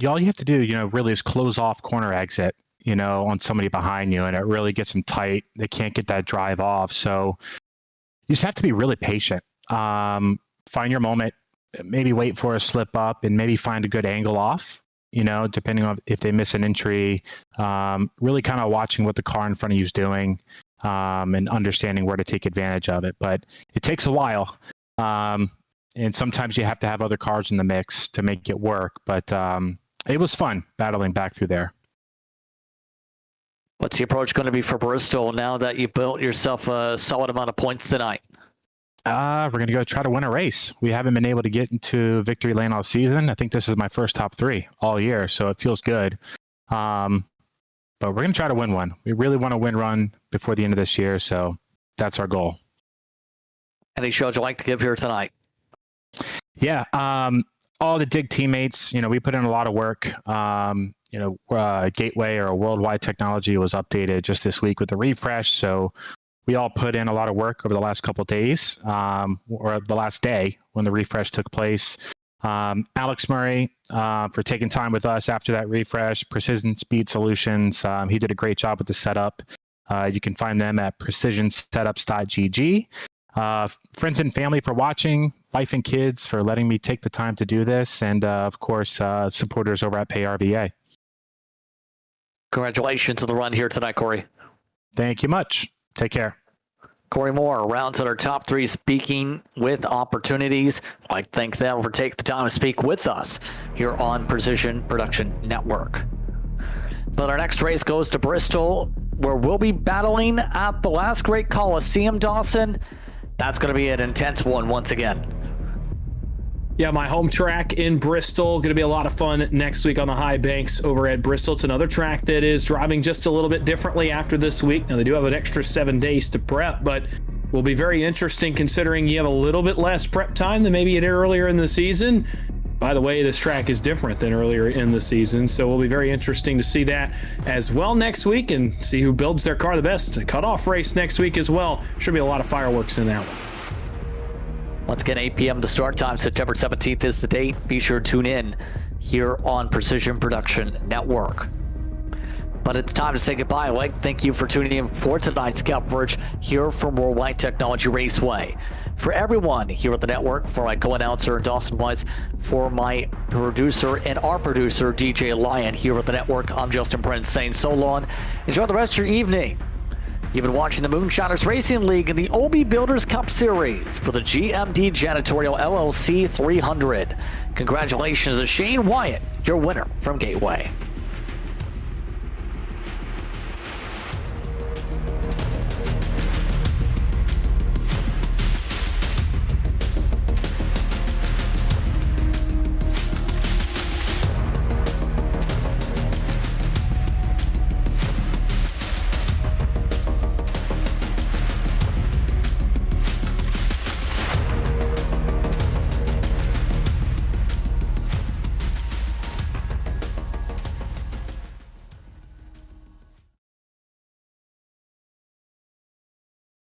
all you have to do, really is close off corner exit, on somebody behind you, and it really gets them tight. They can't get that drive off. So you just have to be really patient. Find your moment, maybe wait for a slip up, and maybe find a good angle off, depending on if they miss an entry. Really kind of watching what the car in front of you is doing. And understanding where to take advantage of it. But it takes a while. And sometimes you have to have other cars in the mix to make it work. But it was fun battling back through there. What's the approach going to be for Bristol now that you built yourself a solid amount of points tonight? We're going to go try to win a race. We haven't been able to get into victory lane all season. I think this is my first top 3 all year, so it feels good. But we're going to try to win one. We really want to win run before the end of this year, so that's our goal. Any shows you'd like to give here tonight? Yeah, all the DIG teammates, we put in a lot of work. Gateway or WorldWide Technology was updated just this week with the refresh, so we all put in a lot of work over the last couple of days, or the last day when the refresh took place. Alex Murray for taking time with us after that refresh. Precision Speed Solutions, he did a great job with the setup. You can find them at precisionsetups.gg. Friends and family for watching, wife and kids for letting me take the time to do this, and of course supporters over at PayRVA. Congratulations on the run here tonight, Corey. Thank you much. Take care. Corey Moore rounds out our top 3 speaking with opportunities. I'd like to thank them for taking the time to speak with us here on Precision Production Network. But our next race goes to Bristol, where we'll be battling at the last great Coliseum, Dawson. That's going to be an intense one once again. Yeah, my home track in Bristol. Going to be a lot of fun next week on the high banks over at Bristol. It's another track that is driving just a little bit differently after this week. Now, they do have an extra 7 days to prep, but will be very interesting considering you have a little bit less prep time than maybe you did earlier in the season. By the way, this track is different than earlier in the season, so it will be very interesting to see that as well next week and see who builds their car the best. A cutoff race next week as well. Should be a lot of fireworks in that one. Once again, 8 p.m. the start time. September 17th is the date. Be sure to tune in here on Precision Production Network. But it's time to say goodbye. I'd like to thank you for tuning in for tonight's coverage here from WorldWide Technology Raceway. For everyone here at the network, for my co-announcer Dawson Weiss, for my producer and our producer DJ Lyon here at the network, I'm Justin Prince saying so long. Enjoy the rest of your evening. You've been watching the Moonshiners Racing League in the OB Builders Cup Series for the GMD Janitorial LLC 300. Congratulations to Shane Wyatt, your winner from Gateway.